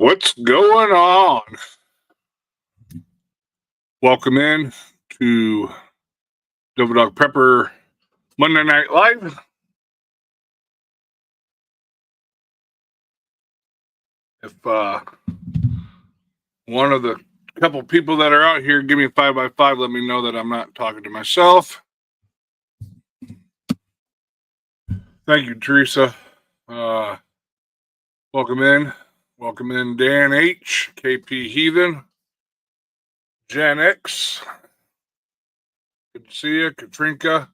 What's going on? Welcome in to Double Dog Prepper Monday Night Live. If one of the couple people that are out here give me 5x5, let me know that I'm not talking to myself. Thank you, Teresa. Welcome in. Welcome in, Dan H, KP Heathen, Jan X. Good to see you, Katrinka,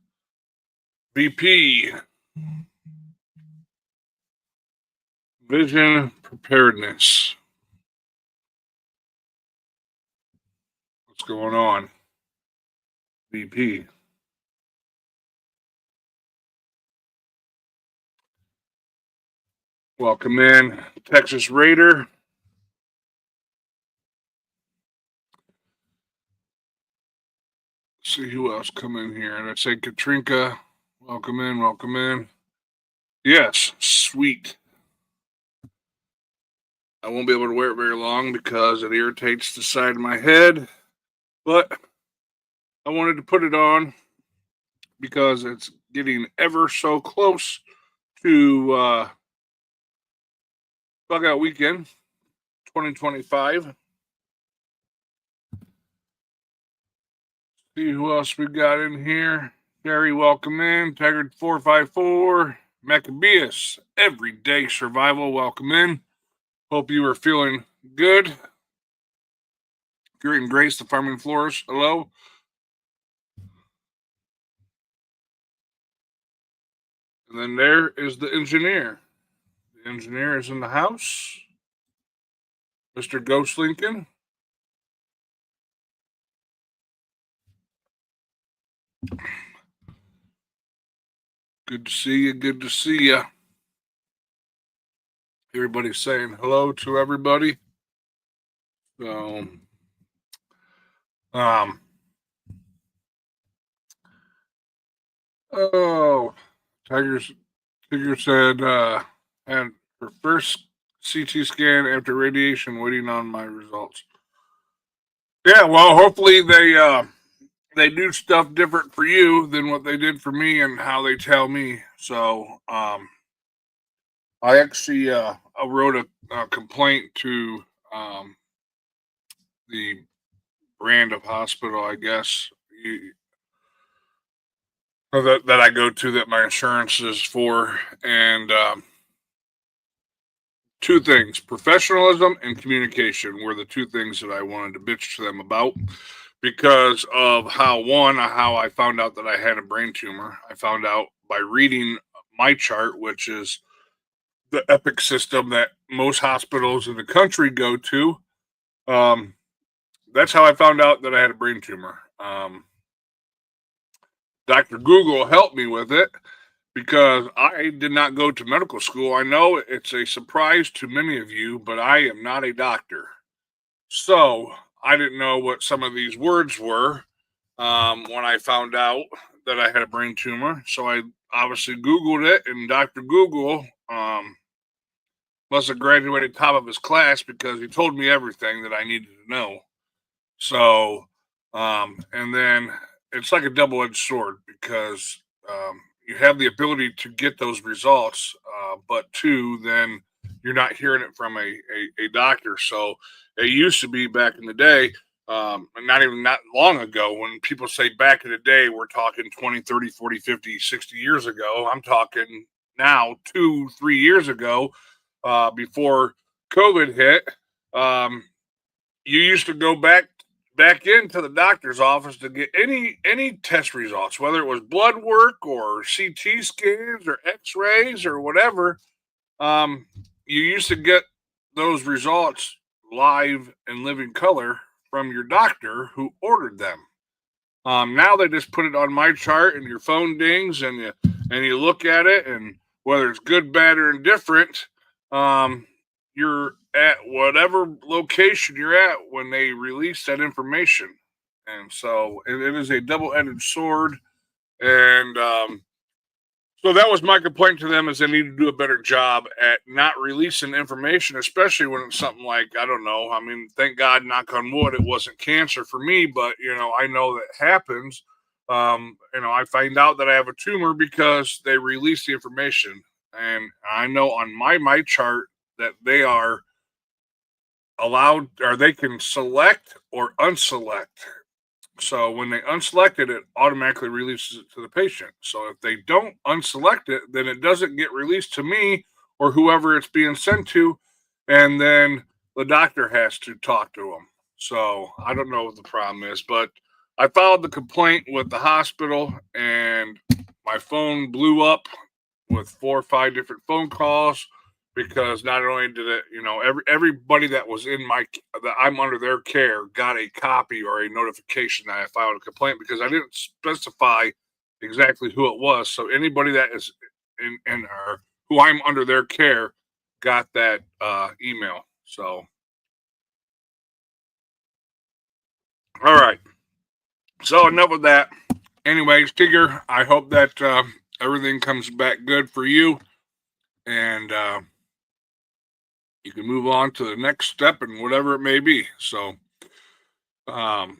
BP, Vision Preparedness. What's going on? BP. Welcome in, Texas Raider. Let's see who else come in here. And I say Katrinka. Welcome in, welcome in. Yes, sweet. I won't be able to wear it very long because it irritates the side of my head. But I wanted to put it on because it's getting ever so close to Bug Out Weekend 2025. See who else we got in here. Gary, welcome in. Taggart 454. Maccabeus, Everyday Survival, welcome in. Hope you are feeling good. Great and Grace, the Farming Florist, hello. And then there is the engineer. The engineer is in the house. Mr. Ghost Lincoln. Good to see you. Good to see you. Everybody's saying hello to everybody. So, Tiger said, had her first CT scan after radiation, waiting on my results. Yeah, well, hopefully they do stuff different for you than what they did for me and how they tell me. So, I actually I wrote a complaint to the brand of hospital, I guess, that I go to, that my insurance is for, and two things: professionalism and communication were the two things that I wanted to bitch to them about, because of how I found out that I had a brain tumor. I found out by reading my chart, which is the Epic system that most hospitals in the country go to. That's how I found out that I had a brain tumor. Dr. Google helped me with it because I did not go to medical school. I know it's a surprise to many of you, but I am not a doctor. So I didn't know what some of these words were when I found out that I had a brain tumor. So I obviously Googled it, and Dr. Google must have graduated top of his class because he told me everything that I needed to know. So, and then it's like a double-edged sword because you have the ability to get those results, but two, then you're not hearing it from a doctor. So it used to be back in the day, not long ago, when people say back in the day, we're talking 20, 30, 40, 50, 60 years ago. I'm talking now 2-3 years ago, before COVID hit. You used to go back into the doctor's office to get any test results, whether it was blood work or CT scans or X-rays or whatever. You used to get those results live and living color from your doctor who ordered them. Now they just put it on my chart, and your phone dings, and you look at it, and whether it's good, bad, or indifferent, you're at whatever location you're at when they release that information. And so it is a double-edged sword. And So that was my complaint to them, is they need to do a better job at not releasing information, especially when it's something like, I don't know. I mean, thank God, knock on wood, it wasn't cancer for me, but I know that happens. I find out that I have a tumor because they release the information, and I know on my chart that they are allowed, or they can select or unselect. So when they unselect it, it automatically releases it to the patient. So if they don't unselect it, then it doesn't get released to me or whoever it's being sent to, and then the doctor has to talk to them. So I don't know what the problem is, but I filed the complaint with the hospital, and my phone blew up with 4 or 5 different phone calls, because not only did it, everybody that was that I'm under their care got a copy or a notification that I filed a complaint, because I didn't specify exactly who it was. So anybody that is in or who I'm under their care got that email. So all right. So enough of that. Anyways, Tigger, I hope that everything comes back good for you, and you can move on to the next step and whatever it may be. So, um,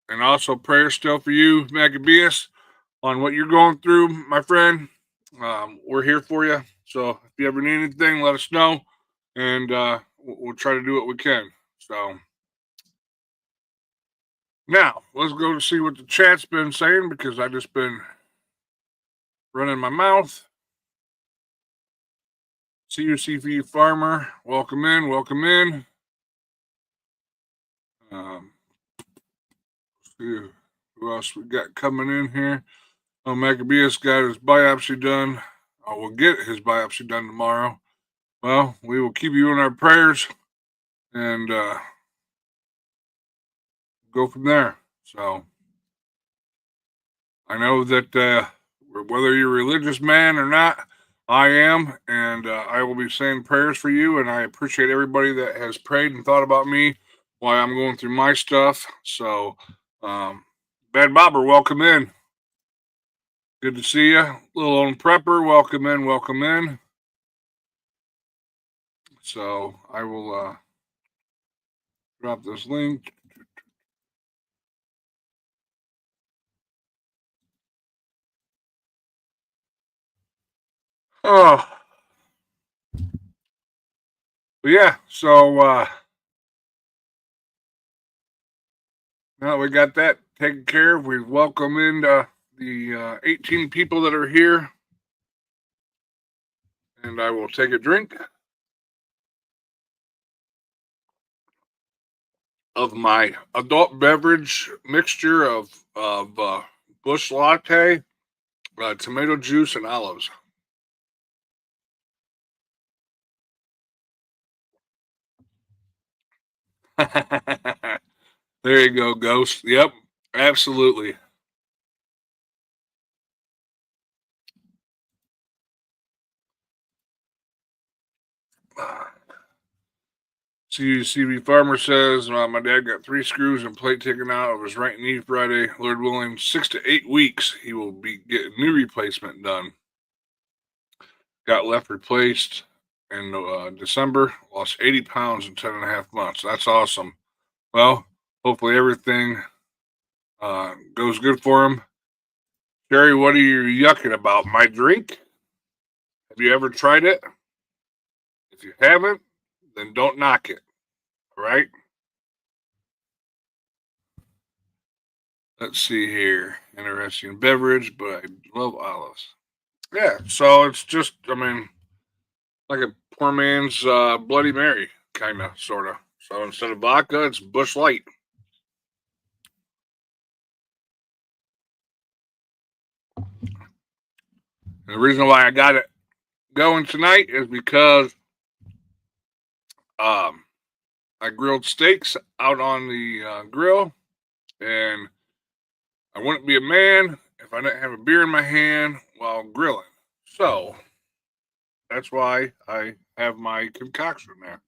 and also prayer still for you, Maccabeus, on what you're going through, my friend. We're here for you. So if you ever need anything, let us know, and we'll try to do what we can. So now let's go to see what the chat's been saying, because I've just been running my mouth. CUCV Farmer, welcome in, welcome in. See who else we got coming in here. Oh, Maccabeus got his biopsy done. I will get his biopsy done tomorrow. Well, we will keep you in our prayers, and go from there. So I know that whether you're a religious man or not, I am, and I will be saying prayers for you. And I appreciate everybody that has prayed and thought about me while I'm going through my stuff. So, Bad Bobber, welcome in. Good to see you. Little Own Prepper, welcome in, welcome in. So I will drop this link. Oh, but yeah. So now we got that taken care of. We've welcomed in the 18 people that are here, and I will take a drink of my adult beverage mixture of Bush Latte, tomato juice, and olives. There you go, Ghost. Yep, absolutely. CB Farmer says, my dad got 3 screws and plate taken out of his right knee Friday. Lord willing, 6 to 8 weeks, he will be getting knee replacement done. Got left replaced in December. Lost 80 pounds in 10.5 months. That's awesome. Well, hopefully everything goes good for him. Jerry, what are you yucking about? My drink? Have you ever tried it? If you haven't, then don't knock it. All right? Let's see here. Interesting beverage, but I love olives. Yeah, so it's just, I mean, like a poor man's Bloody Mary, kind of, sort of. So instead of vodka, it's Bush Light. And the reason why I got it going tonight is because um, I grilled steaks out on the grill, and I wouldn't be a man if I didn't have a beer in my hand while grilling. So that's why I have my concoction there.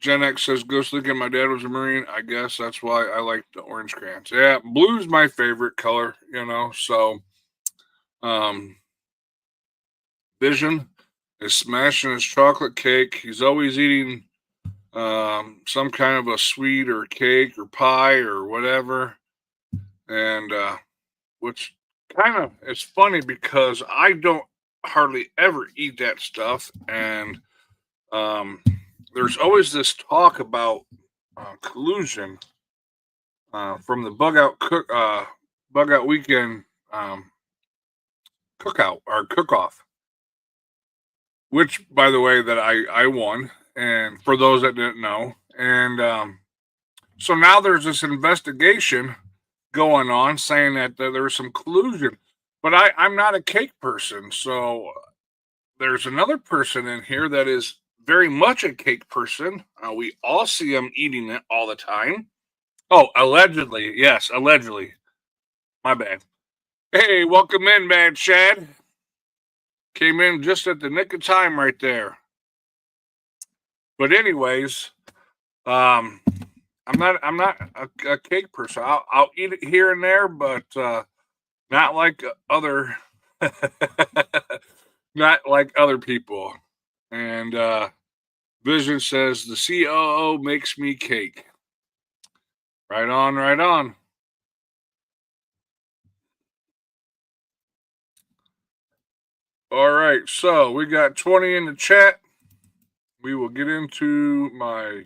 Gen X says Ghost Lincoln. My dad was a Marine. I guess that's why I like the orange crayons. Yeah, blue's my favorite color. So um, Vision is smashing his chocolate cake. He's always eating some kind of a sweet or cake or pie or whatever, and which kind of it's funny because I don't hardly ever eat that stuff, and um, there's always this talk about collusion from the bug out weekend cookout or cook off, which by the way that I won, and for those that didn't know, and so now there's this investigation going on saying that there's some collusion, but I'm not a cake person, so there's another person in here that is very much a cake person. We all see him eating it all the time. Oh, allegedly. Yes, allegedly. My bad. Hey, welcome in, man, Chad. Came in just at the nick of time right there. But anyways, um, I'm not a cake person. I'll eat it here and there, but not like other not like other people. And Vision says the COO makes me cake. Right on, right on. All right, so we got 20 in the chat. We will get into my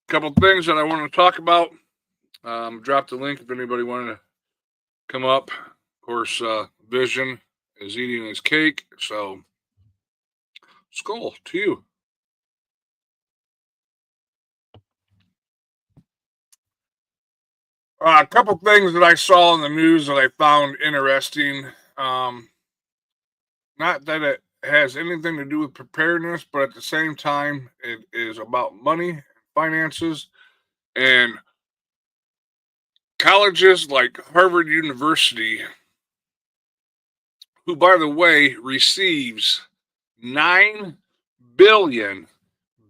couple things that I want to talk about. Drop the link if anybody wanted to come up. Of course, Vision is eating his cake, so skull to you. A couple things that I saw in the news that I found interesting. Not that it has anything to do with preparedness, but at the same time, it is about money, finances, and colleges like Harvard University, who, by the way, receives 9 billion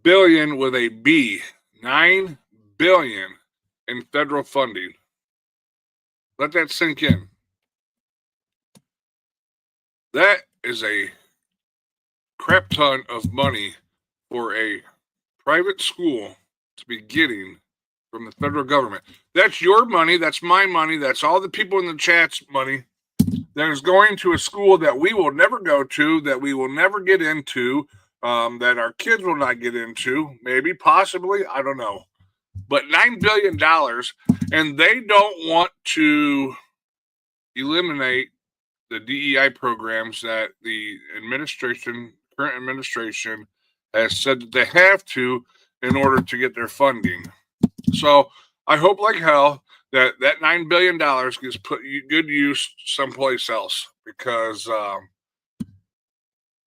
with a B, 9 billion in federal funding. Let that sink in. That is a crap ton of money for a private school to be getting from the federal government. That's your money. That's my money. That's all the people in the chat's money that is going to a school that we will never go to, that we will never get into, that our kids will not get into, maybe, possibly, I don't know. But $9 billion, and they don't want to eliminate the DEI programs that the current administration, has said that they have to in order to get their funding. So I hope like hell that $9 billion gets put good use someplace else, because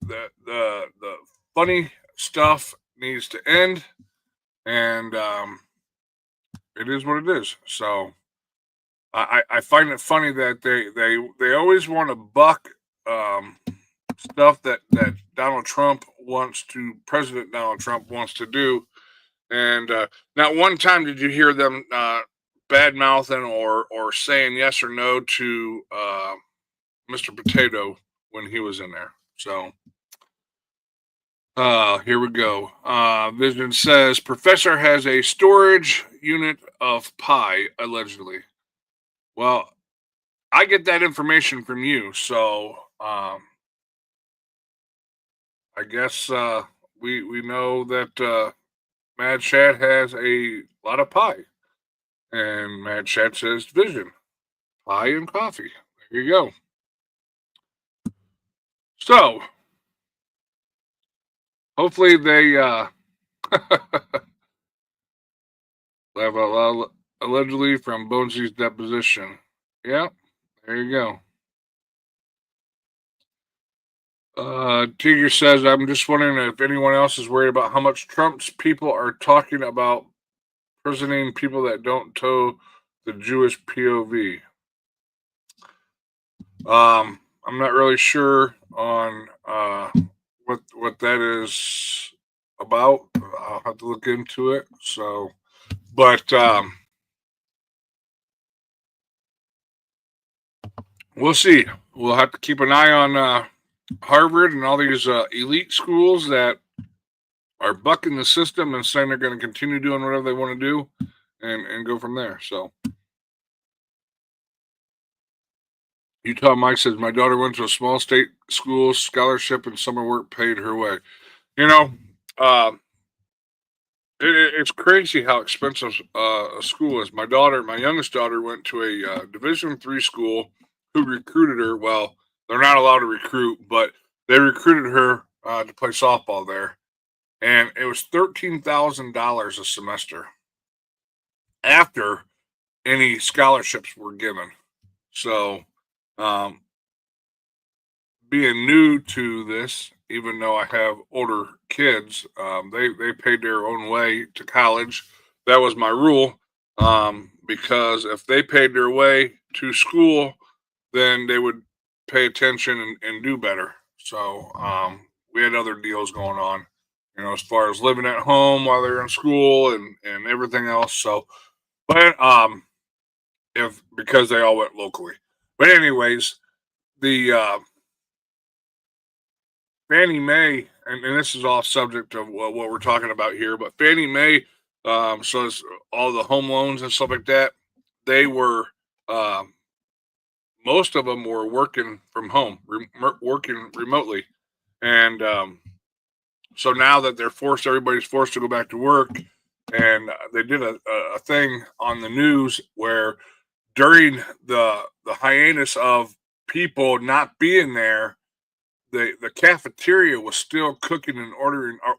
the funny stuff needs to end, and it is what it is. So I find it funny that they always want to buck stuff that President Donald Trump wants to do. And not one time did you hear them bad mouthing or saying yes or no to Mr. Potato when he was in there. So here we go. Vision says professor has a storage unit of pie, allegedly. Well, I get that information from you, so I guess we know that Mad Chat has a lot of pie, and Mad Chat says Vision pie and coffee. There you go. So hopefully they have allegedly from Bonesy's deposition. Yeah, there you go. Tigger says, I'm just wondering if anyone else is worried about how much Trump's people are talking about imprisoning people that don't toe the Jewish POV. I'm not really sure on what that is about. I'll have to look into it. So, but we'll see. We'll have to keep an eye on Harvard and all these elite schools that are bucking the system and saying they're going to continue doing whatever they want to do, and go from there. So, Utah Mike says my daughter went to a small state school, scholarship and summer work paid her way. You know, uh, it's crazy how expensive a school is. My youngest daughter, went to a Division III school. Who recruited her? Well, they're not allowed to recruit, but they recruited her to play softball there, and it was $13,000 a semester after any scholarships were given. So, um, being new to this, even though I have older kids, they paid their own way to college. That was my rule, because if they paid their way to school, then they would pay attention and do better. So we had other deals going on, as far as living at home while they're in school and everything else. So, but if because they all went locally. But anyways, the Fannie Mae, and this is off subject of what we're talking about here, but Fannie Mae, so it's all the home loans and stuff like that, they were, most of them were working from home, working remotely. And so now that everybody's forced to go back to work, and they did a thing on the news where during the hiatus of people not being there, the cafeteria was still cooking and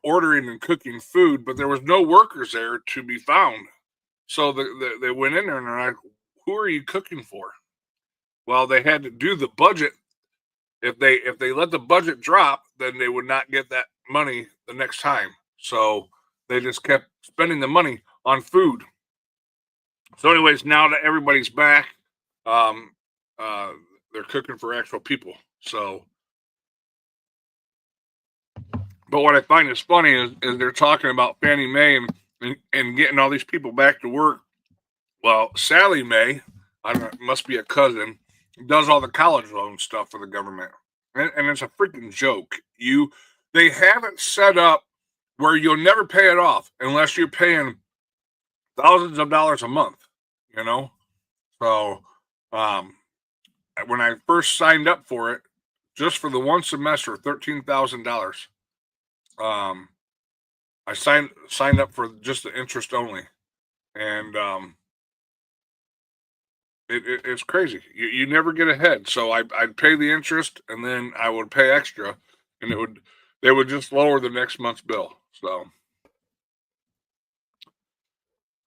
ordering and cooking food, but there was no workers there to be found. So they went in there and they're like, "Who are you cooking for?" Well, they had to do the budget. If they let the budget drop, then they would not get that money the next time. So they just kept spending the money on food. So, anyways, now that everybody's back, um, uh, they're cooking for actual people. So, but what I find is funny is they're talking about Fannie Mae and getting all these people back to work. Well, Sally Mae, I don't know, must be a cousin, does all the college loan stuff for the government, and it's a freaking joke. They have it set up where you'll never pay it off unless you're paying thousands of dollars a month. You know, so um, when I first signed up for it, just for the one semester, $13,000. I signed up for just the interest only, and it's crazy. You never get ahead. So I'd pay the interest, and then I would pay extra, and they would just lower the next month's bill. So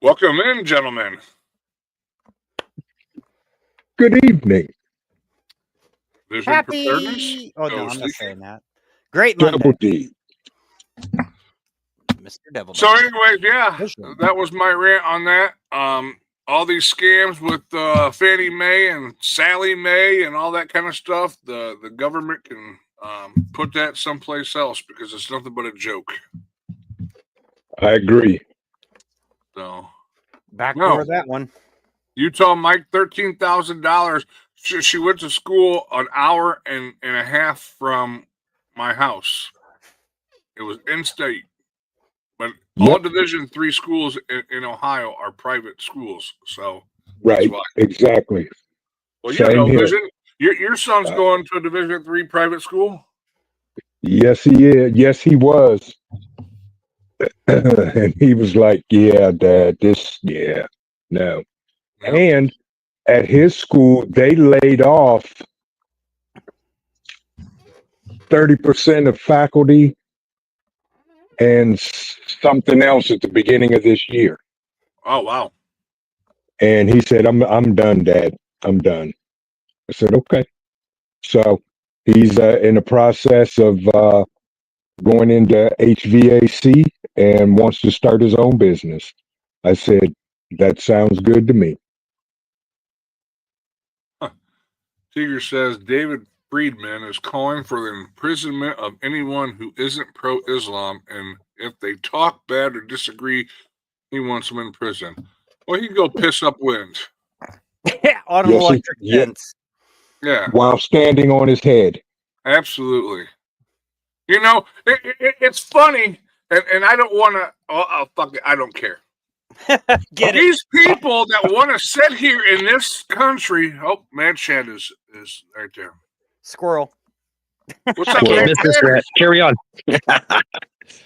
welcome in, gentlemen. Good evening. Vision preparedness. Happy. Oh, no, Go I'm not Sleepy. saying that. Great Double Monday, D. Mr. Devil. So, anyways, yeah, Vision. that was my rant on that. All these scams with Fannie Mae and Sally Mae and all that kind of stuff. The government can put that someplace else because it's nothing but a joke. I agree. So Backdoor that one. Utah Mike, $13,000. She went to school an hour and a half from my house. It was in state, but all Division III schools in Ohio are private schools. So Right. Exactly. well, Same here. Vision. Your son's going to a Division III private school. Yes, he is. Yes, he was. And he was like, "Yeah, Dad, no." Yep. And at his school, they laid off 30% of faculty and something else at the beginning of this year. Oh wow! And he said, "I'm done, Dad. I'm done." I said, "Okay." So he's in the process of going into HVAC and wants to start his own business. I said, "That sounds good to me." Tiger says David Friedman is calling for the imprisonment of anyone who isn't pro-Islam and If they talk bad or disagree, he wants them in prison. Well, he can go piss up wind. On an electric fence. Yeah. While standing on his head. Absolutely. You know, it's funny, and I don't want to. Oh, fuck it, I don't care. These people that want to sit here in this country. Oh, man, Shad is right there. Squirrel. What's up, man? Carry on.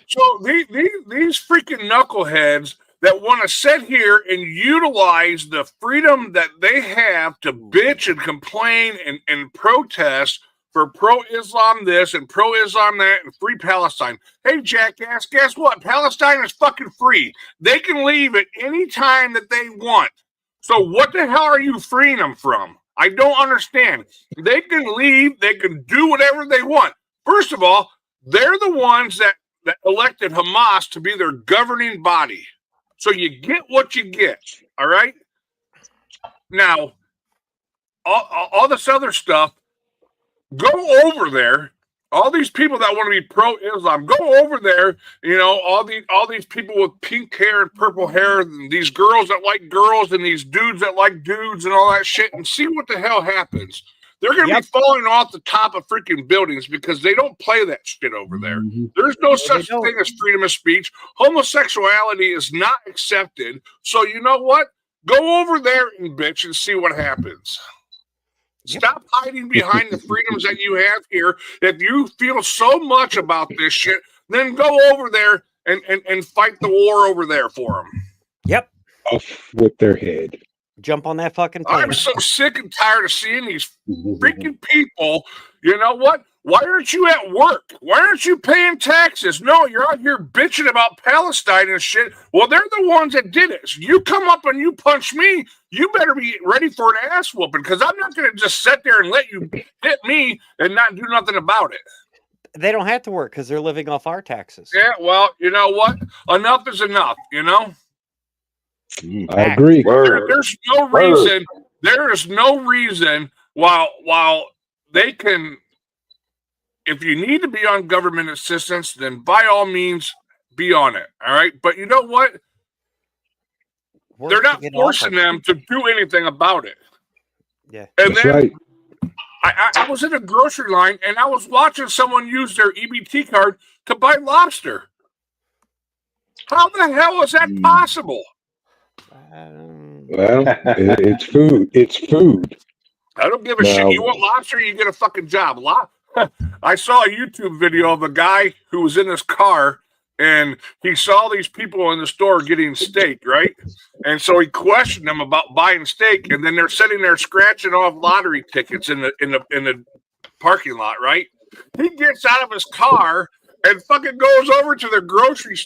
So these freaking knuckleheads that want to sit here and utilize the freedom that they have to bitch and complain and protest for pro-Islam this and pro-Islam that and free Palestine. Hey, jackass, guess what? Palestine is fucking free. They can leave at any time that they want. So what the hell are you freeing them from? I don't understand. They can leave. They can do whatever they want. First of all, they're the ones that elected Hamas to be their governing body. So you get what you get, all right? Now, all this other stuff, go over there. All these people that want to be pro-Islam, go over there. You know, all these people with pink hair and purple hair, and these girls that like girls, and these dudes that like dudes, and all that shit, and see what the hell happens. They're going to be falling off the top of freaking buildings because they don't play that shit over there. Mm-hmm. There's no such thing as freedom of speech. Homosexuality is not accepted. So you know what? Go over there and bitch and see what happens. Stop hiding behind the freedoms that you have here. If you feel so much about this shit, then go over there and fight the war over there for them. Yep. Off with their head. Jump on that fucking plane. I'm so sick and tired of seeing these freaking people. You know what? Why aren't you at work? Why aren't you paying taxes? No, you're out here bitching about Palestine and shit. Well, they're the ones that did it. So you come up and you punch me, you better be ready for an ass whooping because I'm not going to just sit there and let you hit me and not do nothing about it. They don't have to work because they're living off our taxes. Yeah, well, you know what? Enough is enough, you know? I agree. There's no reason. There is no reason while they can. If you need to be on government assistance, then by all means be on it. All right, but you know what? They're not forcing them to do anything about it. Yeah, and that's then right. I was in a grocery line and I was watching someone use their EBT card to buy lobster. How the hell is that possible? Well, it's food. It's food. I don't give a shit. You want lobster, you get a fucking job. I saw a YouTube video of a guy who was in his car and he saw these people in the store getting steak, right? And so he questioned them about buying steak, and then they're sitting there scratching off lottery tickets in the parking lot, right? He gets out of his car and fucking goes over to the grocery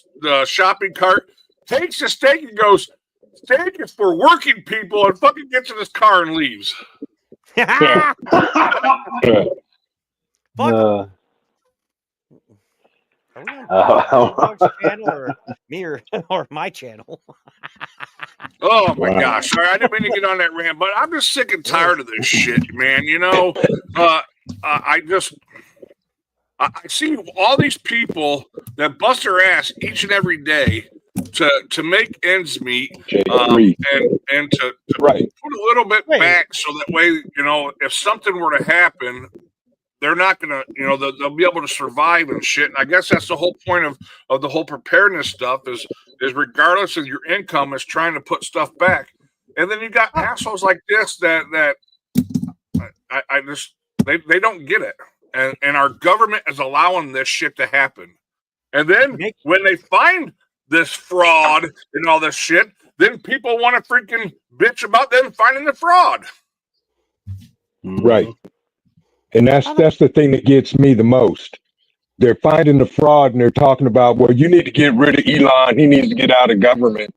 shopping cart, takes the steak and goes, "Steak is for working people," and fucking gets in his car and leaves. Fuck. Channel or me or my channel. Oh my gosh! Sorry, I didn't mean to get on that rant, but I'm just sick and tired of this shit, man. You know, I see all these people that bust their ass each and every day to make ends meet, and to put a little bit back so that way, you know, if something were to happen, they're not gonna, you know, they'll be able to survive and shit. And I guess that's the whole point of the whole preparedness stuff is regardless of your income, is trying to put stuff back. And then you got assholes like this that I just they don't get it, and our government is allowing this shit to happen. And then when they find this fraud and all this shit, then people want to freaking bitch about them finding the fraud. Right. And that's the thing that gets me the most. They're finding the fraud and they're talking about, well, you need to get rid of Elon. He needs to get out of government.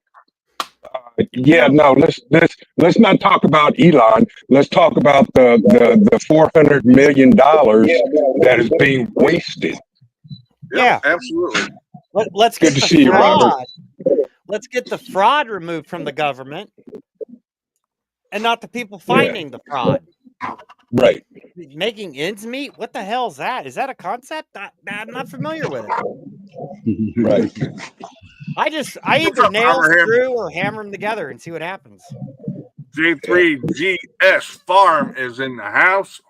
Let's not talk about Elon. Let's talk about the $400 million that is being wasted. Yeah, absolutely. Let's get good to see you, Robert. Let's get the fraud removed from the government, and not the people finding the fraud. Right. Making ends meet? What the hell is that? Is that a concept? I'm not familiar with it. Right. I What's either up, nail, Hammerham? screw, or hammer them together and see what happens. J3GS Farm is in the house.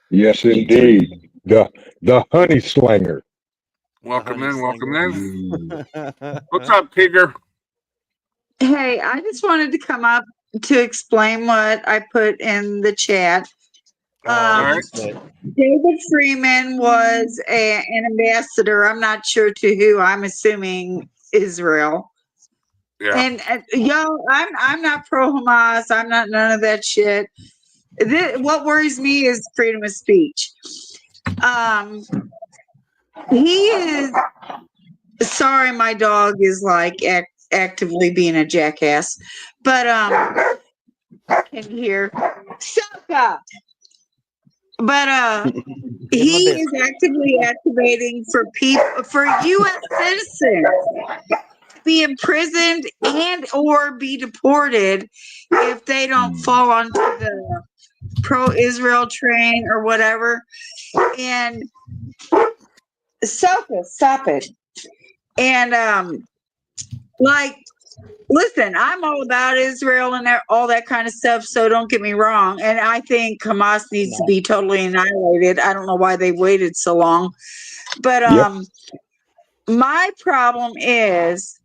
Yes, indeed. The honey slinger. Welcome honey in, welcome slinger. in. What's up, Tigger? Hey, I just wanted to come up to explain what I put in the chat. All right. David Freeman was an ambassador. I'm not sure to who. I'm assuming Israel. Yeah. And yo, I'm not pro Hamas. I'm not none of that shit. What worries me is freedom of speech. He is sorry. My dog is like actively being a jackass, but can hear Shaka. But he is actively activating for people, for U.S. citizens to be imprisoned and or be deported if they don't fall onto the pro-Israel train or whatever. And stop it. And like, listen, I'm all about Israel and all that kind of stuff, so don't get me wrong. And I think Hamas needs to be totally annihilated. I don't know why they waited so long. But my problem is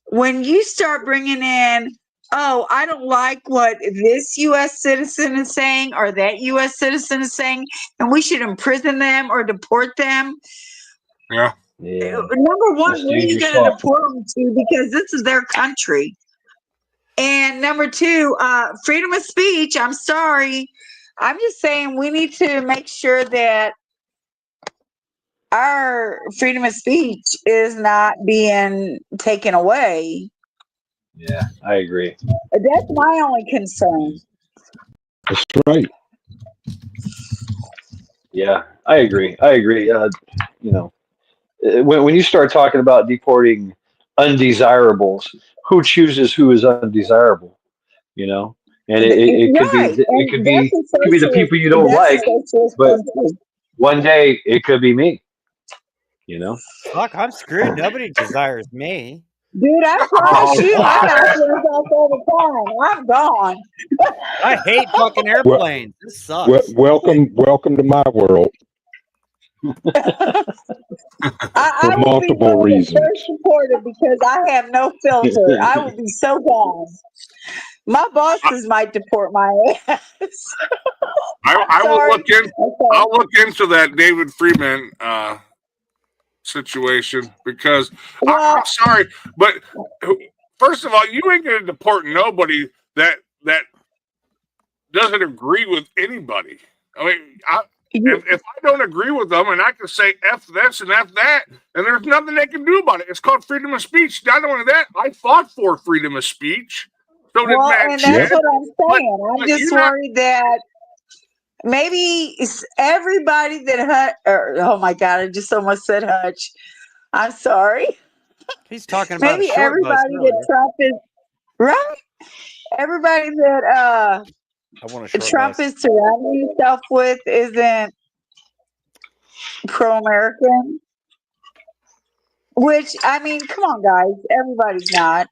when you start bringing in, oh, I don't like what this U.S. citizen is saying or that U.S. citizen is saying, and we should imprison them or deport them. Yeah. Number one, where are you going to deport them to? Because this is their country. And number two, freedom of speech. I'm sorry. I'm just saying we need to make sure that our freedom of speech is not being taken away. Yeah, I agree. That's my only concern. That's right. Yeah, I agree. You know, when you start talking about deporting undesirables, who chooses who is undesirable? You know, and it could be Right. And it could that's be a it could be the socialist, people you don't that's a like, socialist but country. one day it could be me. You know. Fuck, I'm screwed. Nobody desires me. Dude, I promise you, I knock yours off all the time. I'm gone. I hate fucking airplanes. This sucks. Welcome to my world I for will be multiple one of the reasons. first supported because I have no filter. I will be so gone. My bosses might deport my ass. I will Sorry. look in. Okay. I'll look into that David Freeman situation because Well, I'm sorry, but first of all, you ain't going to deport nobody that doesn't agree with anybody. I mean, if I don't agree with them and I can say F this and F that, and there's nothing they can do about it. It's called freedom of speech. Not only that, I fought for freedom of speech. So did Matt and that's Shedd. what I'm saying. I'm just worried that maybe everybody that oh my God, I just almost said Hutch. I'm sorry. He's talking about maybe everybody that Trump is right. Everybody that Trump is surrounding himself with isn't pro-American. Which, I mean, come on, guys. Everybody's not.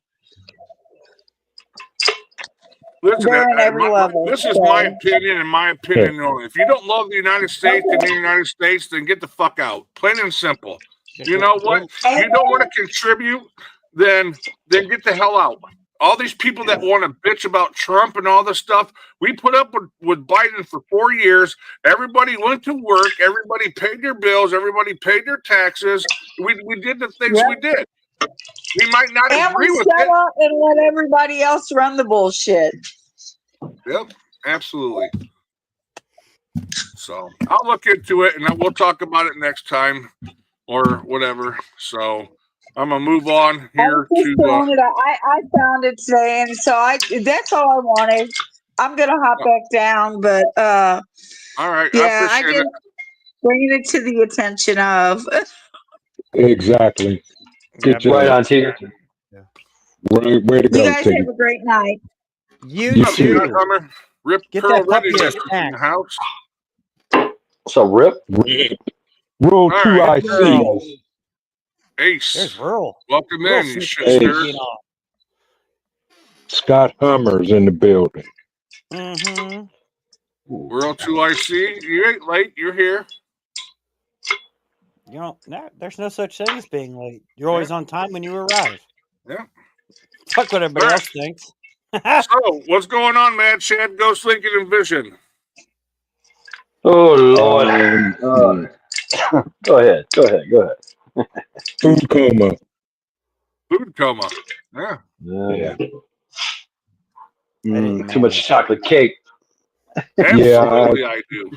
Listen, they're in every level. This is my opinion and my opinion only. If you don't love the United States and the United States, then get the fuck out. Plain and simple. You know what? You don't want to contribute, then get the hell out. All these people that want to bitch about Trump and all this stuff, we put up with Biden for 4 years. Everybody went to work. Everybody paid their bills. Everybody paid their taxes. We did the things we did. We might not agree with it. Shut up and let everybody else run the bullshit. Yep, absolutely. So I'll look into it and we'll talk about it next time or whatever. So I'm gonna move on here to. I found it today, and so that's all I wanted. I'm gonna hop back down, but all right. Yeah, I just bringing it to the attention of. Exactly. Good job. Right on, Tigger. Way to go, you guys Tigger. have a great night. You too. Rip Get Pearl that puppy Ready a in snack. the house. So Rip. Rule 2 right. IC. Ace. There's rural. Welcome Rural in, you sneaky Ace. shitsters. being off. Scott Hummer's in the building. Mm-hmm. Rural 2IC. You ain't late. You're here. You know, there's no such thing as being late. You're always on time when you arrive. Yeah. Fuck what everybody else thinks. So, what's going on, man? Chad, Ghost, Lincoln, and Vision. Oh Lord. Go ahead. Food coma. Food coma. Yeah. Yeah. Too much chocolate cake. Absolutely, I do.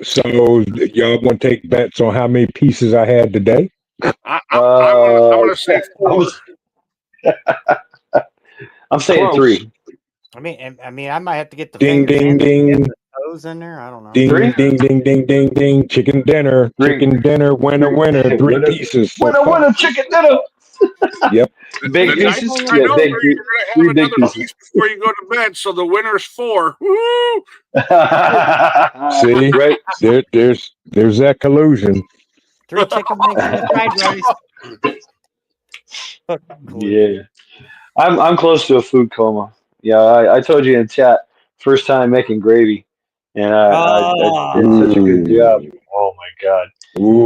So y'all want to take bets on how many pieces I had today? I'm gonna say 4. I'm saying Close. 3. I mean, I might have to get the Ding, fingers ding, and ding. the toes in there. I don't know. Ding, 3? ding, ding, ding, ding, ding. Chicken dinner. 3. Chicken dinner. Winner. 3 pieces. So far. Winner, chicken dinner. Yep. Big The pieces. nice Yeah, thing over, big you're pieces. gonna 3 have big another pieces. piece before you go to bed. So the winner's 4. Woo! See, Right. There's that collusion. 3 chicken wings and the fried rice. Fuck, Yeah. I'm close to a food coma. Yeah, I told you in chat, first time making gravy, and I did such a good job. Oh my god,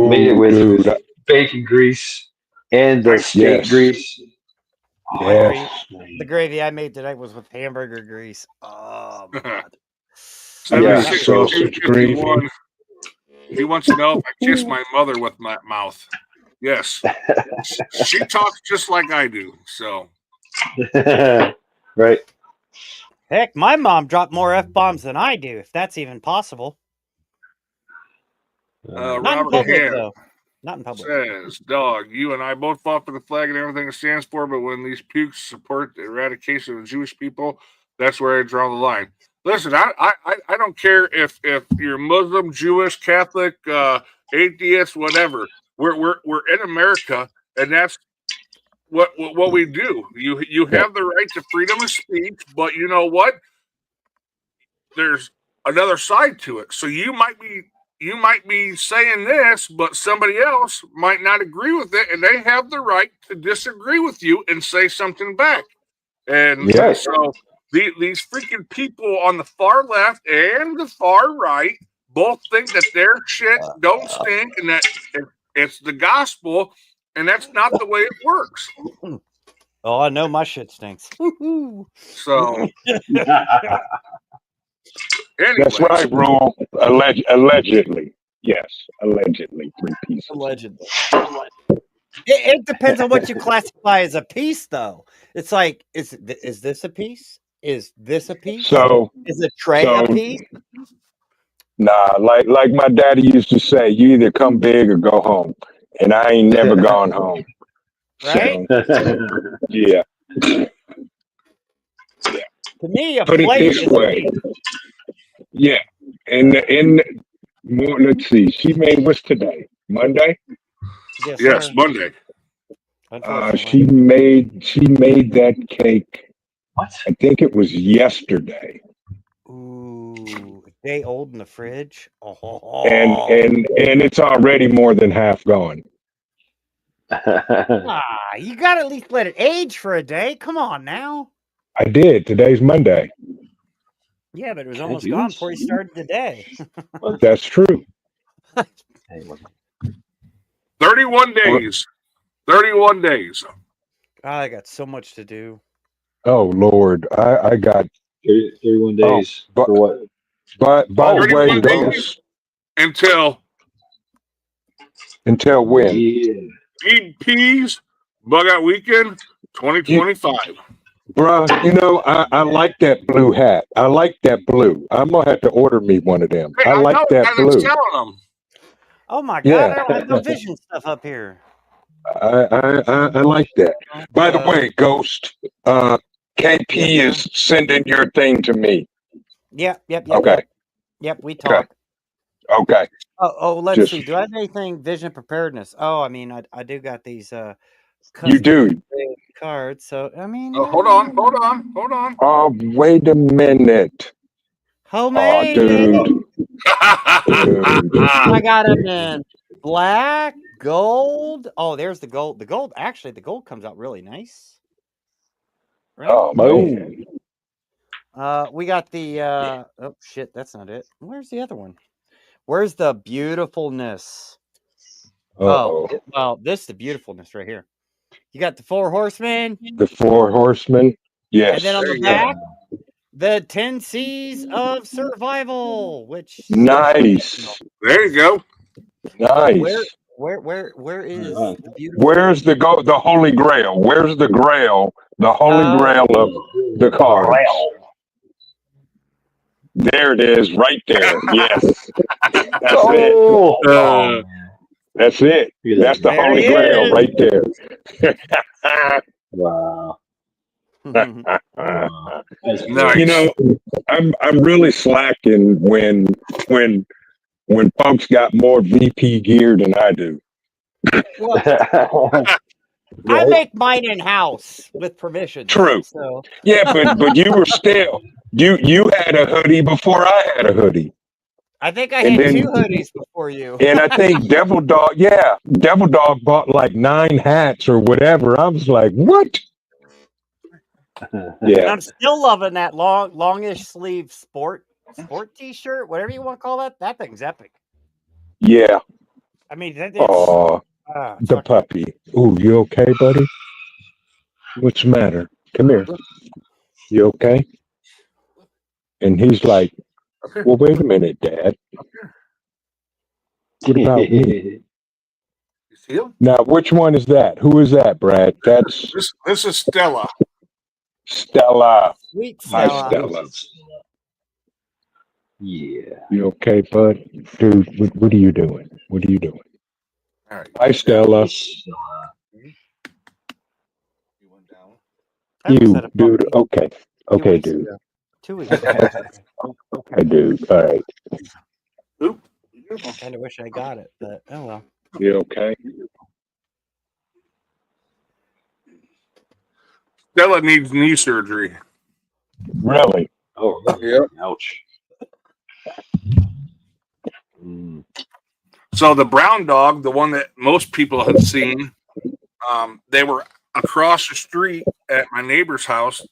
made it Ooh, with dude. bacon grease and the steak Yes. grease. Yes. The gravy I made today was with hamburger grease. Oh my god. 76 Sausage gravy. 251. He wants to know if I kiss my mother with my mouth. Yes. She talks just like I do. So. Right. Heck, my mom dropped more F-bombs than I do, if that's even possible. Not in Robert public, Hand though. Not in public. says, "Dog, you and I both fought for the flag and everything it stands for, but when these pukes support the eradication of the Jewish people, that's where I draw the line." Listen, I don't care if you're Muslim, Jewish, Catholic, atheist, whatever. We're in America, and that's what we do. You have the right to freedom of speech, but you know what? There's another side to it. So you might be saying this, but somebody else might not agree with it, and they have the right to disagree with you and say something back. And so these freaking people on the far left and the far right both think that their shit don't stink and that it's the gospel, and that's not the way it works. Oh, I know my shit stinks. So That's right, Ron. Allegedly. Yes, allegedly 3 pieces. Allegedly. It depends on what you classify as a piece, though. It's like, is this a piece? Is this a piece? So is a tray a piece? Nah, like my daddy used to say, you either come big or go home. And I ain't never gone home. Right? So, yeah. To me, a Put it plate this is way. Yeah. And more, let's see. She made what's today? Monday? Yes, sir. Monday. She made that cake. What? I think it was yesterday. Ooh, a day old in the fridge. Oh. And it's already more than half gone. You got to at least let it age for a day. Come on now. I did. Today's Monday. Yeah, but it was almost gone before you started the day. That's true. 31 days. 31 days. I got so much to do. Oh Lord, I got 31 days for what? But by the way, 31 days until when? Eat peas, bug out weekend, 2025. Bruh, you know, I like that blue hat. I like that blue. I'm gonna have to order me one of them. Hey, I like that blue. selling them. Oh my God, Yeah. I don't have no vision stuff up here. I like that. By the way, Ghost, KP is sending your thing to me. Yep. Okay. Yep, we talk. Okay. Oh, let's see. Do I have anything vision preparedness? Oh, I mean, I do got these You do. cards. So I mean, hold on. Oh, wait a minute. Homemade. Oh, dude. I got it, man. black, gold. Oh, there's the gold. The gold, actually, the gold comes out really nice. Right? Oh man. We got the oh shit, that's not it. Where's the other one? Where's the beautifulness? Uh-oh. Oh, well, this is the beautifulness right here. You got the 4 horsemen, The 4 horsemen. Yes. and then on There the you go. back, the 10 C's of survival, which Nice. There you go. Nice. where is Alright. the beautiful? Where's the Holy Grail? Where's the Grail? The Holy Grail of the cards. There it is, right there. Yes. That's it. Oh, Uh, That's it. look at That's the that. There Holy he Grail is. right there. Wow. That's Nice. You know, I'm really slacking when folks got more VP gear than I do. Well, I Right? make mine in house with permission. True. So Yeah, but you were still you had a hoodie before I had a hoodie. I think I And had then- 2 hoodies before you. And I think Devil Dog bought like 9 hats or whatever. I was like, what? And Yeah. I'm still loving that longish sleeve sport t-shirt, whatever you want to call that. That thing's epic. Yeah. I mean, it's Oh, the fuck. puppy. Ooh, you okay, buddy? What's the matter? Come here. You okay? And he's like, well, wait a minute, Dad. What about me? You see him? Now, which one is that? Who is that, Brad? That's This is Stella. Stella. Sweet Hi, Stella. Stella. Yeah. You okay, bud? Dude, what are you doing? What are you doing? All right. Hi, Stella. You went down. I haven't You, said a dude. fucking Okay. 2 Okay, weeks dude. ago. 2 weeks ago. Okay, dude. All right. Oop. I kind of wish I got it, but oh well. You okay? Stella needs knee surgery. Really? Oh, Yep. ouch. Mm. So the brown dog, the one that most people have seen, they were across the street at my neighbor's house,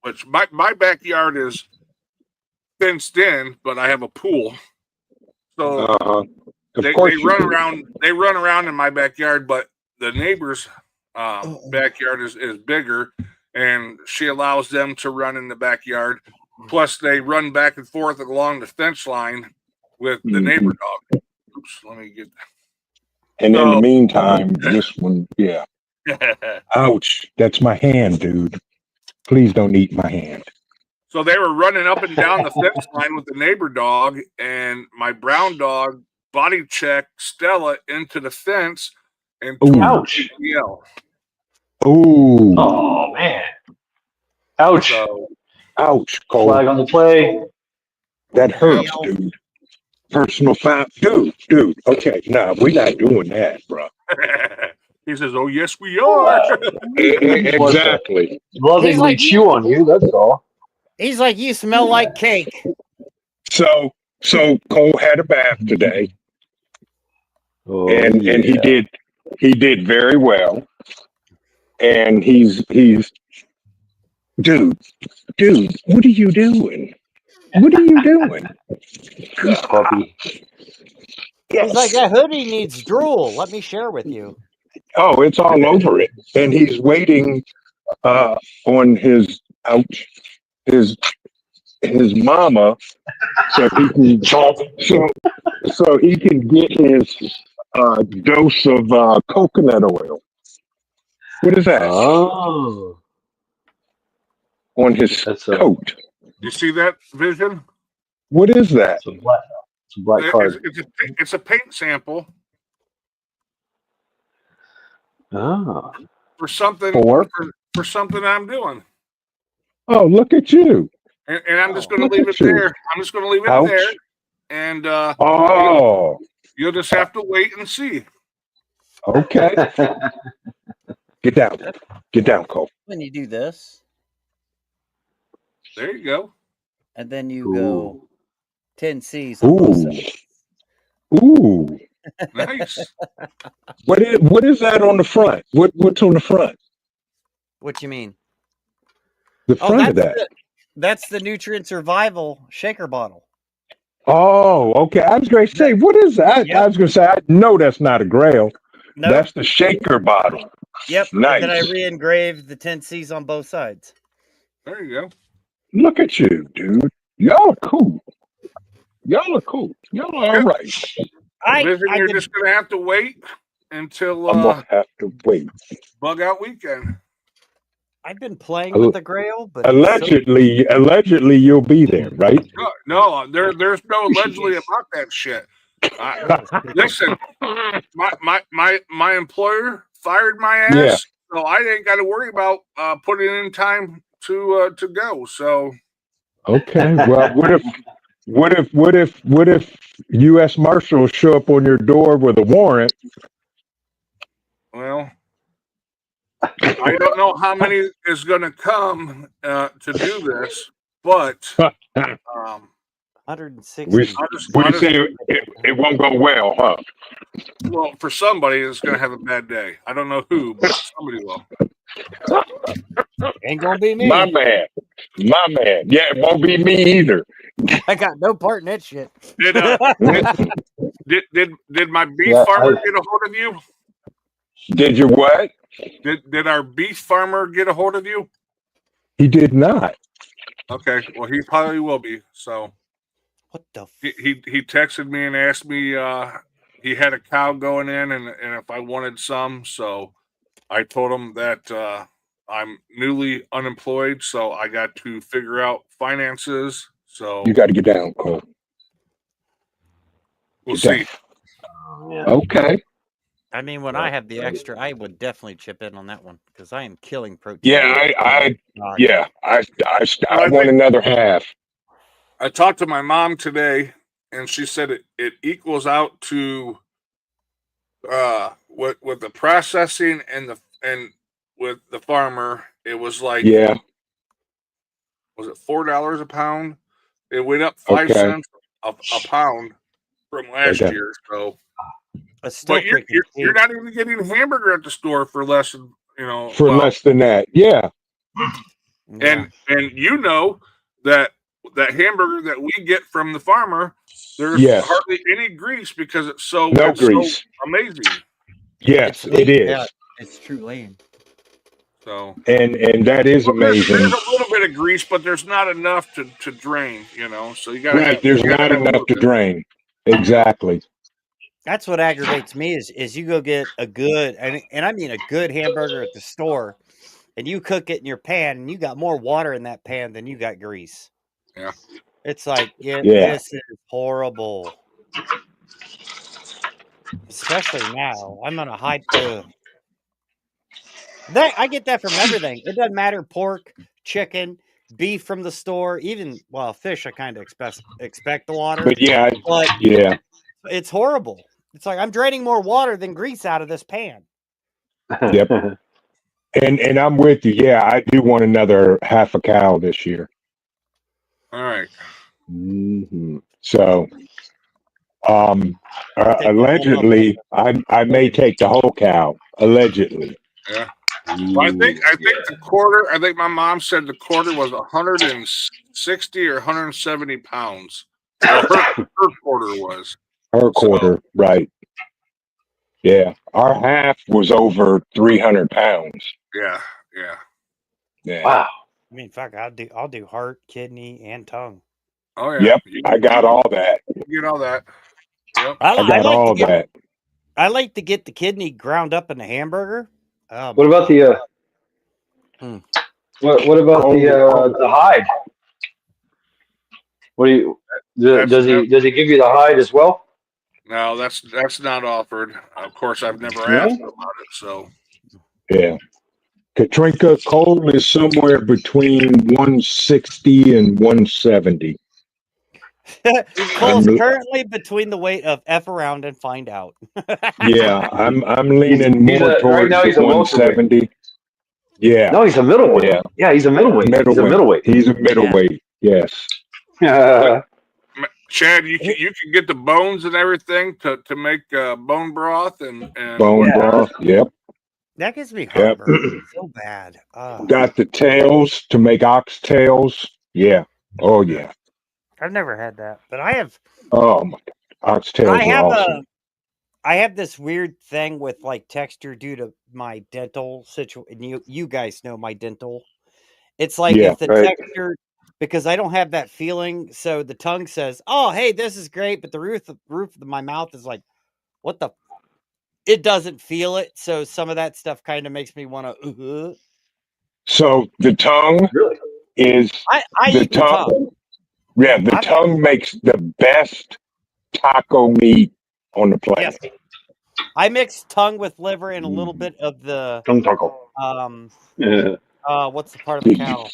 which my backyard is fenced in, but I have a pool. So Uh-huh. Of they course you run do. around. They run around in my backyard, but the neighbor's backyard is bigger, and she allows them to run in the backyard. Plus, they run back and forth along the fence line with the neighbor dog. Oops, let me get. And in the So- meantime, this one, yeah. Ouch. That's my hand, dude. Please don't eat my hand. So they were running up and down the fence line with the neighbor dog, and my brown dog body checked Stella into the fence and Ooh. tore her Ouch. ACL. Ooh. Oh, man. Ouch. So Ouch, Cole. Flag on the play. That hurts, dude. Personal foul. Dude. Okay, nah, we're not doing that, bro. he says, "Oh yes, we are." Exactly. Lovingly He's like- chew on you, that's all. He's like, you smell like cake. So Cole had a bath today, Oh, and he did very well. And he's dude, what are you doing? What are you doing? He's puppy. He's like, that hoodie needs drool. Let me share with you. Oh, it's all over it. And he's waiting on his mama so he can so he can get his dose of coconut oil. What is that? Oh. On his That's coat. You see that vision? What is that? It's a black card. It's a paint sample Ah. for something for something I'm doing, Oh, look at you. and I'm just going to Look leave at it you. there. I'm just going to leave it Ouch. there, and Oh, you'll just have to wait and see. okay. Get down, Cole. When you do this, There you go. and then you Ooh. go 10 C's on both Ooh. sides. Ooh, Nice. What is that on the front? What's on the front? What you mean? The Oh, front of that. That's the Nutrient Survival shaker bottle. Oh, okay. I was going to say, what is that? Yep. I was going to say, I know that's not a Grail. No. That's the shaker bottle. Yep. Nice. And then I re-engraved the 10 C's on both sides. There you go. Look at you, dude. Y'all are cool. Y'all are cool. Y'all are all right. Listen, you're just gonna have to wait until I'm gonna have to wait. bug out weekend. I've been playing with the Grail, but allegedly you'll be there, right? No, there's no allegedly about that shit. Listen, my employer fired my ass, Yeah. so I ain't got to worry about putting in time to go. So Okay. Well, what if U.S. Marshals show up on your door with a warrant? well, I don't know how many is going to come to do this, but 160. We say it won't go well, huh? Well, for somebody, it's going to have a bad day. I don't know who, but somebody will. Ain't gonna be me. My man. Yeah, it won't be me either. I got no part in that shit. Did my beef farmer get a hold of you? Did you what? Did our beef farmer get a hold of you? He did not. Okay, well he probably will be. So what the? He texted me and asked me. He had a cow going in, and if I wanted some. So I told him that I'm newly unemployed, so I got to figure out finances. So you got to get down, Cole. We'll see. Okay. I mean, when I have the extra, I would definitely chip in on that one because I am killing protein. Yeah, I want another half. I talked to my mom today, and she said it equals out to with the processing and with the farmer, it was like was it $4 a pound? It went up 5 cents a pound from last year. So, but you're not even getting a hamburger at the store for less than less than that. Yeah. And you know that hamburger that we get from the farmer, there's hardly any grease because it's so grease. So amazing. Yes, it is. Yeah, it's true lean. So and that is amazing. There's a little bit of grease, but there's not enough to drain. So you got there's not enough to drain. Exactly. That's what aggravates me is you go get a good and I mean a good hamburger at the store, and you cook it in your pan, and you got more water in that pan than you got grease. Yeah, it's like this is horrible. Especially now, I'm on a high. I get that from everything. It doesn't matter, pork, chicken, beef from the store, even fish. I kind of expect the water, but it's horrible. It's like I'm draining more water than grease out of this pan. Yep. And I'm with you. Yeah, I do want another half a cow this year. All right. Mm-hmm. So, allegedly, I may take the whole cow. Allegedly. Yeah. Well, I think the quarter. I think my mom said the quarter was 160 or 170 pounds. Well, her quarter was. Her quarter, right? Yeah, our half was over 300 pounds. Yeah. Wow. I mean, fuck, I'll do heart, kidney, and tongue. Oh yeah. Yep, I got all that. You get all that. Yep. I got all that. I like to get the kidney ground up in the hamburger. What about the what about the hide? What do you does he give you the hide as well? No, that's not offered. Of course, I've never asked about it. So yeah, Katrinka, Cole is somewhere between 160 and 170. Cole's currently between the weight of F around and find out. Yeah, I'm leaning more towards right now he's 170. Yeah. No, he's a middleweight. Yeah, he's a middleweight. He's a middleweight. He's a middleweight. Yes. Chad, you can get the bones and everything to make bone broth and Bone Yeah. broth. Yep. That gives me Yep. heartburn so bad. Got the tails to make ox tails. Yeah. Oh yeah. I've never had that, but I have. Oh my God. Ox tails I are have awesome. I have this weird thing with like texture due to my dental situation. You guys know my dental. It's like Yeah. if the Right. texture, because I don't have that feeling, so the tongue says, "Oh, hey, this is great," but the roof of my mouth is like, "What the?" It doesn't feel it, so some of that stuff kind of makes me want to. So the tongue Really? is I the eat the tongue. tongue. Yeah, Yeah, the tongue makes the best taco meat on the yes, planet. I mix tongue with liver and a little bit of the Tongue taco. Yeah. what's the part of the cow?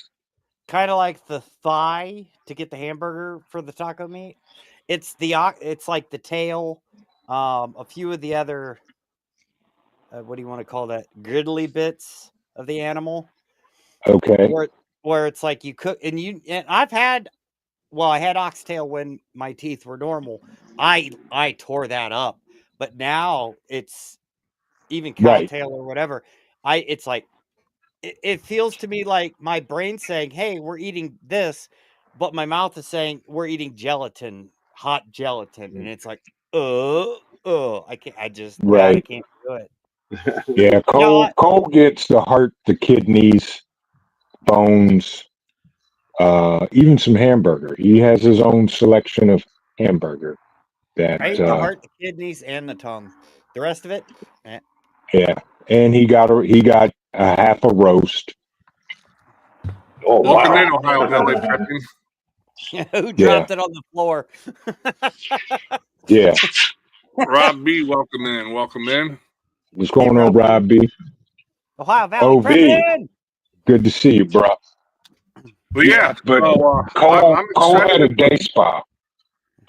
Kind of like the thigh to get the hamburger for the taco meat. It's like the tail, a few of the other what do you want to call that? Griddly bits of the animal, Okay. where it's like you cook and I had oxtail when my teeth were normal. I tore that up, but now it's even cow Right. tail or whatever. It's like it feels to me like my brain's saying, "Hey, we're eating this," but my mouth is saying, "We're eating gelatin, hot gelatin," and it's like, I can't. I Right. can't do it. Yeah. No, Cole gets the heart, the kidneys, bones, even some hamburger. He has his own selection of hamburger that I eat the heart, the kidneys, and the tongue. The rest of it, eh. yeah. And he got a half a roast. Oh Welcome wow. in, Ohio Deli Dripping. Who Yeah. dropped it on the floor? Yeah. Rob B, welcome in. Welcome in. What's going on, Rob B? Ohio Valley OV. Prepping. Good to see you, bro. But yeah, But so Cole I'm had a excited. day spa.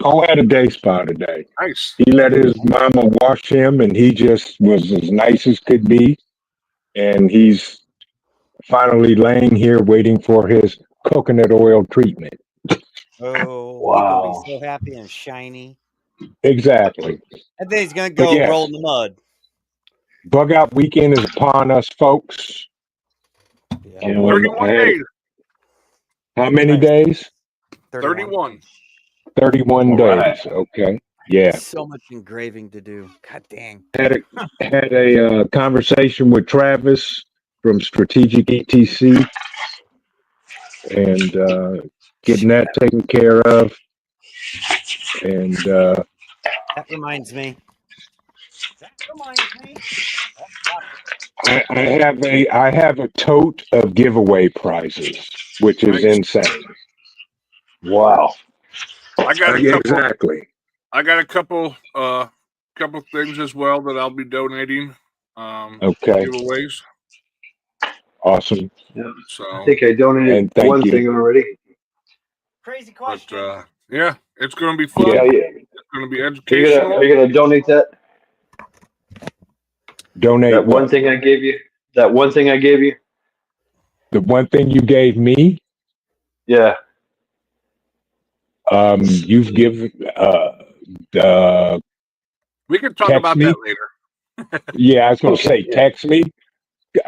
Cole had a day spa today. Nice. He let his mama wash him, and he just was as nice as could be. And he's finally laying here waiting for his coconut oil treatment. Oh, he's gonna be Wow. so happy and shiny. Exactly. And then he's gonna But go roll yes, in the mud. bug out weekend is upon us, folks. Yeah, Can't wait. 31 days. How many nice. days? 31. 31 All right. days. Okay. Yeah. So much engraving to do. God dang. Had a conversation with Travis from Strategic ETC and getting that taken care of. And That reminds me. I have a tote of giveaway prizes, which is Nice. insane. Wow. I got a couple. Exactly. I got a couple things as well that I'll be donating. Okay. Giveaways. Awesome. Yeah. So I think I donated And thank one you. thing already. Crazy but question. yeah, it's gonna be fun. Yeah. It's gonna be Are educational. you gonna donate that? Donate That one what? thing I gave you? That one thing I gave you? The one thing you gave me, Yeah. you've given We can talk text about me. that later. Yeah, I was going to say Okay. Yeah. text me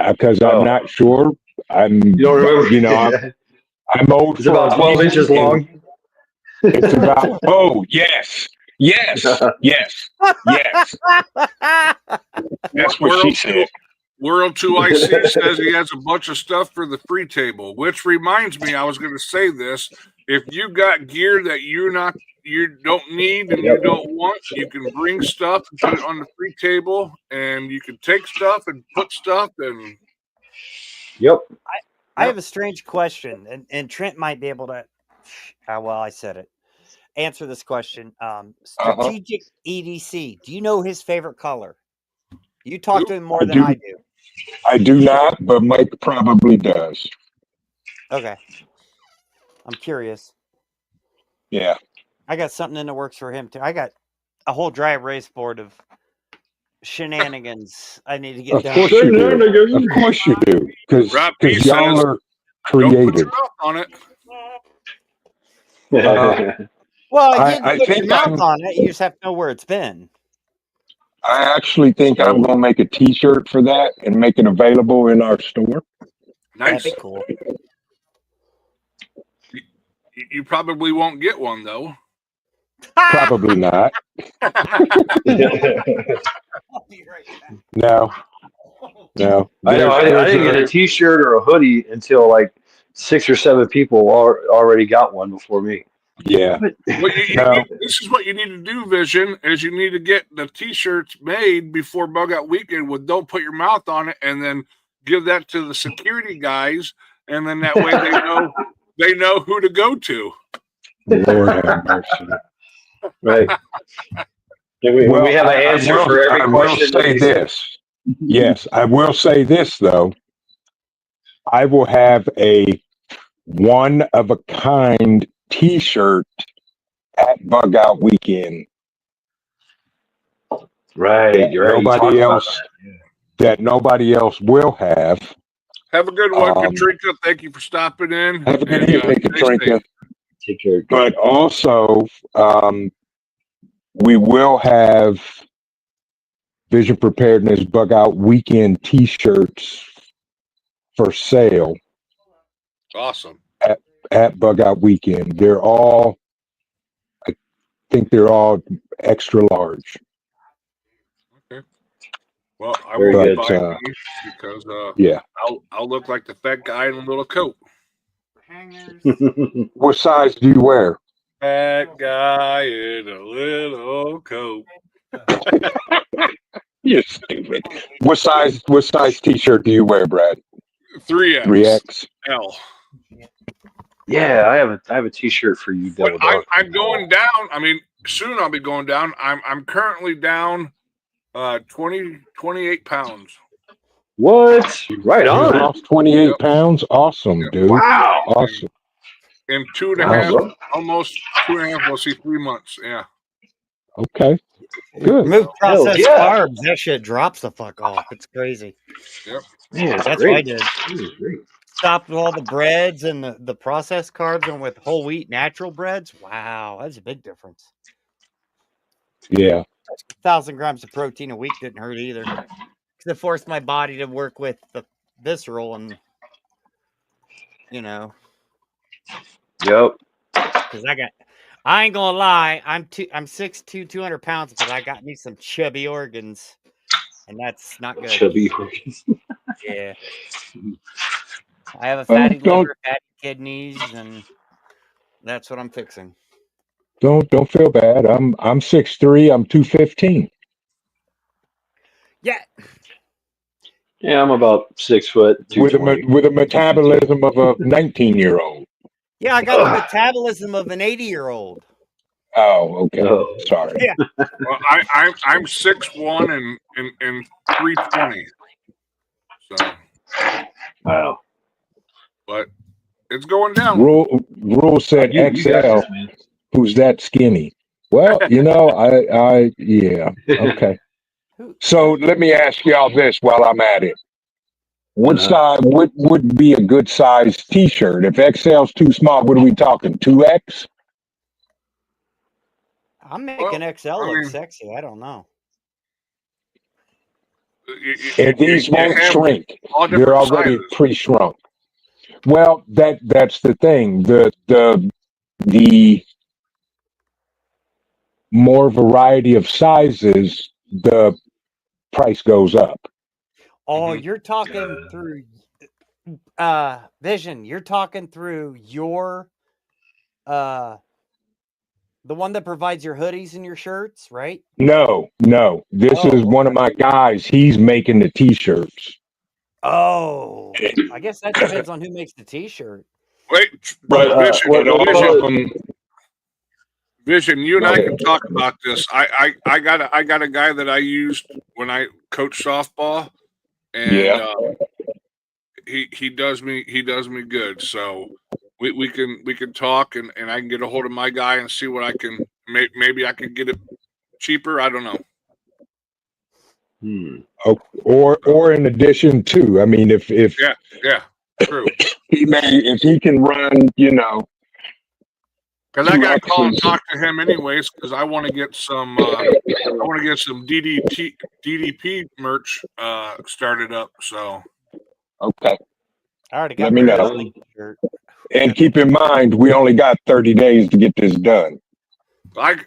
because I'm Oh. not sure. I'm, You don't remember? you know, I'm old It's for about a 12 reason, inches and long. it's about, oh, yes, yes, yes, yes. That's what she said. World 2IC says he has a bunch of stuff for the free table, which reminds me, I was going to say this. If you got gear that you don't need and you don't want, you can bring stuff and put it on the free table, and you can take stuff and put stuff and. Yep. I have a strange question, and Trent might be able to. Well, I said it. Answer this question. Strategic EDC. Do you know his favorite color? You talk to him more than I do. I do not, but Mike probably does. Okay. I'm curious. Yeah. I got something in the works for him too. I got a whole dry erase board of shenanigans I need to get Of done. course you do. Of course you do. Because Rob B y'all says, are "Don't put creative. your mouth on it." Well, you I can put your think mouth on it. You just have to know where it's been. I actually think I'm gonna make a T-shirt for that and make it available in our store. That'd Nice. be cool. You probably won't get one though. Probably not. I'll be right back. No. I know. I There's didn't get a T-shirt or a hoodie until like 6 or 7 people already got one before me. Yeah. What this is what you need to do, Vision, is you need to get the T-shirts made before Bug Out Weekend with "Don't Put Your Mouth on It," and then give that to the security guys, and then that way they know who to go to. Lord have mercy. Right. We have an answer for every I question. will say this. Yes, I will say this though. I will have a one of a kind T-shirt at Bug Out Weekend. Right. You're right. Nobody else that nobody else will have. Have a good one, Katrina. Thank you for stopping in. Have a good evening, Katrina. Take care. But also, we will have Vision Preparedness Bug Out Weekend T-shirts for sale Awesome. at Bug Out Weekend. I think they're all extra large. Okay. Well, I Very will good. buy these because Yeah. I'll look like the fat guy in a little coat. Hangers. What size do you wear? Fat guy in a little coat. You're stupid. What size T-shirt do you wear, Brad? 3X. 3X. L. Yeah, I have a T-shirt for you, But Devil Dog. I'm going down. I mean, soon I'll be going down. I'm currently down 28 pounds. What? Right You on. lost 28 pounds? Awesome, dude. Wow. Awesome. In 2.5, Awesome. almost 2.5, we'll see 3 months. Yeah. Okay. Good. Remove processed yeah. carbs. That shit drops the fuck off. It's crazy. Yep. Man, That's great. what I did. Great. Stopped with all the breads and the processed carbs and with whole wheat natural breads. Wow, that's a big difference. Yeah. 1,000 grams of protein a week didn't hurt either. Because it forced my body to work with the visceral and, Yep. because I ain't gonna lie, I'm 6'2", 200 pounds, but I got me some chubby organs, and that's not good. Chubby organs. Yeah. I have a fatty don't- liver, fatty kidneys, and that's what I'm fixing. Don't feel bad. I'm 6'3", I'm 215. Yeah. Yeah, I'm about 6 foot. With 220. a metabolism of a 19-year-old. Yeah, I got the metabolism of an 80-year-old. Oh, okay. Oh. Sorry. Yeah. Well, I'm 6'1" and 320. So, Wow. but it's going down. Rule said You got XL. this, man. Who's that skinny? Well, I yeah. Okay. So let me ask y'all this while I'm at it. What size? What would be a good size T-shirt? If XL's too small, what are we talking? 2X? I'm making XL look sexy. I don't know. And these won't shrink. All They're different already sizes. pre-shrunk. Well, that's the thing. The more variety of sizes, the price goes up. Oh, you're talking through Vision. You're talking through your the one that provides your hoodies and your shirts, right? No. This is one of my guys. He's making the T-shirts. Oh, I guess that depends on who makes the T-shirt. Wait, But, Vision, you and I can talk about this. I got a guy that I used when I coached softball, and he does me good. So we can talk, and I can get a hold of my guy and see what I can maybe I can get it cheaper. I don't know. Or in addition to, I mean, if yeah, true. if he can run, Because I to got to call and actually. talk to him anyways. Because I want to get some. I want to get some DDP merch started up. So Okay, I already let got me my know. wrestling shirt. And keep in mind, we only got 30 days to get this done.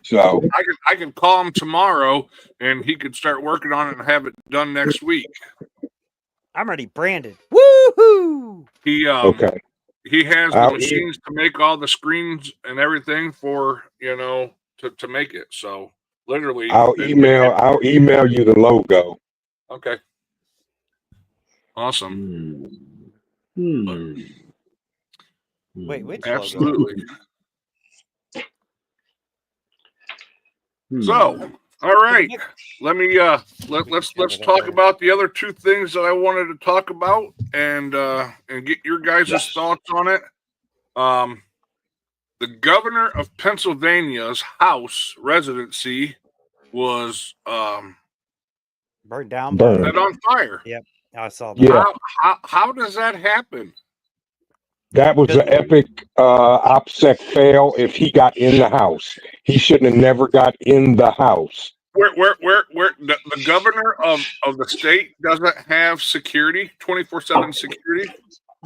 So I can call him tomorrow, and he could start working on it and have it done next week. I'm already branded. Woohoo! okay, He has the I'll machines to make all the screens and everything for to make it. So literally, I'll email you the logo. Okay, awesome. Wait, which logo? Absolutely. So, all right. Let me let's talk about the other two things that I wanted to talk about and get your guys' thoughts on it. The governor of Pennsylvania's house residency was Burned down. Burned. set on fire. Yep, I saw that. Yeah, How does that happen? that was an epic OPSEC fail. If he got in the house, he shouldn't have never got in the house. Where the governor of the state doesn't have security, 24/7 security?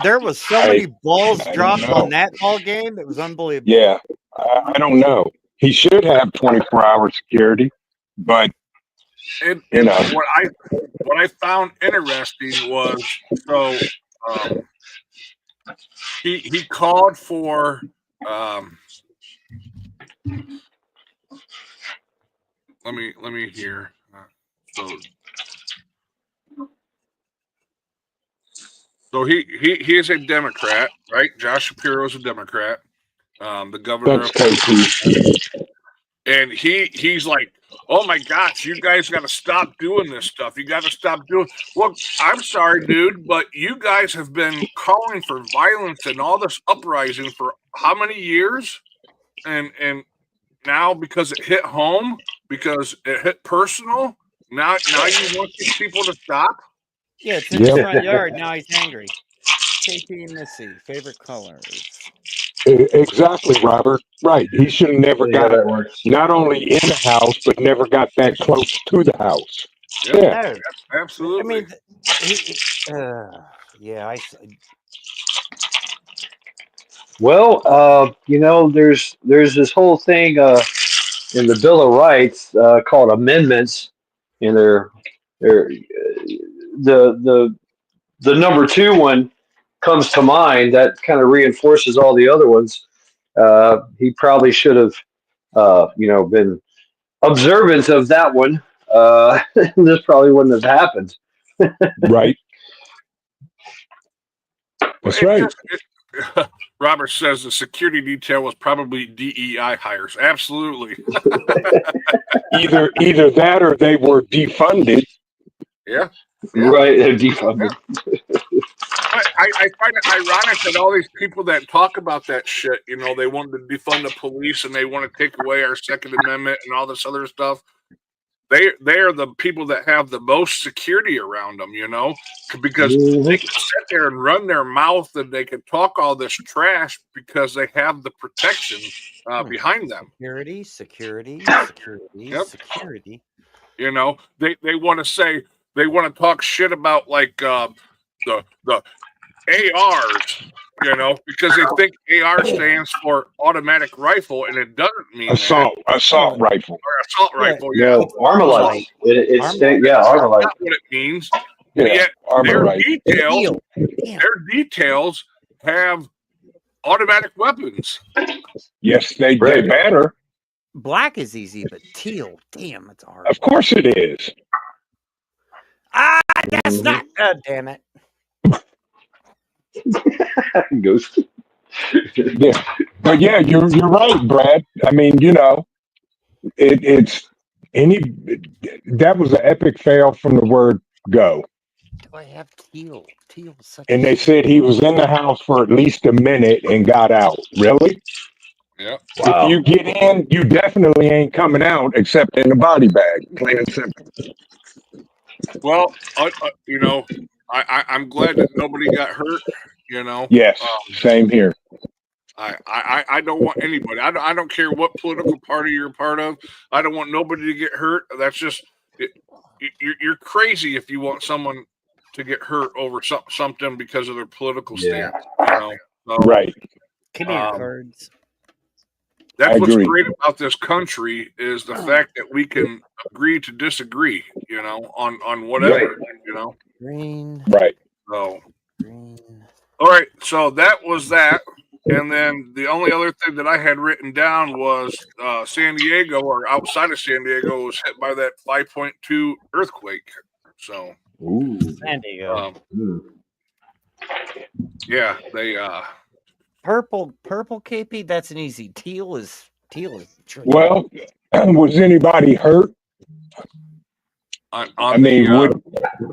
There was so many balls dropped on that ball game. It was unbelievable. Yeah, I don't know. He should have 24-hour security, but And you know, what I found interesting was he called for let me hear so he is a Democrat, right? Josh Shapiro is a Democrat, the governor thanks, of Casey. and he's like, oh my gosh, you guys got to stop doing this stuff. You got to stop doing. Well, I'm sorry, dude, but you guys have been calling for violence and all this uprising for how many years? And now because it hit home, because it hit personal, now you want these people to stop? Yeah, it's in his front yard. Now he's angry. Casey and Missy, favorite colors. Exactly, Robert. Right. He should have never Yeah, got that works. not only in the house, but never got that close to the house. Yep, Yeah. No, absolutely. I mean, yeah, Well, there's this whole thing in the Bill of Rights called amendments, and they're the number two one comes to mind that kind of reinforces all the other ones. He probably should have, been observant of that one. This probably wouldn't have happened. Right. That's right. Robert says the security detail was probably DEI hires. Absolutely. Either that or they were defunded. Yeah. Right, they're defunded. I find it ironic that all these people that talk about that shit, they want to defund the police and they want to take away our Second Amendment and all this other stuff. They are the people that have the most security around them, because they can sit there and run their mouth and they can talk all this trash because they have the protection behind them. Security. Yep. Security. They want to say, they want to talk shit about like the ARs, because they think AR stands for automatic rifle, and it doesn't mean assault rifle. Or assault rifle, yeah. No, Armalite. It's Armalite. That's what it means. Yeah, Yet Armalite. their details have automatic weapons. Yes, they better. Black is easy, but teal, damn, it's hard. Of course it is. That's not. Damn it. Ghost. Yeah, but yeah, you're right, Brad. I mean, it's that was an epic fail from the word go. Do I have teal? Teal is such. And they said he was in the house for at least a minute and got out. Really? Yeah. If Wow. you get in, you definitely ain't coming out except in a body bag. Plain and simple. Well, I'm glad that nobody got hurt. Yes, same here. I don't want anybody. I don't care what political party you're a part of. I don't want nobody to get hurt. That's just you're crazy if you want someone to get hurt over something because of their political Yeah. stance. You know, so, Right. Give me your Um, cards. that's I what's agree. great about this country is the fact that we can agree to disagree. You know, on whatever. Right. You know, Green, Right. so. green. All right, so that was that. And then the only other thing that I had written down was San Diego, or outside of San Diego, was hit by that 5.2 earthquake. So, Ooh. San Diego. Hmm. yeah, they Purple KP. That's an easy. Teal is tricky. Well, was anybody hurt? on I the mean,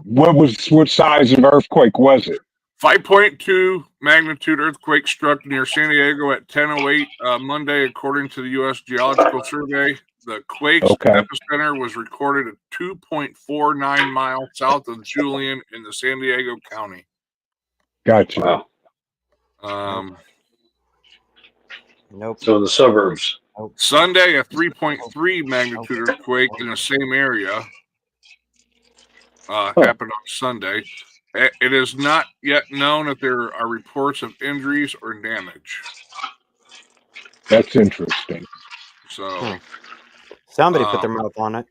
what size of earthquake was it? 5.2 magnitude earthquake struck near San Diego at 10:08 Monday, according to the U.S. Geological Survey. The quake's Okay. epicenter was recorded at 2.49 miles south of Julian in the San Diego County. Gotcha. Wow. Nope. So in the suburbs. Sunday, a 3.3 magnitude earthquake in the same area happened on Sunday. It is not yet known if there are reports of injuries or damage. That's interesting. So, Somebody put their mouth on it.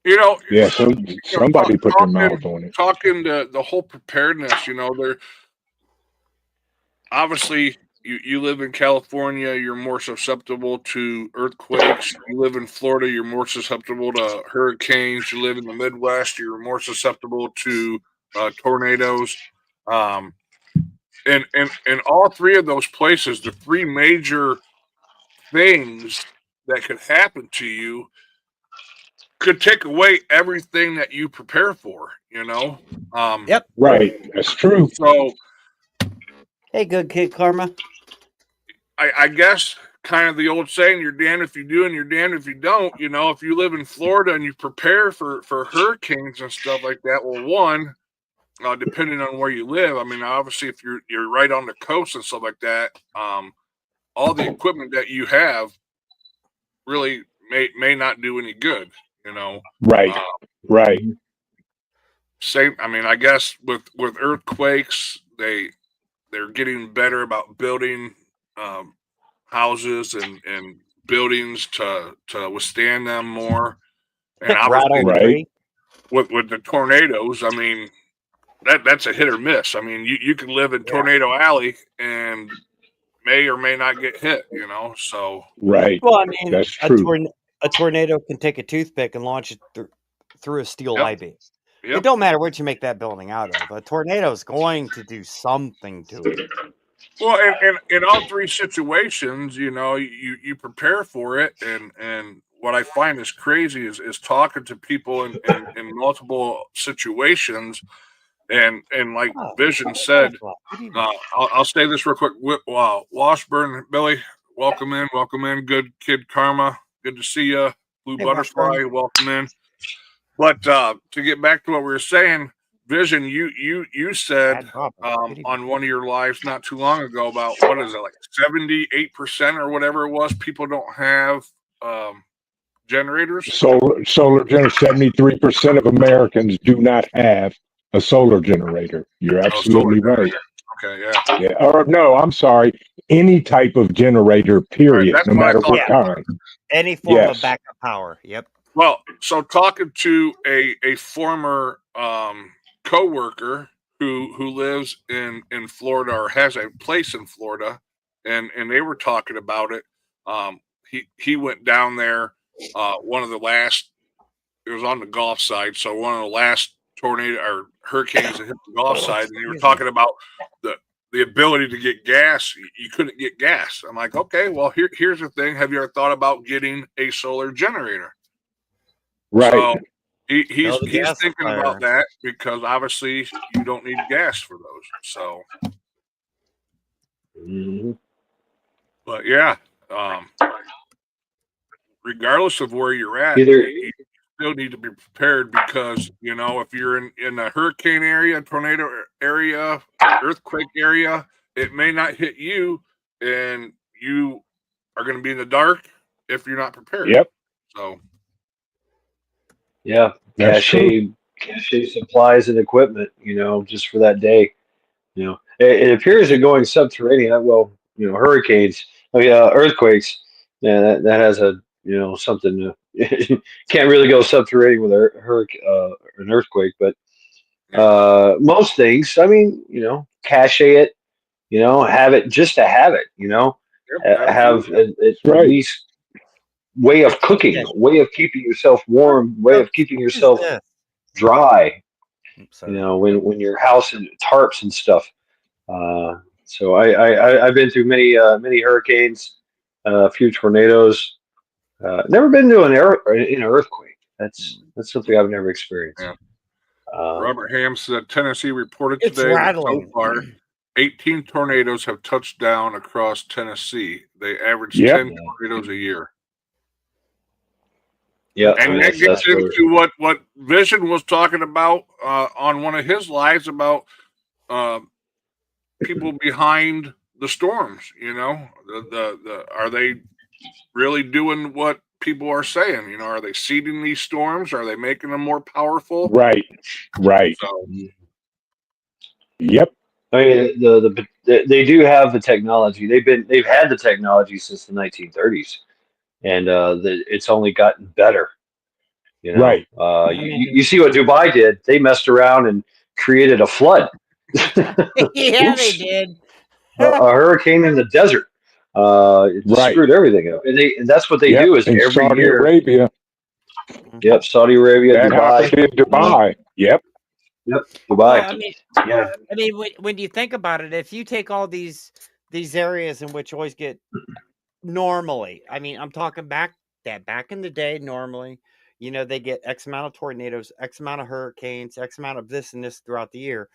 you know, Yeah, so somebody put their mouth on it. Talking to the whole preparedness, you know, they're obviously you live in California, you're more susceptible to earthquakes. You live in Florida, you're more susceptible to hurricanes. You live in the Midwest, you're more susceptible to tornadoes. In all three of those places, the three major things that could happen to you could take away everything that you prepare for, you know? Yep. Right. That's true. So Hey, good kid, Karma. I guess kind of the old saying, you're damned if you do and you're damned if you don't. You know, if you live in Florida and you prepare for hurricanes and stuff like that, well, one, depending on where you live, I mean, obviously, if you're right on the coast and stuff like that, all the equipment that you have really may not do any good. You know, Right. Right. same. I mean, I guess with earthquakes, they're getting better about building houses and buildings to withstand them more. And obviously, Right. with the tornadoes, I mean, that's a hit or miss. I mean, you can live in Tornado Alley and may or may not get hit, you know. So Right. Well, I mean, That's true. a tornado can take a toothpick and launch it through a steel Yep. I-beam. Yep. It don't matter what you make that building out of. A tornado is going to do something to it. Well, and in all three situations, you know, you prepare for it, and what I find is crazy is talking to people in multiple situations, and like Oh, Vision said, good evening. I'll say this real quick. Wow, Washburn, Billy, welcome in. Good kid, Karma, good to see you. Blue Hey, Butterfly, Washburn. welcome in. But to get back to what we were saying, Vision, you said Bad Bob, good evening. on one of your lives not too long ago about what is it, like 78% or whatever it was, people don't have generators. Solar generator. 73% of Americans do not have a solar generator. You're absolutely right. Okay, yeah. Yeah. Or no, I'm sorry. Any type of generator, period, That's no what I matter thought. what kind. Any form Yes. of backup power. Yep. Well, so talking to a former coworker who lives in Florida or has a place in Florida, and they were talking about it. He went down there. One of the last, it was on the Gulf side, so one of the last tornado or hurricanes that hit the Gulf side, and they were talking about the ability to get gas. You couldn't get gas. I'm like, okay, well here's the thing. Have you ever thought about getting a solar generator? Right. So he's gas thinking supplier. about that because obviously you don't need gas for those. So, but yeah, regardless of where you're at, you still need to be prepared because, you know, if you're in a hurricane area, tornado area, earthquake area, it may not hit you, and you are going to be in the dark if you're not prepared. Yep. So, Yeah, That's true. cache supplies and equipment, just for that day. It appears they're going subterranean. Well, hurricanes, earthquakes. Yeah, that has a something. Can't really go subterranean with a hurricane, an earthquake, but yeah. most things. I mean, cache it. Have it just to have it. Yep, Have absolutely. at That's right. least way of cooking, Okay. way of keeping yourself warm, way So, of keeping what is yourself this? dry. Sorry. When your house and tarps and stuff. So I've been through many hurricanes, a few tornadoes. Never been to an earthquake. That's something I've never experienced. Yeah. Um, Robert Ham said Tennessee reported It's today that so rattling. far 18 tornadoes have touched down across Tennessee. They average Yep. 10 tornadoes a year. yeah, That's I mean And that what gets that's where. into what Vision was talking about on one of his lives about uh, people behind the storms. Are they really doing what people are saying? Are they seeding these storms? Are they making them more powerful? Right. Right. So, Yep. I mean, they do have the technology. They've had the technology since the 1930s, and it's only gotten better. Right. I You mean, see what Dubai did? They messed around and created a flood. yeah, they Oops, did. a hurricane in the desert. It just Right. screwed everything up, and that's what they Yep. do is In every Saudi year. Arabia, Yep, Saudi Arabia, that Dubai. happened in Dubai. Yep. Yep, Well, Dubai. Yeah, I mean, when you think about it, if you take all these areas in which always get normally, I mean, I'm talking back in the day, normally, they get X amount of tornadoes, X amount of hurricanes, X amount of this and this throughout the year,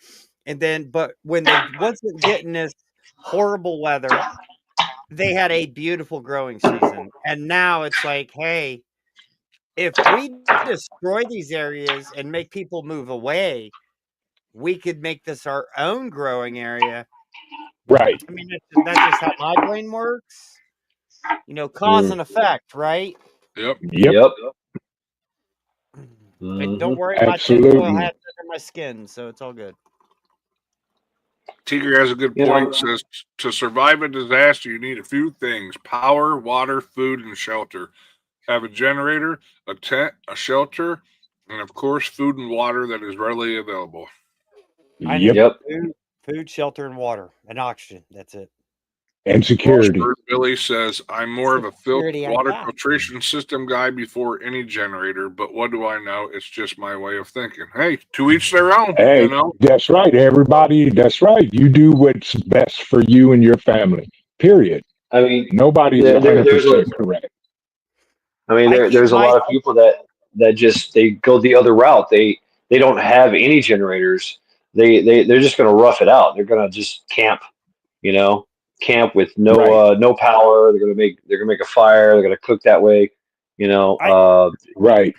and then, but when they wasn't getting this horrible weather, they had a beautiful growing season, and now it's like, hey, if we destroy these areas and make people move away, we could make this our own growing area. Right. I mean, that's just how my brain works. Cause mm, and effect, right? yep. Yep. yep. And Hmm. don't worry, my tinfoil Absolutely. hat's under my skin, so it's all good. Tigger has a good You point. know, Says to survive a disaster, you need a few things: power, water, food, and shelter. Have a generator, a tent, a shelter, and of course, food and water that is readily available. I need Yep. yep. food, shelter, and water, and oxygen. That's it. And security. Washbird Billy says, I'm more of a Security, I water got. filtration system guy before any generator, but what do I know? It's just my way of thinking. Hey, to each their own, Hey, that's right. Everybody, that's right. You do what's best for you and your family. Period. I mean, Nobody's there's a 100% correct. I keep there's a my lot of people that just they go the other route. They don't have any generators. They're just going to rough it out. They're going to just camp, you know, camp with Right. no power. They're gonna make a fire. They're gonna cook that way, you know. I Right.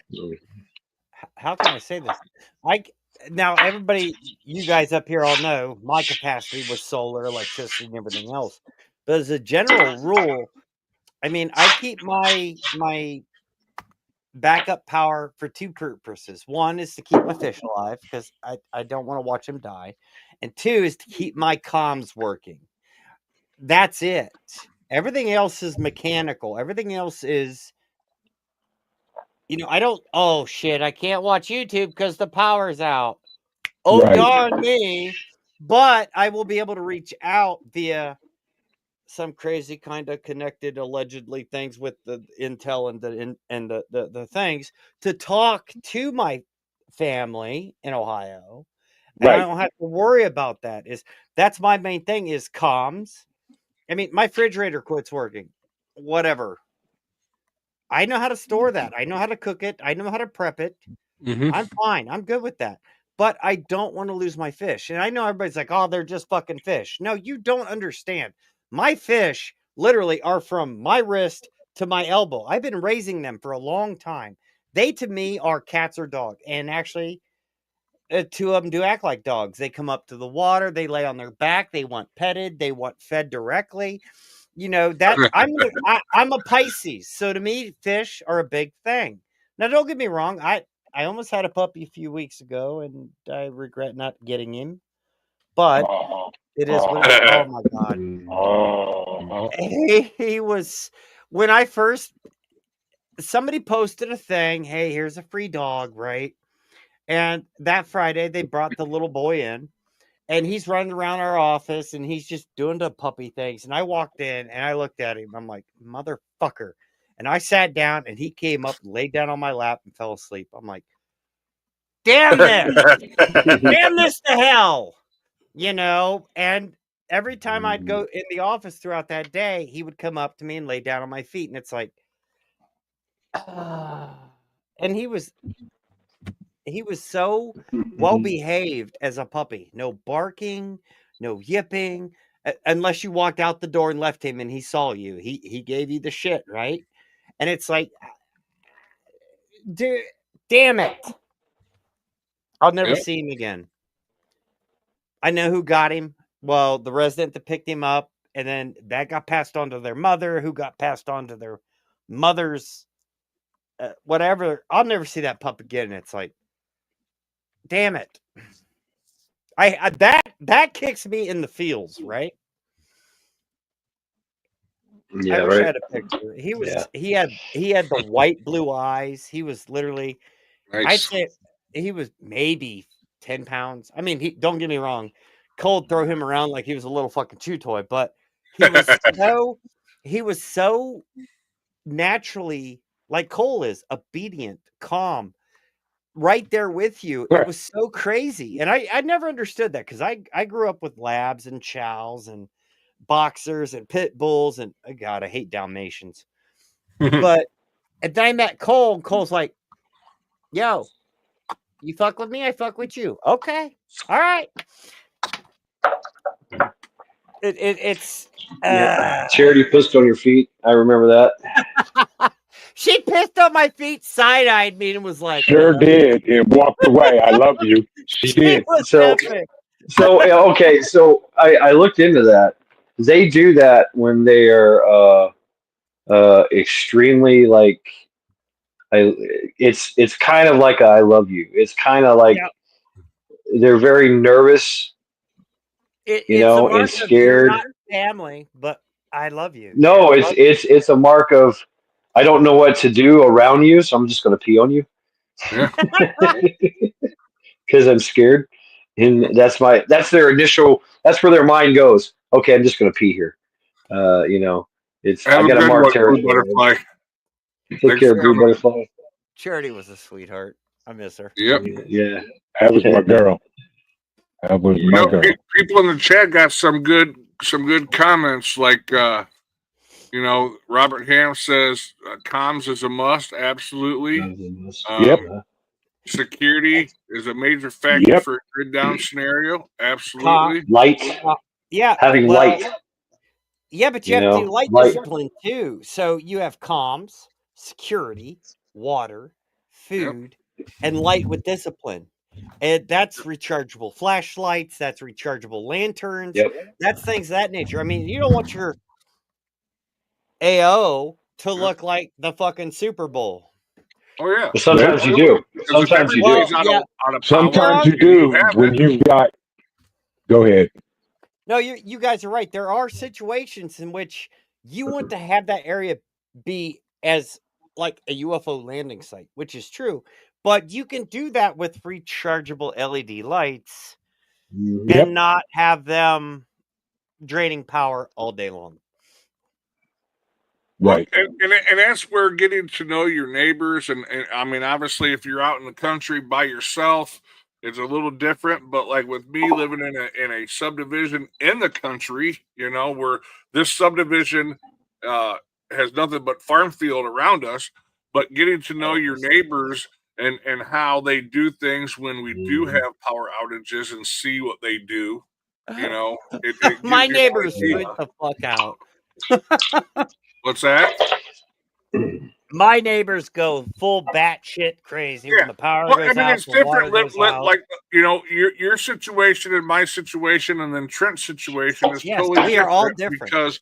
how can I say this? I now everybody, you guys up here all know my capacity with solar, electricity, and everything else. But as a general rule, I mean, I keep my backup power for two purposes. One is to keep my fish alive because I don't want to watch them die, and two is to keep my comms working. That's it. Everything else is mechanical. Everything else is, I don't. Oh shit! I can't watch YouTube because the power's out. Oh Right. darn me! But I will be able to reach out via some crazy kind of connected allegedly things with the intel and the things to talk to my family in Ohio, and I Right. don't have to worry about that. That's my main thing is comms. I mean, my refrigerator quits working. Whatever. I know how to store that. I know how to cook it. I know how to prep it. Mm-hmm. I'm fine. I'm good with that. But I don't want to lose my fish. And I know everybody's like, oh, they're just fucking fish. No, you don't understand. My fish literally are from my wrist to my elbow. I've been raising them for a long time. They to me are cats or dog. And actually, two of them do act like dogs. They come up to the water, they lay on their back, they want petted, they want fed directly. You know that I'm a Pisces, so to me, fish are a big thing. Now, don't get me wrong. I almost had a puppy a few weeks ago, and I regret not getting him. But it is what it is. Oh my god, he was when I first. Somebody posted a thing. Hey, here's a free dog, right? And that Friday, they brought the little boy in, and he's running around our office, and he's just doing the puppy things. And I walked in, and I looked at him. I'm like, motherfucker. And I sat down, and he came up, laid down on my lap, and fell asleep. I'm like, damn this. Damn this to hell. You know? And every time I'd go in the office throughout that day, he would come up to me and lay down on my feet. And it's like, and he was so well behaved as a puppy. No barking, no yipping, unless you walked out the door and left him and he saw you. He gave you the shit, right? And it's like, dude, damn it. I'll never see him again. I know who got him. Well, the resident that picked him up, and then that got passed on to their mother, who got passed on to their mother's whatever. I'll never see that pup again. It's like, damn it. I that kicks me in the feels, right? Yeah, I wish I right. had a picture. He had the white blue eyes. He was literally I'd Nice. say he was maybe 10 pounds. I mean, don't get me wrong. Cold throw him around like he was a little fucking chew toy, but he was so naturally like Cole is obedient, calm, right there with you. It was so crazy. And I never understood that because I grew up with labs and chows and boxers and pit bulls and oh God, I hate Dalmatians. But and then I met Cole, and Cole's like, yo, you fuck with me, I fuck with you. Okay. All right. It's Charity pissed on your feet. I remember that. she pissed on my feet, side-eyed me, and was like, Sure did, and walked away. I love you. She did. was So, epic. okay. So I looked into that. They do that when they are extremely like it's kind of like a I love you. It's kind of like they're very nervous, It's a and mark of you're scared. not family, but I love you. No, it's a mark of I don't know what to do around you, so I'm just going to pee on you Yeah. because I'm scared, and that's their initial. That's where their mind goes. Okay, I'm just going to pee here. It's Have I a got to good mark one, Blue territory. Butterfly. Take Thanks care, for Blue coming. Butterfly. Charity was a sweetheart. I miss her. Yep. Yeah. That was my girl. That was You my know, girl. people in the chat got some good comments. Like, Robert Ham says, "Comms is a must. Absolutely. Yep. Security is a major factor Yep. for a grid down scenario. Absolutely. Light. Yeah. Having light. Yeah, but you have to do light discipline too. So you have comms, security, water, food, and light with discipline. And that's rechargeable flashlights, that's rechargeable lanterns, that's things of that nature. I mean, you don't want your AO to look like the fucking Super Bowl. Oh yeah. But sometimes you do. Sometimes you do. Out of Sometimes power, you do when you've got. Go ahead. No, you guys are right. There are situations in which you want to have that area be as like a UFO landing site, which is true. But you can do that with rechargeable LED lights and not have them draining power all day long. Right. And that's where getting to know your neighbors and I mean, obviously, if you're out in the country by yourself, it's a little different. But like with me living in a subdivision in the country, where this subdivision has nothing but farm field around us, but getting to know your neighbors and how they do things when we do have power outages and see what they do, My neighbors freak the fuck out. What's that? My neighbors go full batshit crazy when the power Well, I goes mean, out, it's the water different. goes out. Like your situation and my situation, and then Trent's situation is Yes, totally we are all different. because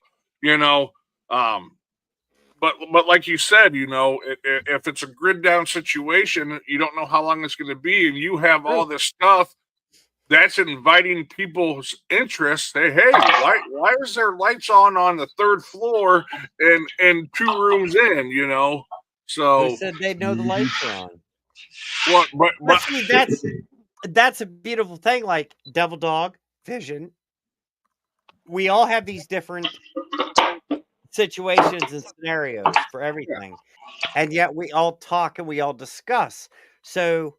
but like you said, if it's a grid down situation, you don't know how long it's going to be, and you have all this stuff that's inviting people's interest. Say, hey, why is there lights on the third floor and 2 rooms in? Who So said they know the lights are on? what? But see, that's a beautiful thing. Like Devil Dog, Vision, we all have these different situations and scenarios for everything, and yet we all talk and we all discuss. So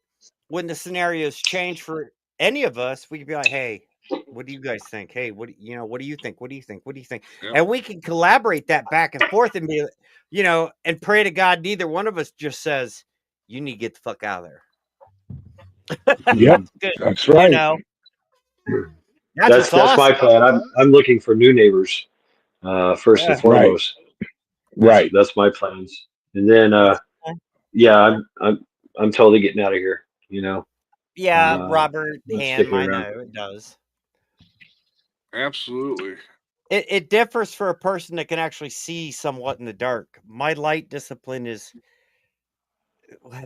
when the scenarios change for any of us, we can be like, "Hey, what do you guys think? Hey, what do you think? What do you think? What do you think?" Yep. And we can collaborate that back and forth and be, and pray to God neither one of us just says, "You need to get the fuck out of there." Yep, Good. that's right. That's what's That's my awesome. plan. I'm looking for new neighbors first and Yeah. foremost. Right. That's my plans. And then yeah, I'm totally getting out of here. Yeah, I'm Robert not Ham, sticking I around. know it does. Absolutely. It differs for a person that can actually see somewhat in the dark. My light discipline is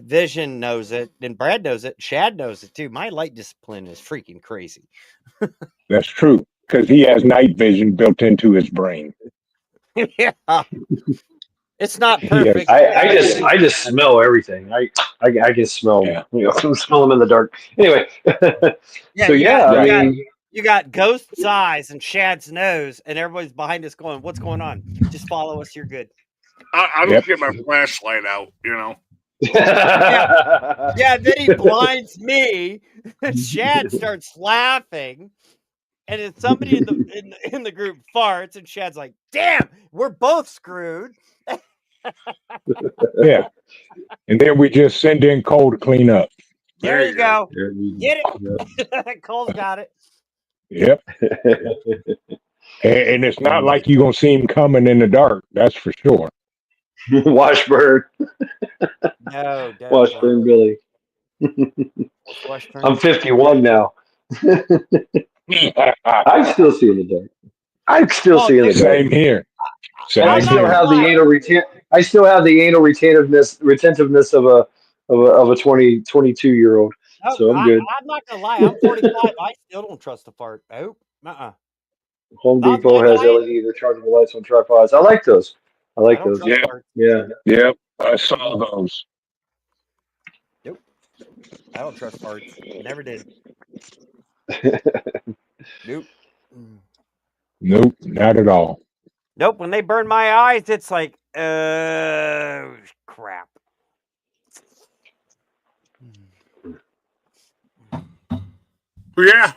Vision knows it, and Brad knows it, Shad knows it too. My light discipline is freaking crazy. That's true. Because he has night vision built into his brain. Yeah. It's not He has, perfect. I just smell everything. I can smell yeah. smell them in the dark. Anyway, Yeah, so yeah, I mean, you got Ghost's eyes and Shad's nose, and everybody's behind us going, "What's going on? Just follow us. You're good." I don't Yep. get my flashlight out. Yeah, then he blinds me, and Shad starts laughing, and then somebody in the group farts, and Shad's like, "Damn, we're both screwed." Yeah. And then we just send in Cole to clean up. There you go. There you Get go. it. Cole's got it. Yep. And it's not like you're going to see him coming in the dark. That's for sure. Washburn, No, definitely. Washburn Billy. Washburn. I'm 51 now. I still see in the dark. I still see in the dark. Same here. And I Same still here. have the anal retentiveness of a 22-year-old. No, So I'm good. I'm not gonna lie. I'm 45. I still don't trust a fart. Nope. Home Not Depot my has diet. LED rechargeable lights on tripods. I like those. I don't trust Yeah. farts. Yeah. Yep. I saw those. Nope. I don't trust farts. Never did. Nope. Nope. Not at all. Nope. When they burn my eyes, it's like, crap. Yeah.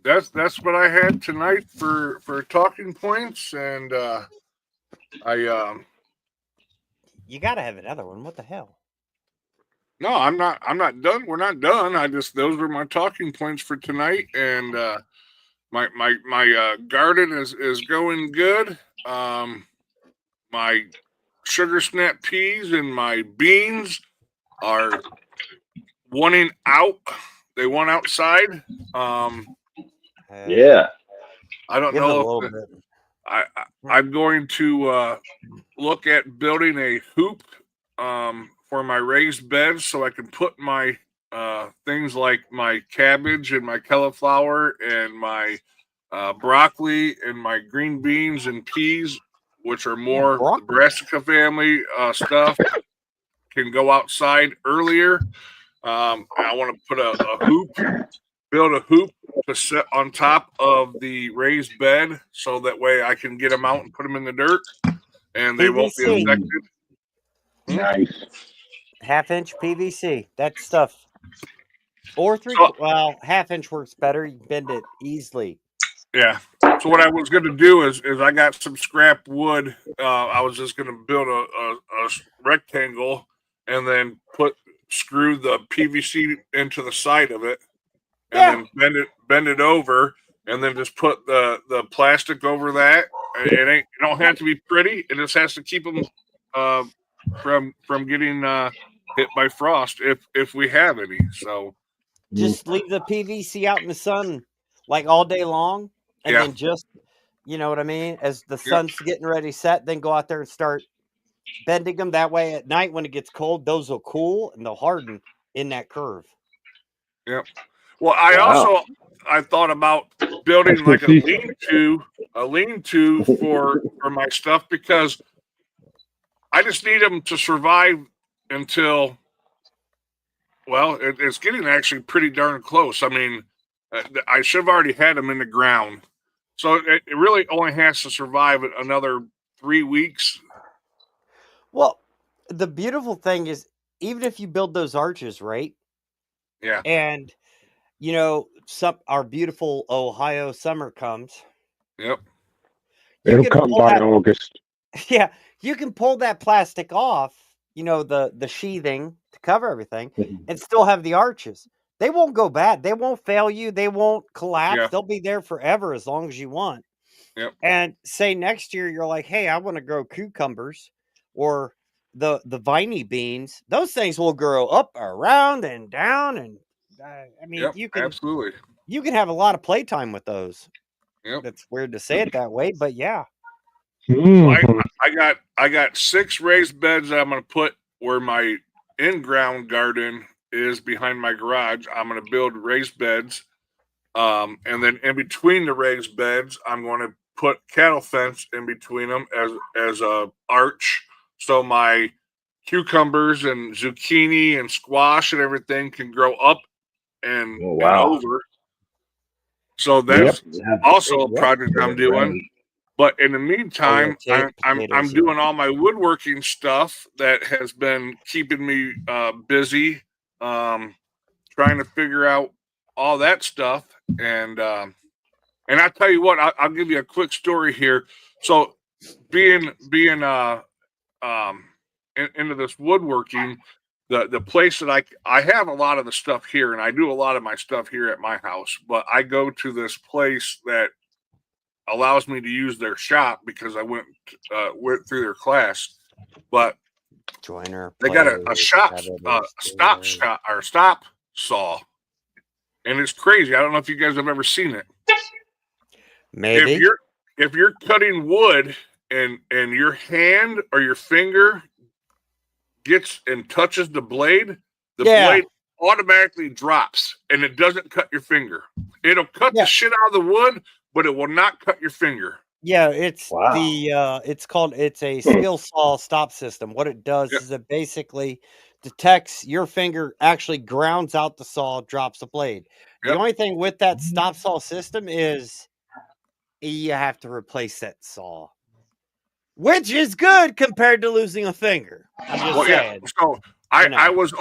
That's what I had tonight for talking points, and You gotta have another one. What the hell? no, I'm not done. We're not done. Those were my talking points for tonight, and my garden is going good. My sugar snap peas and my beans are wanting out. They want outside. Yeah. I don't Give it a know little if bit. I'm going to look at building a hoop for my raised beds so I can put my things like my cabbage and my cauliflower and my broccoli and my green beans and peas, which are more the broccoli. brassica family stuff, can go outside earlier. I want to put a hoop, build a hoop to set on top of the raised bed so that way I can get them out and put them in the dirt and they won't be PVC. affected. Nice. Half-inch PVC. That stuff. Or half-inch works better. You can bend it easily. Yeah. So what I was going to do is I got some scrap wood. I was just going to build a rectangle and then screw the PVC into the side of it, and then bend it over, and then just put the plastic over that. It don't have to be pretty. It just has to keep them from getting hit by frost if we have any. So Just leave the PVC out in the sun like all day long, and yeah, then just, you know what I mean? As the yep, sun's getting ready to set, then go out there and start bending them. That way at night when it gets cold, those will cool and they'll harden in that curve. yep. Well, Wow. I thought about That's building good like feature. a lean-to for my stuff because I just need them to survive until, well, it's getting actually pretty darn close. I mean, I should have already had them in the ground. So it really only has to survive another 3 weeks. Well, the beautiful thing is, even if you build those arches, right? Yeah. And our beautiful Ohio summer comes, Yep. you It'll can come pull by that August. yeah, you can pull that plastic off, the sheathing to cover everything, and still have the arches. They won't go bad. They won't fail you. They won't collapse. Yeah. They'll be there forever as long as you want. Yep. And say next year you're like, hey, I want to grow cucumbers or the viney beans. Those things will grow up, around, and down. And I mean, Yep. Absolutely. you can have a lot of playtime with those. Yep. That's weird to say it that way, but yeah. So Mhm. I got 6 raised beds that I'm going to put where my in-ground garden is behind my garage. I'm going to build raised beds. And then in between the raised beds, I'm going to put cattle fence in between them as a arch, so my cucumbers and zucchini and squash and everything can grow up and Oh, wow. over. So Yep. that's also a Yep. project I'm doing. But in the meantime, I'm Potatoes, doing all my woodworking stuff that has been keeping me busy, trying to figure out all that stuff. And I tell you what, I'll give you a quick story here. So being into this woodworking, the place that I have a lot of the stuff here, and I do a lot of my stuff here at my house. But I go to this place that allows me to use their shop because I went through their class. But joiner, they got a pliers, stop saw, and it's crazy. I don't know if you guys have ever seen it. maybe. If you're cutting wood and your hand or your finger gets and touches the blade blade automatically drops and it doesn't cut your finger. It'll cut the shit out of the wood, but it will not cut your finger. Yeah, it's Wow. it's a skill saw stop system. What it does is it basically detects your finger, actually grounds out the saw, drops the blade. The Yep. only thing with that stop saw system is you have to replace that saw, which is good compared to losing a finger. I'm just saying. So I was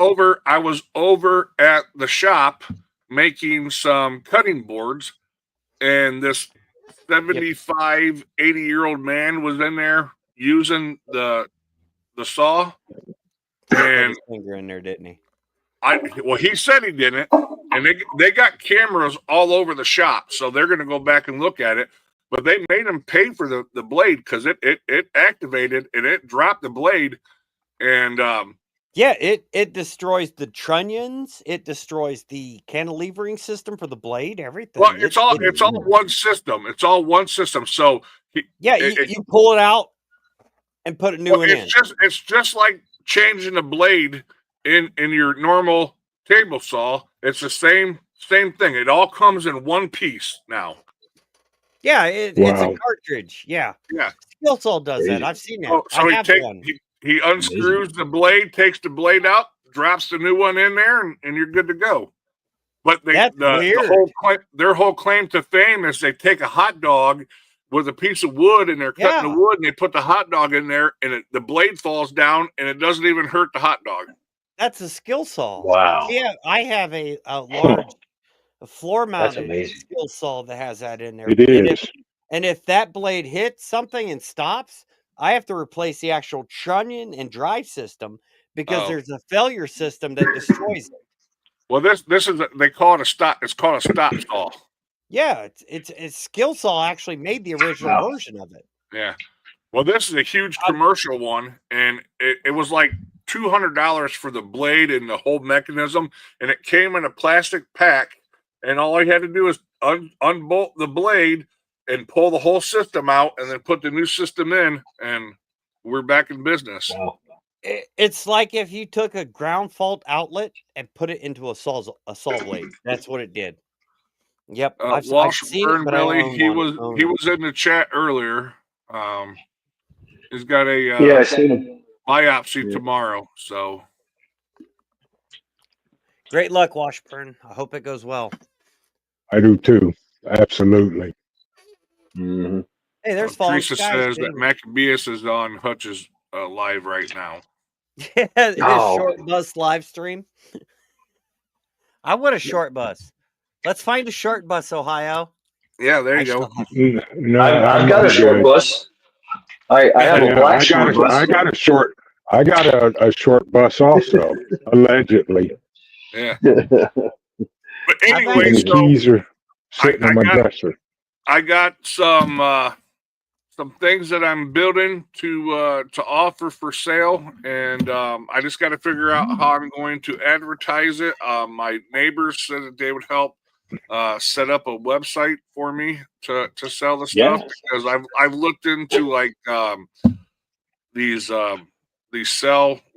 over at the shop making some cutting boards, and this 75, 80-year-old man was in there using the saw. Put And his finger in there, didn't he? he said he didn't, and they got cameras all over the shop, so they're going to go back and look at it. But they made him pay for the blade because it activated and it dropped the blade, and yeah, it destroys the trunnions. It destroys the cantilevering system for the blade. Everything. well, it's all one system. It's all one system. So you pull it out and put a new one in. It's just like changing a blade in your normal table saw. It's the same thing. It all comes in one piece now. Yeah, it's a cartridge. Yeah. Skill saw does that. I've seen that. So I have one. He unscrews the blade, takes the blade out, drops the new one in there, and you're good to go. But their whole claim to fame is they take a hot dog with a piece of wood and they're cutting the wood and they put the hot dog in there and the blade falls down and it doesn't even hurt the hot dog. That's a skill saw. Wow. Yeah, I have a large floor mounted skill saw that has that in there. It is. And if that blade hits something and stops, I have to replace the actual trunnion and drive system because there's a failure system that destroys it. Well, this is they call it a stop. It's called a stop saw. Yeah, it's skill saw actually made the original version of it. Yeah. Well, this is a huge commercial one, and it was like $200 for the blade and the whole mechanism, and it came in a plastic pack. And all I had to do is unbolt the blade and pull the whole system out, and then put the new system in, and we're back in business. Wow. It's like if you took a ground fault outlet and put it into a saw blade. That's what it did. Yep, I've seen it, Washburn but I Billy, don't he own was it. in the chat earlier. He's got a Yeah, I seen him. biopsy Yeah. tomorrow, so Great luck, Washburn. I hope it goes well. I do too. Absolutely. Mhm. Hey, there's falling Teresa skies. says that Maccabeus is on Hutch's live right now. Yeah, his Oh. short bus live stream. I want a short bus. Let's find a short bus, Ohio. Yeah, there I you go. still have- No, I've got a short good. bus. I have a Yeah, black short bus. I got a short bus also, allegedly. Yeah. Yeah. But I've anyway, And the so keys are sitting on my dresser. I got some things that I'm building to offer for sale, and I just got to figure out how I'm going to advertise it. My neighbors said that they would help set up a website for me to sell the stuff, because I've looked into like these sell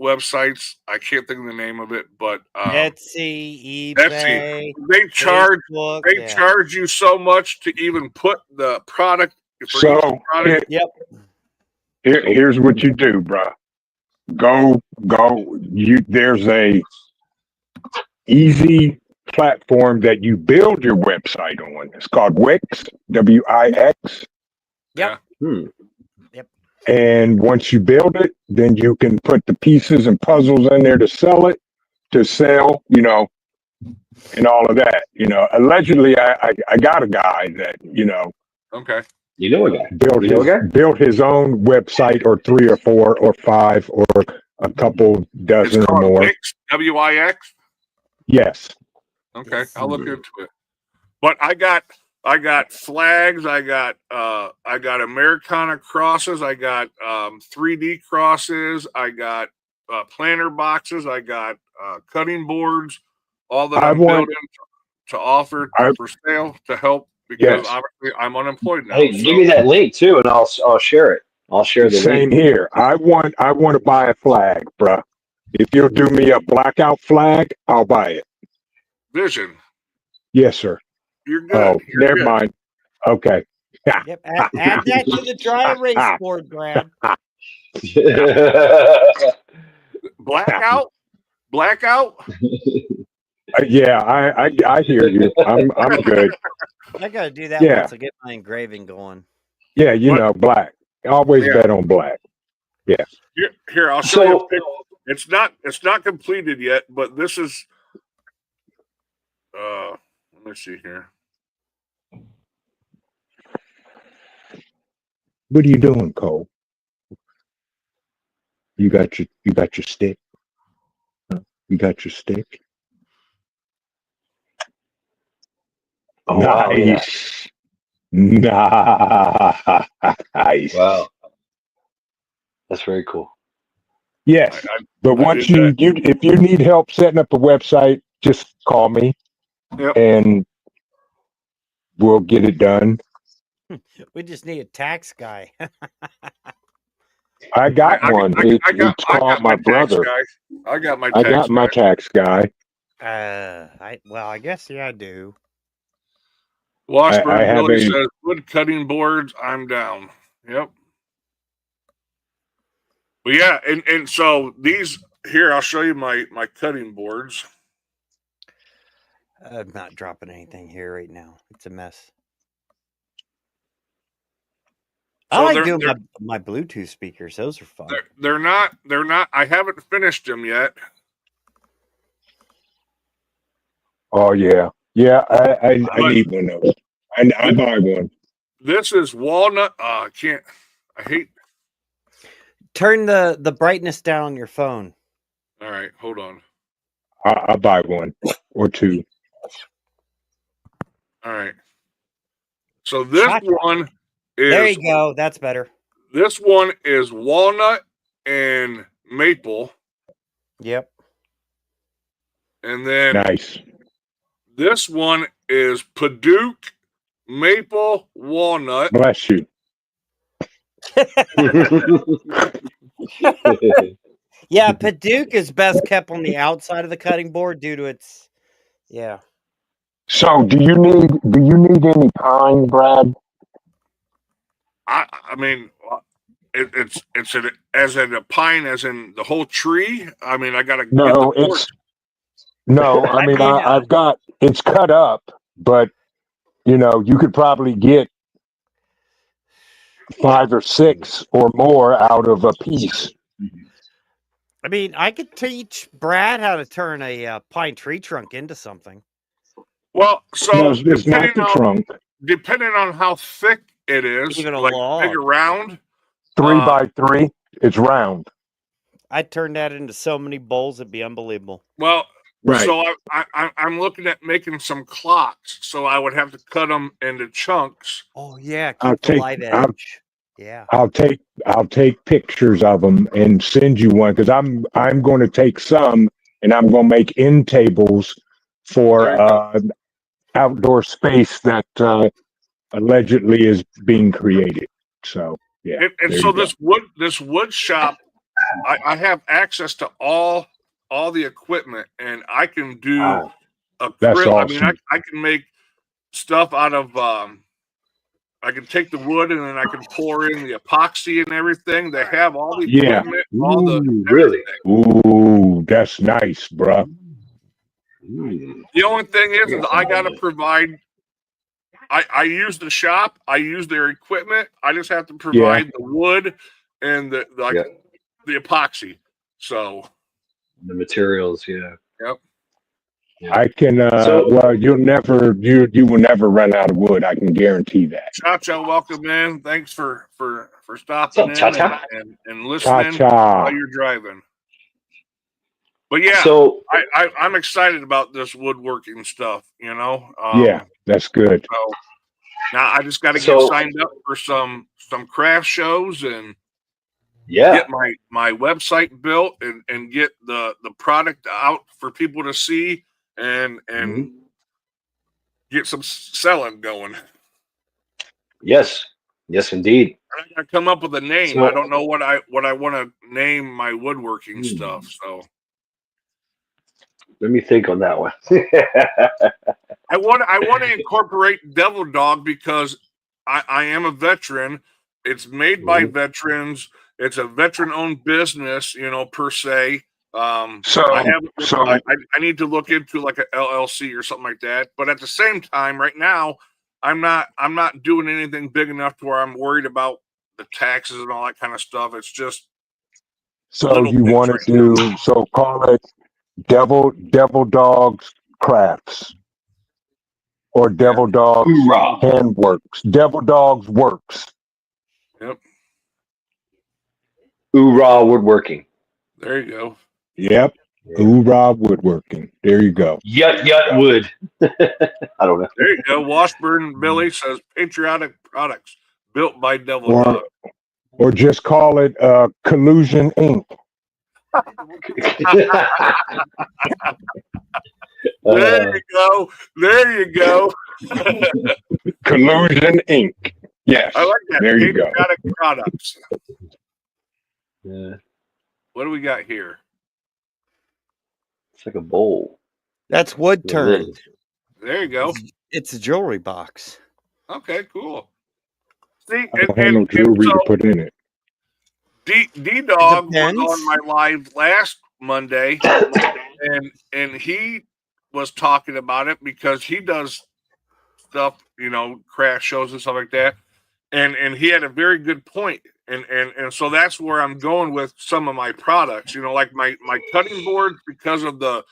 websites. I can't think of the name of it, but Etsy, Etsy. eBay, They charge Facebook, charge you so much to even put the product for each So product. Yep. here's what you do, bro. Go. There's a easy platform that you build your website on. It's called Wix, Wix. Yep. Hmm. And once you build it, then you can put the pieces and puzzles in there to sell, and all of that. Allegedly, I got a guy that, Okay. You know a guy. built his own website, or 3 or 4 or 5 or a couple dozen It's or called more. Wix, Wix. Yes. Okay, Yes. I'll look into it. But I got flags. I got Americana crosses. I got 3D crosses. I got planter boxes. I got cutting boards. All that I'm building to offer for sale to help, because obviously I'm unemployed now. Hey, give me that link too, and I'll share it. I'll share the Same link. here. I want to buy a flag, bruh. If you'll do me a blackout flag, I'll buy it. Vision. Yes, sir. You're good. Oh, never mind. Okay. Yep. Add that to the dry erase board, Brad. Blackout. Yeah, I hear you. I'm good. I gotta do that Yeah. once I get my engraving going. Yeah, black. Always bet on black. Yeah. Here, I'll show you a picture. It's not completed yet, but this is let me see here. What are you doing, Cole? You got your stick? You got your stick? Oh, wow, nice. Nice. Wow. That's very cool. Yes. But once if you need help setting up a website, just call me. Yep. And we'll get it done. We just need a tax guy. I got one. It's called my brother. I got my tax guy. I guess I do. Washburn Billy says wood cutting boards. I'm down. Yep. Well, yeah, and so these here, I'll show you my cutting boards. I'm not dropping anything here right now. It's a mess. So I like doing my Bluetooth speakers. Those are fun. They're not. I haven't finished them yet. Oh yeah. I need one of those. I buy one. This is walnut. I hate. Turn the brightness down on your phone. All right, hold on. I'll buy one or two. All right. So this one is. There you go. That's better. This one is walnut and maple, Yep. and then Nice. this one is Paduke, maple, walnut. Bless you. Yeah, Paduke is best kept on the outside of the cutting board due to its. Yeah. So, do you need any pine, Brad? I mean, it's as in a pine, as in the whole tree. I mean, I gotta get the No, board. no. I mean, I've got it's cut up, but you could probably get 5 or 6 or more out of a piece. I mean, I could teach Brad how to turn a pine tree trunk into something. Well, so No, it's not the trunk. depending on how thick it is, Even a like log. big around, 3 by 3. It's round. I'd turn that into so many bowls, it'd be unbelievable. well, Right. so I'm looking at making some clocks. So I would have to cut them into chunks. Oh yeah, keep I'll the take- light I'll- edge. Yeah. I'll take pictures of them and send you one because I'm going to take some and I'm going to make end tables for There you go. outdoor space that allegedly is being created. So yeah, And there so you go. this wood shop, I have access to all the equipment, and I can do Wow. acrylic. That's I mean, awesome. I can make stuff out of. I can take the wood and then I can pour in the epoxy and everything. They have all the Yeah. equipment, all the Ooh, really? Ooh, that's nice, bruh. The only thing is I got to provide. I use the shop. I use their equipment. I just have to provide the wood and the epoxy. So The materials, yeah. Yep. I can. Well, you will never run out of wood. I can guarantee that. Cha-Cha, welcome in. Thanks for stopping in Cha-Cha? and listening Cha-cha. while you're driving. But yeah, So I'm excited about this woodworking stuff. Yeah, that's good. So now I just got to get So- signed up for some craft shows and yeah, get my website built and get the product out for people to see and get some selling going. yes, indeed. I gotta come up with a name. So- I don't know what I want to name my woodworking stuff. So Let me think on that one. I want to incorporate Devil Dog because I am a veteran. It's made by veterans. It's a veteran-owned business, per se. I need to look into like a LLC or something like that. But at the same time, right now, I'm not doing anything big enough to where I'm worried about the taxes and all that kind of stuff. It's just So little you things want right to do? So call it Devil Dogs Crafts or Devil Dogs Hoorah. Handworks. Devil Dogs Works. Yep. Hoorah woodworking. There you go. Yep. Hoorah Woodworking. There you go. Yut wood. I don't know. There you go. Washburn Billy says patriotic products built by Devil Or- Dog. Or just call it Collusion Inc. There you go. There you go. Collusion Inc. Yes. I like that. There you go. Patriotic products. Yeah, What do we got here? it's like a bowl. That's wood It turned. is. There you go. It's a jewelry box. Okay, cool. See, I don't have no jewelry to put in it. D Dog was Depends. on my live last Monday, and he was talking about it because he does stuff, craft shows and stuff like that, and he had a very good point, and so that's where I'm going with some of my products, like my cutting boards, because of the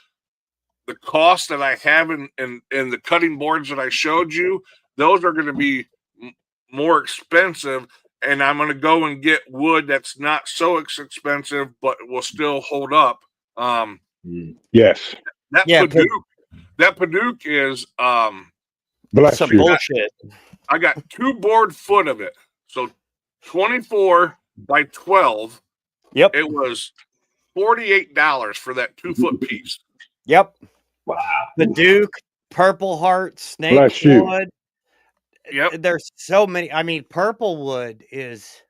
cost that I have in the cutting boards that I showed you. Those are going to be more expensive, and I'm going to go and get wood that's not so expensive, but will still hold up. Yes. That Yeah, Paduke is Bless Some you. bullshit. I got 2 board foot of it, so 24 by 12. Yep. It was $48 for that 2-foot piece. Yep. Wow. The Duke, Purple Heart, Snake Bless you. Wood. Yep. There's so many. I mean, Purple Wood is,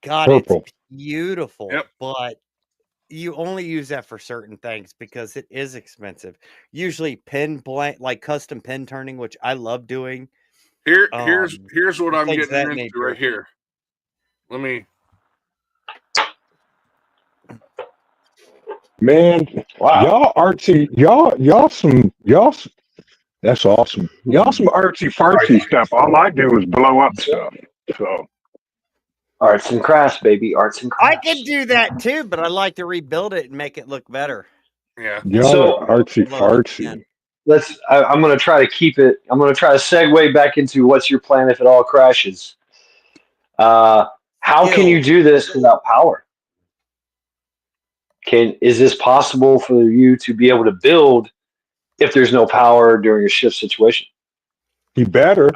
God, Purple. it's beautiful, Yep. but you only use that for certain things because it is expensive. Usually pin blank, like custom pin turning, which I love doing. Here's what I'm things of getting that into nature. right here. Let me. Man, Wow. y'all artsy, y'all. That's awesome. Y'all some artsy fartsy stuff. All I do is blow up stuff. So Arts and crafts, baby. Arts and I crafts. could do that too, but I like to rebuild it and make it look better. Yeah. y'all So- are artsy Love it, fartsy. man. I'm going to try to keep it. I'm going to try to segue back into what's your plan if it all crashes. How can you do this without power? Is this possible for you to be able to build if there's no power during a shift situation? He better.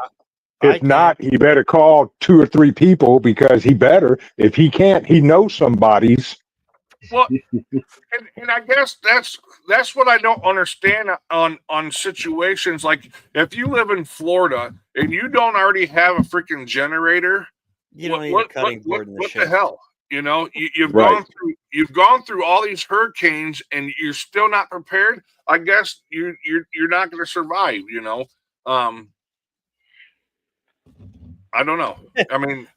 I If can. not, he better call 2 or 3 people because he better. If he can't, he knows somebody's. Well, and I guess that's what I don't understand on situations like if you live in Florida and you don't already have a freaking generator, You don't need a cutting board in the what the shift. hell? You know, you've Right. gone through all these hurricanes and you're still not prepared. I guess you're not going to survive. You know, I don't know. I mean,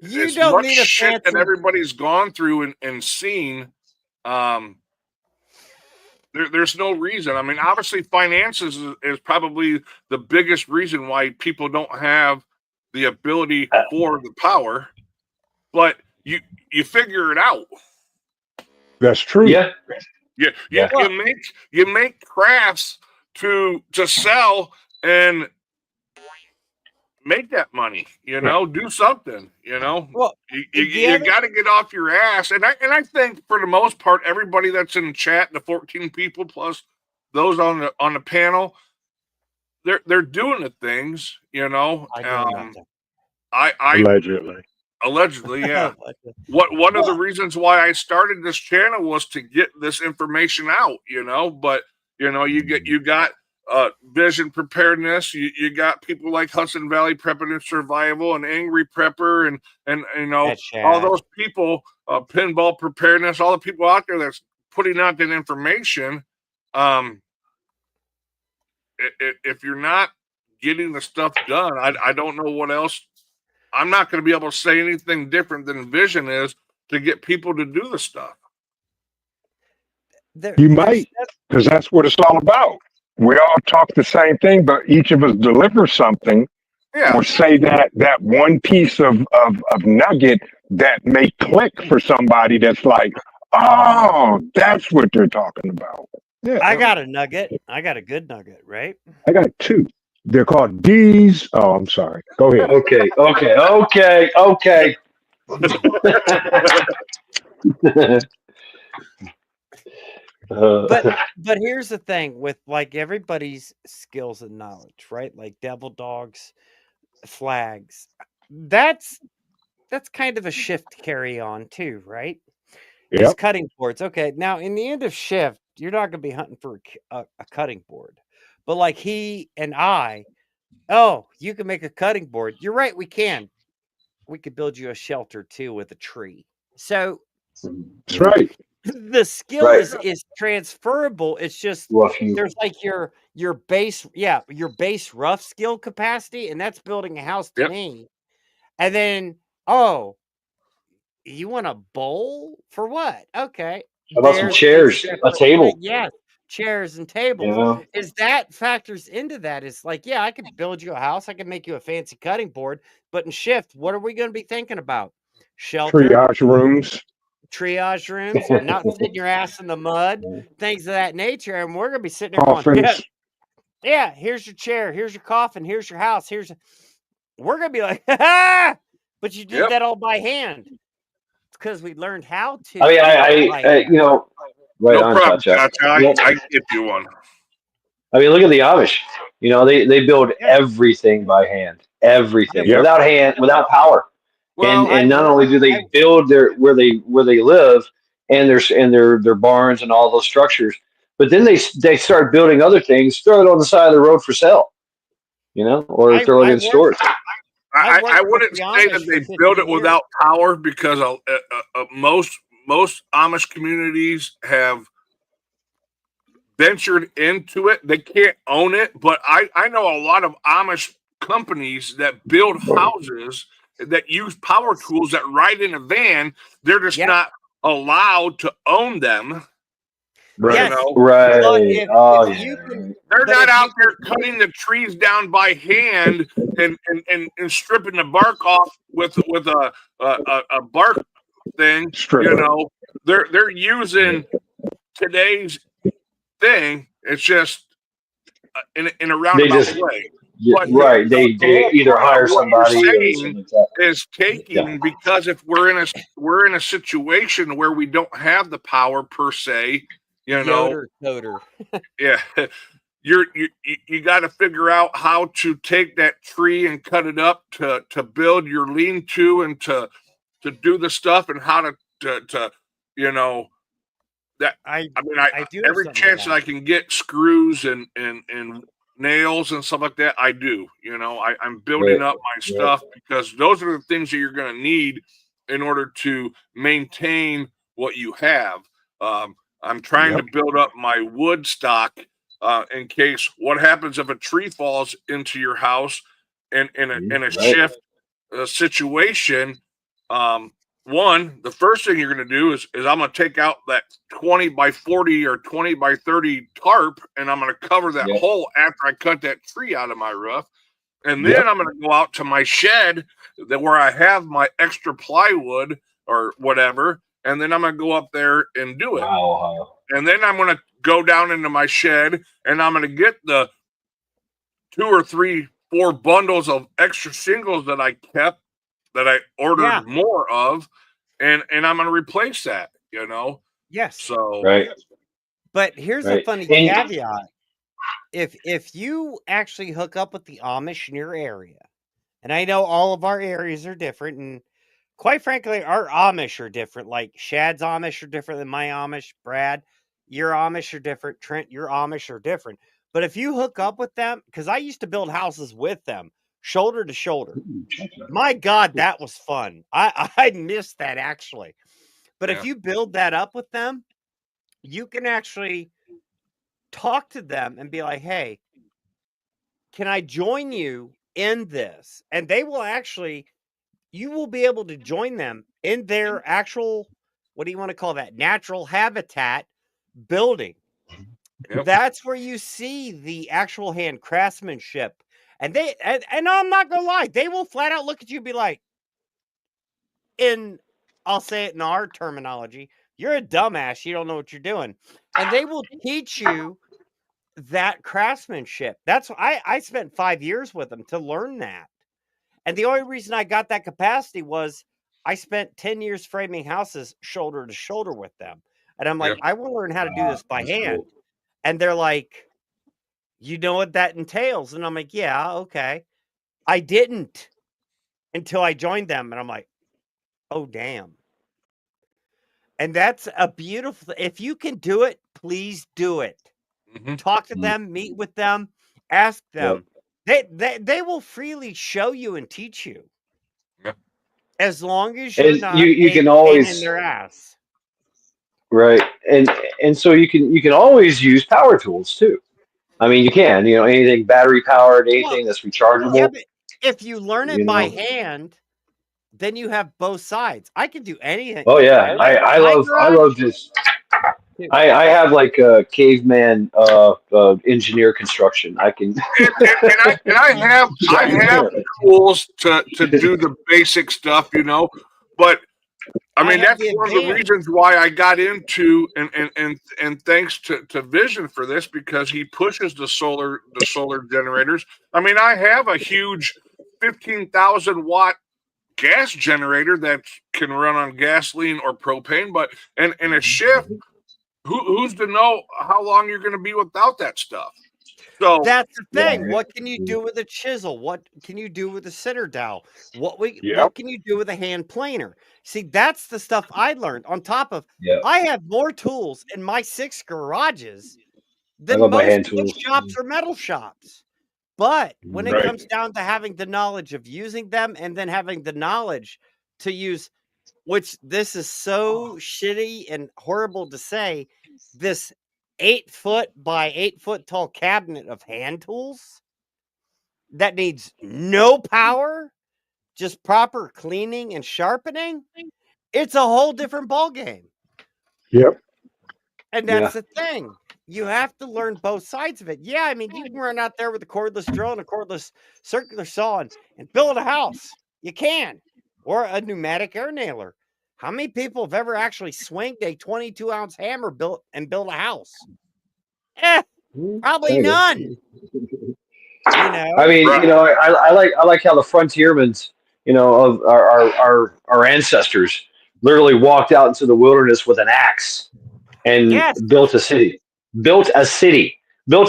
You as don't much need a shit that fancy. everybody's gone through and seen. There's no reason. I mean, obviously, finances is probably the biggest reason why people don't have the ability for the power. But you figure it out. That's true. Yeah. You make crafts to sell and make that money. You know, do something. You know, Well, you got to get off your ass. And I think for the most part, everybody that's in the chat, the 14 people plus those on the panel, they're doing the things. You know, I know nothing. I allegedly, yeah. One of the reasons why I started this channel was to get this information out. You know, but you know, you got vision preparedness. You got people like Hudson Valley Prepping and Survival and Angry Prepper and you know That's all Shad. those people, pinball preparedness, all the people out there that's putting out that information. If you're not getting the stuff done, I don't know what else. I'm not going to be able to say anything different than vision is to get people to do the stuff. You might, because that's what it's all about. We all talk the same thing, but each of us delivers something Yeah. or say that one piece of nugget that may click for somebody that's like, oh, that's what they're talking about. Yeah. I got a nugget. I got a good nugget, right? I got 2. They're called D's. Oh, I'm sorry. Go ahead. Okay. But here's the thing with like everybody's skills and knowledge, right? Like devil dogs, flags. That's kind of a shift carry on too, right? Is Yep. cutting boards. Okay, now in the end of shift, you're not going to be hunting for a cutting board, but like he and I, oh, you can make a cutting board. You're right, we can. We could build you a shelter too with a tree. So That's right. the skill Right. is transferable. It's just Rough you. there's like your base, your base rough skill capacity, and that's building a house to Yep. me. And then, oh, you want a bowl for what? Okay. How about some There's chairs, a table? yes, chairs and tables. You know? Is that factors into that? It's like, yeah, I could build you a house. I can make you a fancy cutting board, but in shift, what are we going to be thinking about? Shelter, Triage rooms. triage rooms, not sitting your ass in the mud, things of that nature. And we're going to be sitting there going, Coffins. yeah, here's your chair, here's your coffin, here's your house, we're going to be like, ha! But you did Yep. that all by hand. It's because we learned how to. I mean, I you know, right No on, problem, Chacha. Chacha. I get you one. I mean, look at the Amish. You know, they build everything by hand, everything Yep. without power. Well, And not only do they I build where they live and their barns and all those structures, but then they start building other things, throw it on the side of the road for sale, you know, or throw it I in worked stores. I with wouldn't the say Amish that for they build 15 it years. without power because most Amish communities have ventured into it. They can't own it, but I know a lot of Amish companies that build houses that use power tools that ride in a van. They're just Yep. not allowed to own them. Right. You Yes. know, Right. But Oh if yeah. you can, Right. they're but not if out you there can cutting the trees down by hand and stripping the bark off with a bark thing. You Stripper. know, they're using today's thing. It's just in a They roundabout just way. yeah, But right. the They whole either point of hire what you're somebody or saying something like that. is Yeah. taking because if we're in a situation where we don't have the power per se, you know, Yoder Toter. yeah, you got to figure out how to take that tree and cut it up to build your lean-to and to do the stuff and how to you know that I I mean I do have every something for chance that I that. can get screws and nails and stuff like that I do. You know, I'm building Right. up my Right. stuff because those are the things that you're going to need in order to maintain what you have. I'm trying to Yep. build up my wood stock in case what happens if a tree falls into your house in a Right. shift situation. Um, the first thing you're going to do is I'm going to take out that 20 by 40 or 20 by 30 tarp and I'm going to cover that Yep. hole after I cut that tree out of my roof. And then Yep. I'm going to go out to my shed where I have my extra plywood or whatever. And then I'm going to go up there and do it. Wow. And then I'm going to go down into my shed and I'm going to get the 2 or 3, 4 bundles of extra shingles that I kept that I Yeah. ordered more of, and I'm going to replace that. You know, Yes. so Right. But here's a Right. funny And caveat. If you actually hook up with the Amish in your area, and I know all of our areas are different, and quite frankly, our Amish are different. Like Shad's Amish are different than my Amish. Brad, your Amish are different. Trent, your Amish are different. But if you hook up with them, because I used to build houses with them, shoulder to shoulder. My God, that was fun. I missed that actually. But if yeah, you build that up with them, you can actually talk to them and be like, hey, can I join you in this? And they will actually, you will be able to join them in their actual, what do you want to call that? Natural habitat building. yep, That's where you see the actual hand craftsmanship. And and I'm not gonna lie, they will flat out look at you and be like, I'll say it in our terminology, you're a dumbass, you don't know what you're doing. And they will teach you that craftsmanship. That's I spent 5 years with them to learn that. And the only reason I got that capacity was I spent 10 years framing houses shoulder to shoulder with them. And I'm yeah, like, I want to learn how to do this by that's hand. cool. And they're like, you know what that entails? And I'm like, yeah, okay. I didn't until I joined them. And I'm like, oh, damn. And that's a beautiful, if you can do it, please do it. hmm Talk to Mm. them, meet with them, ask Yep. them. They will freely show you and teach you yeah. as long as you're And not you a can pain in always their ass. right. And so you can always use power tools too. I mean, you can, you know, anything battery powered, Well, anything that's yeah, rechargeable, but if you learn you it by know. hand, then you have both sides. I can do anything. Oh yeah, My I garage, love just dude, I have like a caveman engineer construction. I can And I have tools to do the basic stuff, you know, but I I mean have that's the one of the advanced. reasons why I got into and thanks to Vision for this because he pushes the solar generators. I mean I have a huge 15,000 watt gas generator that can run on gasoline or propane, but in a shift, who's to know how long you're going to be without that stuff? So That's the Yeah, thing. What can you do with a chisel? What can you do with a center dowel? Yep. What can you do with a hand planer? See, that's the stuff I learned. On top of, yeah. I have more tools in my 6 garages I than love my most hand wood tools. shops or metal shops. But when it Right. comes down to having the knowledge of using them and then having the knowledge to use, which this is so shitty and horrible to say, this 8-foot by 8-foot tall cabinet of hand tools that needs no power, just proper cleaning and sharpening, it's a whole different ballgame. Yep. And Yeah. that's the thing. You have to learn both sides of it. Yeah, I mean, you can run out there with a cordless drill and a cordless circular saw and build a house. You can. Or a pneumatic air nailer. How many people have ever actually swinged a 22-ounce hammer built a house? Probably Kinda. none. You know? I mean, Right. I like how the frontiermen, of our ancestors, literally walked out into the wilderness with an axe and Yes. built a city, built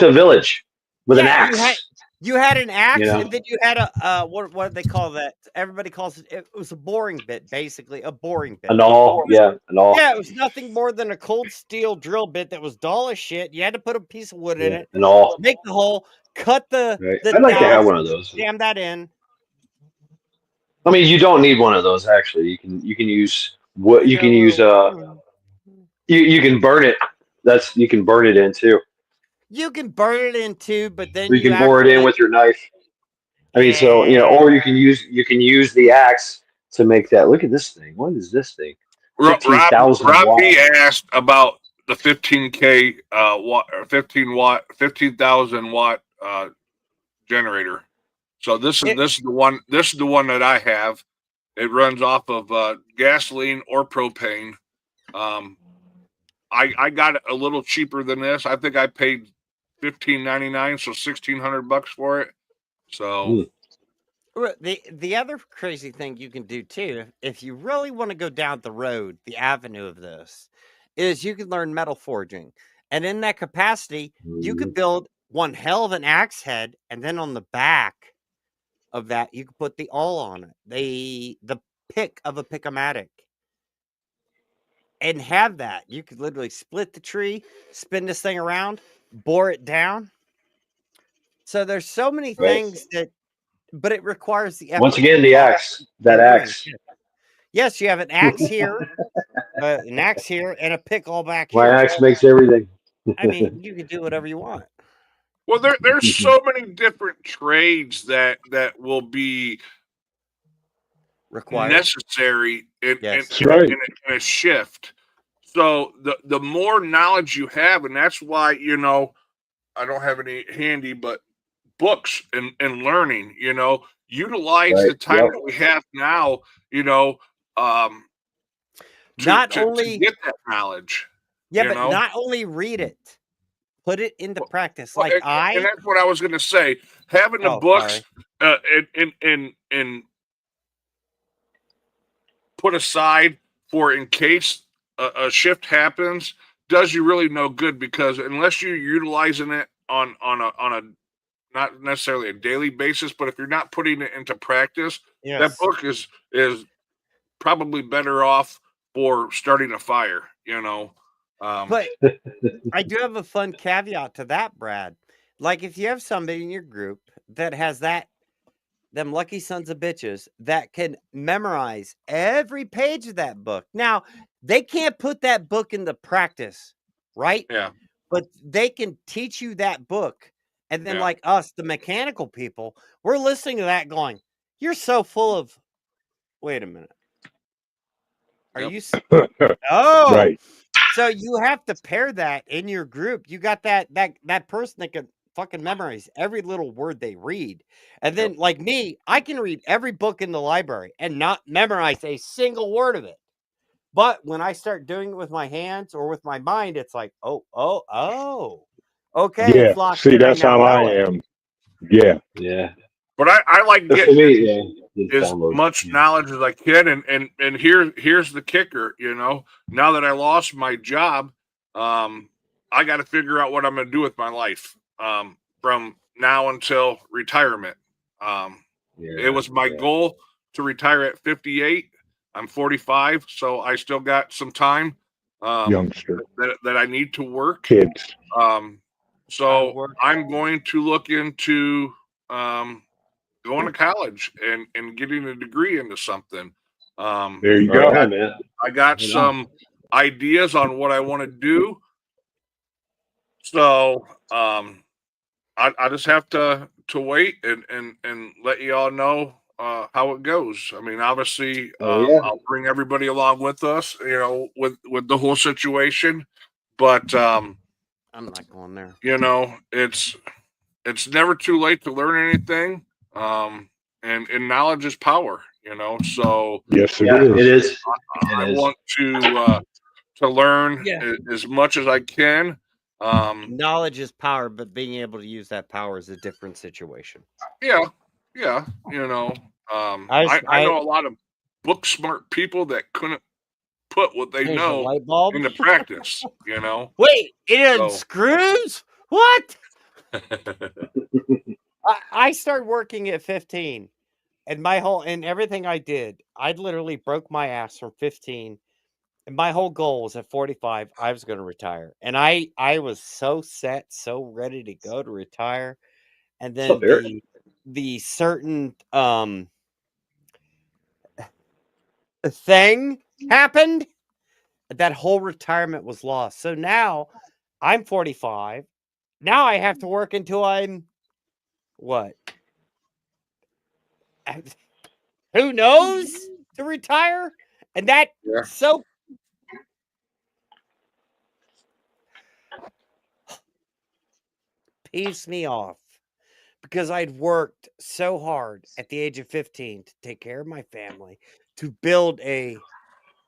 a village with an Yeah, axe. you had an axe, You and then you had a what do they call that? Everybody calls it. It was a boring bit, basically a boring bit. and all, Yeah, it was nothing more than a cold steel drill bit that was dull as shit. You had to put a piece of wood in yeah, it, and all. make the hole, cut the Right. the I'd like to have dowels, one of those. jam that in. I mean, you don't need one of those actually. You can use what you Yeah, can use. well, You can burn it. You can burn it in too. you can burn it in too, but then Or you you can bore it in actually, with your knife. I mean, so yeah, or you can use the axe to make that. Look at this thing. What is this thing? Fifteen Rob thousand Rob B watts. asked about the 15K watt or 15,000 watt generator. So it, this is the one that I have. It runs off of gasoline or propane. Um, I got it a little cheaper than this. I think I paid $15.99, so $1,600 for it. So Mm, the other crazy thing you can do too, if you really want to go down the road, the avenue of this, is you can learn metal forging, and in that capacity, you could mhm. build one hell of an axe head, and then on the back of that, you could put the awl on it, the pick of a pick-o-matic, and have that. You could literally split the tree, spin this thing around, bore it down. So there's so many Right. things that, but it requires the Once effort again, and the thought axe. That and doing. axe. Yes, you have an axe here, and a pick all back My here. axe makes everything. I mean, you can do whatever you want. well, there's so many different trades that will be Required? necessary Yes. That's right. in a shift. So the more knowledge you have, and that's why I don't have any handy, but books and learning. Utilize Right. the time that we have now. Um, Not to only, get that knowledge. yeah, but not only read it, put it into Well, practice. well, Like and that's what I was going to say. Having the oh, books sorry. and put aside for in case a shift happens does you really no good, because unless you're utilizing it on a not necessarily a daily basis, but if you're not putting it into practice, that Yes. book is probably better off for starting a fire. But I do have a fun caveat to that, Brad. Like if you have somebody in your group that has them lucky sons of bitches that can memorize every page of that book. Now, they can't put that book into practice, right? Yeah, But they can teach you that book. And then, yeah. like us, the mechanical people, we're listening to that going, you're so full of, wait a minute. Are Yep. you, oh, Right. so you have to pair that in your group. You got that person that can fucking memorize every little word they read. And then Yep. like me, I can read every book in the library and not memorize a single word of it. But when I start doing it with my hands or with my mind, it's like, oh. Okay, Yeah. it's locked See, in. I that's now how I know it. am. Yeah. Yeah. But I like But for getting me, yeah, just as download. much Yeah. knowledge as I can, and here's the kicker. Now that I lost my job, I got to figure out what I'm going to do with my life. from now until retirement. It was my goal to retire at 58. I'm 45, so I still got some time Youngster. that I need to work. Kids. So I'm going to look into going to college and getting a degree into something. There you go. Man. I got some ideas on what I want to do. So I just have to wait and let you all know how it goes. I mean, obviously, I'll bring everybody along with us, you know, with the whole situation. But I'm not going there. you know, it's never too late to learn anything. And knowledge is power, you know. So Yes, it It is. is. I want to learn as much as I can. Knowledge is power, but being able to use that power is a different situation. Yeah, you know. I know a lot of book smart people that couldn't put what they There's a know light bulb. into practice, you know. Wait, it So- unscrews? What? I started working at 15, and everything I did, I literally broke my ass from 15, and my whole goal was at 45, I was going to retire, and I was so set, so ready to go to retire, and then the certain thing happened, that whole retirement was lost. So now I'm 45. Now I have to work until I'm what? Who knows to retire? And that so peeves me off because I'd worked so hard at the age of 15 to take care of my family, to build a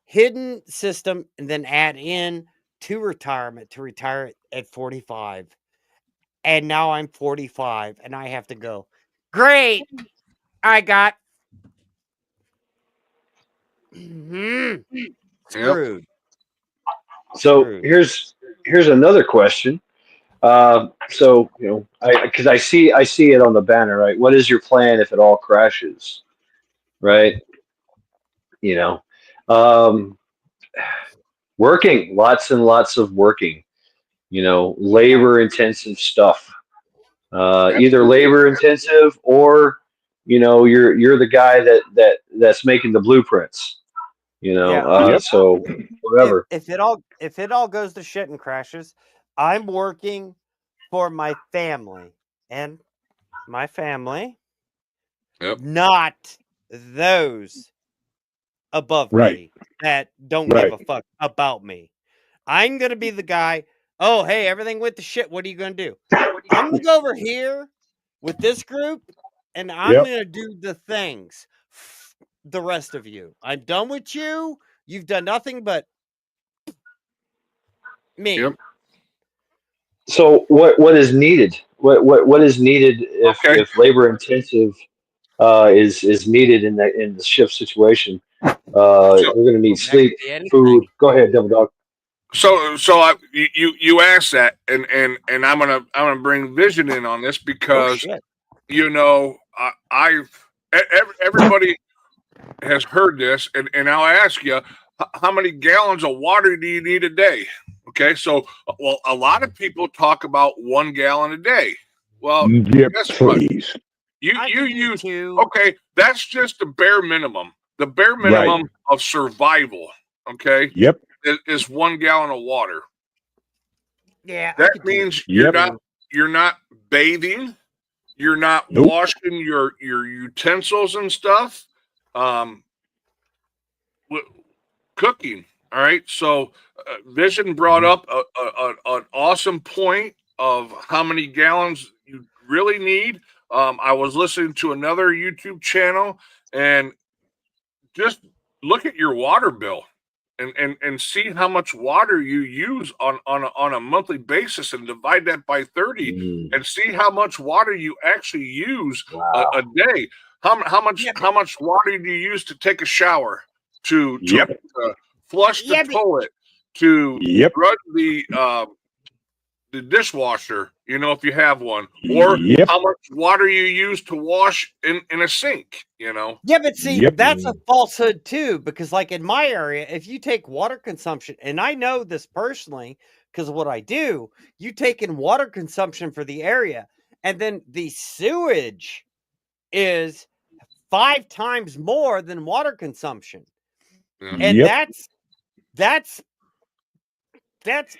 hidden system and then add in to retirement to retire at 45. And now I'm 45 and I have to go, great, I got screwed. So Screwed. here's another question. So you know, because I see it on the banner, right? What is your plan if it all crashes, right? You know, um, working, lots and lots of working. You know, labor intensive stuff. Either labor intensive or you know you're the guy that's making the blueprints. You know, Yeah. so whatever. If it all goes to shit and crashes, I'm working for my family and my family, not those above me that don't give a fuck about me. I'm gonna be the guy. Oh, hey, everything went to shit. What are you gonna do? I'm gonna go over here with this group, and I'm gonna do the things. The rest of you, I'm done with you. You've done nothing but me. Yep. So what is needed? What is needed if labor intensive is needed in the shift situation? We're going to need sleep, food. Go ahead, Devil Dog. So you asked that, and I'm gonna bring Vision in on this because you know everybody has heard this, and I'll ask you, how many gallons of water do you need a day? Okay, so well, a lot of people talk about 1 gallon a day. Well, guess what? You use that's just the bare minimum. The bare minimum of survival. Okay. Yep. Is 1 gallon of water. Yeah. That means you're not bathing. You're not washing your utensils and stuff. Cooking. All right. So Vision brought up an awesome point of how many gallons you really need. I was listening to another YouTube channel and just look at your water bill and see how much water you use on a monthly basis and divide that by 30 and see how much water you actually use a day. How much water do you use to take a shower, to flush the toilet, to run the dishwasher, You know, if you have one, or Yep. how much water you use to wash in a sink. You know. Yeah, but see, Yep. that's a falsehood too, because like in my area, if you take water consumption, and I know this personally because of what I do, you take in water consumption for the area, and then the sewage is 5 times more than water consumption. Yeah. And Yep. that's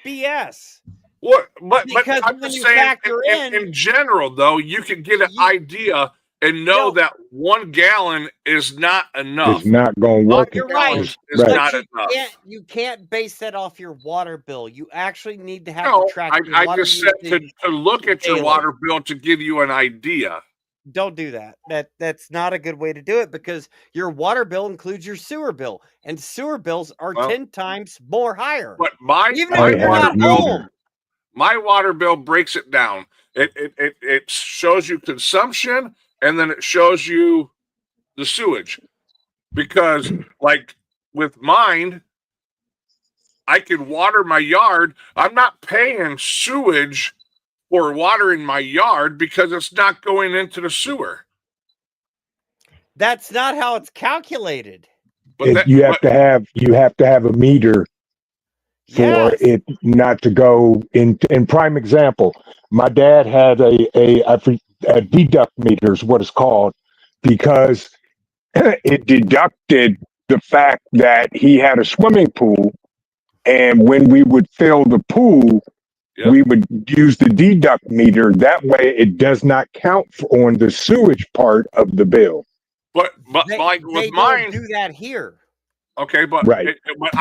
BS. What? But Because I'm when just you saying, factor in general, though, you can get an you idea and know no, that 1 gallon is not It's enough. not gonna work. you're right. Gallons is Right. But not enough. you can't base that off your water bill. You actually need to have to No, track your I water just said usage to look at your daily. water bill to give you an idea. Don't do that. That's not a good way to do it because your water bill includes your sewer bill, and sewer bills are Well, 10 times more higher. but Even I if you're water not have bill, home. my water bill breaks it down. It shows you consumption, and then it shows you the sewage. Because like with mine, I can water my yard. I'm not paying sewage for water in my yard because it's not going into the sewer. That's not how it's calculated. But You have to have a meter for Yes. it not to go in prime example. My dad had a deduct meter is what it's called, because it deducted the fact that he had a swimming pool, and when we would fill the pool, Yep. we would use the deduct meter. That way it does not count on the sewage part of the bill. but They, like with they mine, don't do that here. okay, but Right. but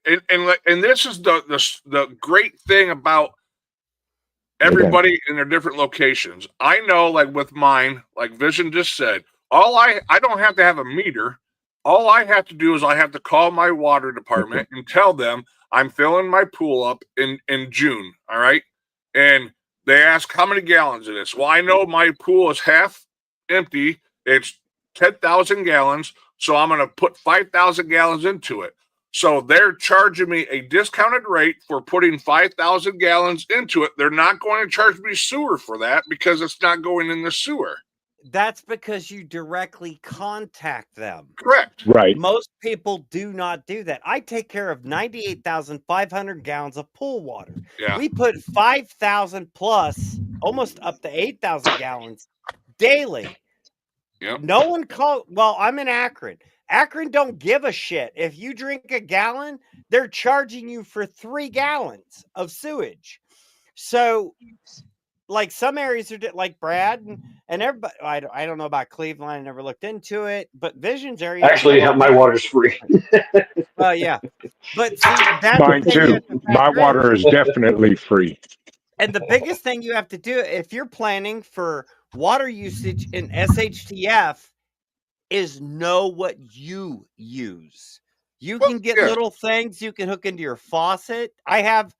and this is the great thing about everybody in their different locations. I know, like with mine, like Vision just said, I don't have to have a meter. All I have to do is I have to call my water department and tell them I'm filling my pool up in June. All right, and they ask how many gallons it is. Well, I know my pool is half empty. It's 10,000 gallons, so I'm going to put 5,000 gallons into it. So they're charging me a discounted rate for putting 5,000 gallons into it. They're not going to charge me sewer for that because it's not going in the sewer. That's because you directly contact them. Correct. Right. Most people do not do that. I take care of 98,500 gallons of pool water. Yeah. We put 5,000 plus, almost up to 8,000 gallons daily. Yep. No one called. Well, I'm in Akron. Akron don't give a shit. If you drink a gallon, they're charging you for 3 gallons of sewage. So, like some areas are like Brad and everybody. I don't know about Cleveland. I never looked into it, but Vision's area. Actually, my water's free. Oh yeah, but see, that's Mine the thing you too. have to My factor in. water is definitely free. And the biggest thing you have to do if you're planning for water usage in SHTF is know what you use. You Well, can get yeah. little things you can hook into your faucet. I have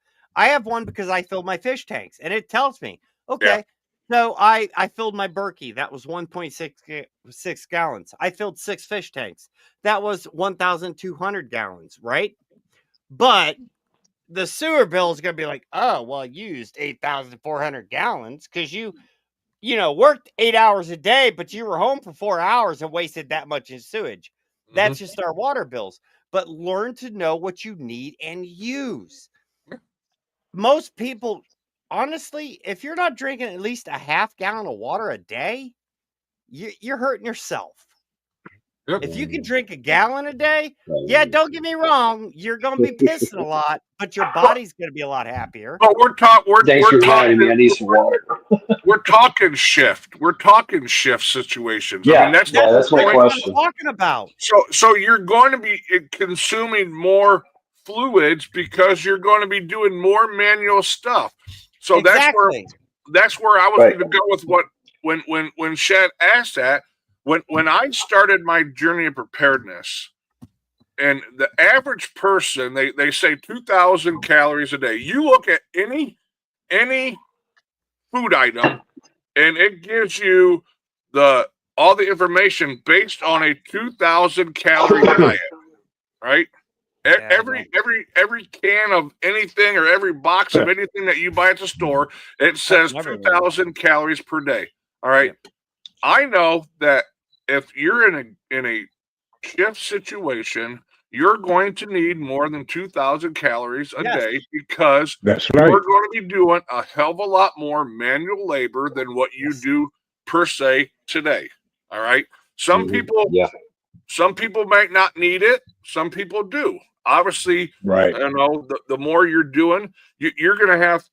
one because I filled my fish tanks and it tells me, okay, so I filled my Berkey. That was 1.6 gallons. I filled 6 fish tanks. That was 1,200 gallons, right? But the sewer bill is going to be like, oh, well, you used 8,400 gallons because you worked 8 hours a day, but you were home for 4 hours and wasted that much in sewage. That's just our water bills. But learn to know what you need and use. Most people, honestly, if you're not drinking at least a half gallon of water a day, you're hurting yourself. Yep. If you can drink a gallon a day, yeah, don't get me wrong, you're going to be pissing a lot, but your body's going to be a lot happier. But Thanks for reminding me. I need some water. We're talking shift. We're talking shift situations. Yeah, I mean, that's my what question. I'm talking about. So you're going to be consuming more fluids because you're going to be doing more manual stuff. So Exactly. that's where I was Right. going to go with what when Shad asked that when I started my journey of preparedness, and the average person they say 2,000 calories a day. You look at any food item, and it gives you all the information based on a 2,000 calorie diet, right? Yeah, Every can of anything or every box of anything that you buy at the store, it says never 2,000 calories per day. All right. Yep. I know that if you're in a shift situation, you're going to need more than 2,000 calories a Yes. day because That's you're right. going to be doing a hell of a lot more manual labor than what you Yes. do per se today. All right. Some people Yeah. some people might not need it. Some people do. Obviously, Right. you know, the more you're doing, you're going to have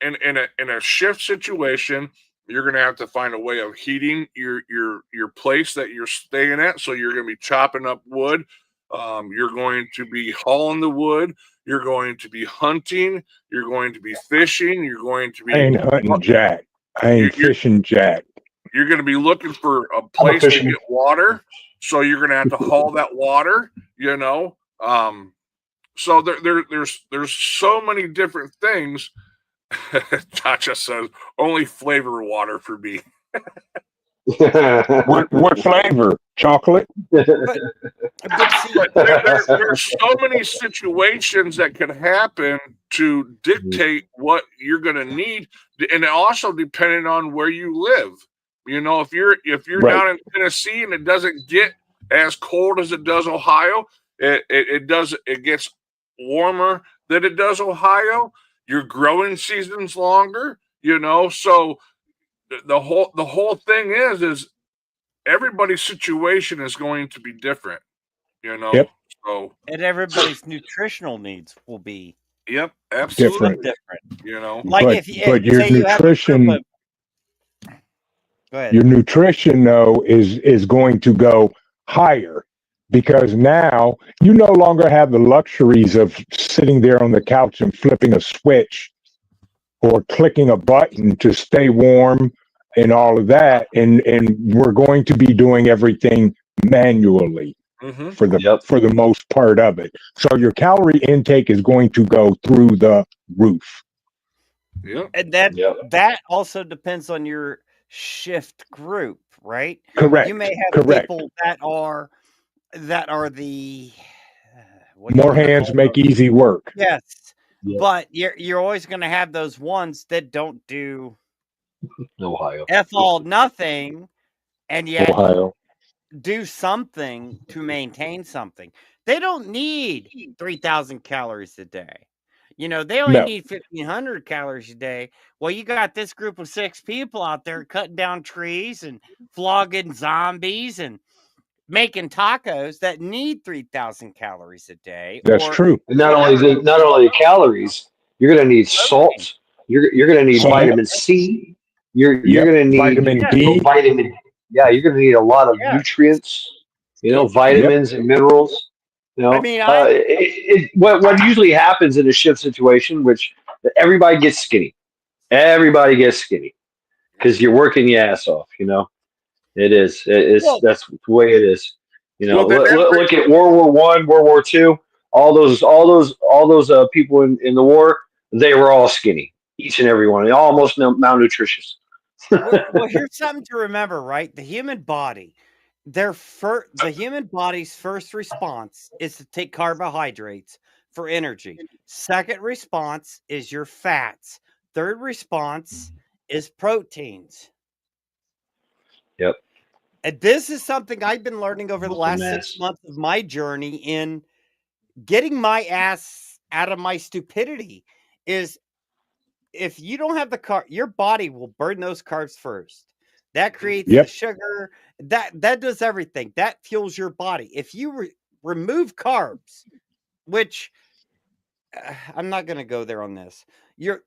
in a shift situation, you're going to have to find a way of heating your place that you're staying at. So you're going to be chopping up wood. You're going to be hauling the wood. You're going to be hunting. You're going to be fishing. You're going to I be ain't hunting jack. I ain't you're fishing jack. you're going to be looking for a I'm a place to fisherman. get water, so you're going to have to haul that water. You know, so there's so many different things. Tasha says only flavor water for me. What flavor? Chocolate? But see, But there's so many situations that can happen to dictate what you're going to need, and also depending on where you live. You know, if you're Right. down in Tennessee and it doesn't get as cold as it does Ohio, it gets warmer than it does Ohio. Your growing season's longer. You know, so the whole thing is everybody's situation is going to be different. You know, Yep. so and everybody's nutritional needs will be yep, Different. absolutely. different. You know, Like But if you but your say you have a group nutrition of, go ahead. your nutrition though is going to go higher because now you no longer have the luxuries of sitting there on the couch and flipping a switch or clicking a button to stay warm and all of that, and we're going to be doing everything manually hmm for the Yep. for the most part of it. So your calorie intake is going to go through the roof. yep, And Yep. that also depends on your shift group, right? You may Correct. have Correct. people that are the what do you More want to hands call make those? easy work. Yes, Yep. but you're always going to have those ones that don't do Ohio. f all nothing, and yet Ohio. do something to maintain something. They don't need 3,000 calories a day. You know, they only No, need 1,500 calories a day. Well, you got this group of 6 people out there cutting down trees and flogging zombies and making tacos that need 3,000 calories a day that's or true. And not only whatever. not only calories, you're going to need Protein. salt. You're going to need Salt. vitamin C. You're Yep. going to need Vitamin D. vitamin. Yeah, you're going to need a lot of Yeah. nutrients. It, Yep. Vitamins and minerals. I mean, I What usually happens in a shift situation, which everybody gets skinny. Everybody gets skinny because you're working your ass off. It is. It's well, That's the way it is. well then Look at World War I, World War II. All those people in the war, they were all skinny, each and every one, almost malnutritious. well, here's something to remember, right? The human body, the human body's first response is to take carbohydrates for energy. Second response is your fats. Third response is proteins. Yep. And this is something I've been learning over the Muscle last 6 mass. months of my journey in getting my ass out of my stupidity is if you don't have the carb, your body will burn those carbs first. That creates the Yep. sugar. That does everything. That fuels your body. If you remove carbs, which I'm not going to go there on this,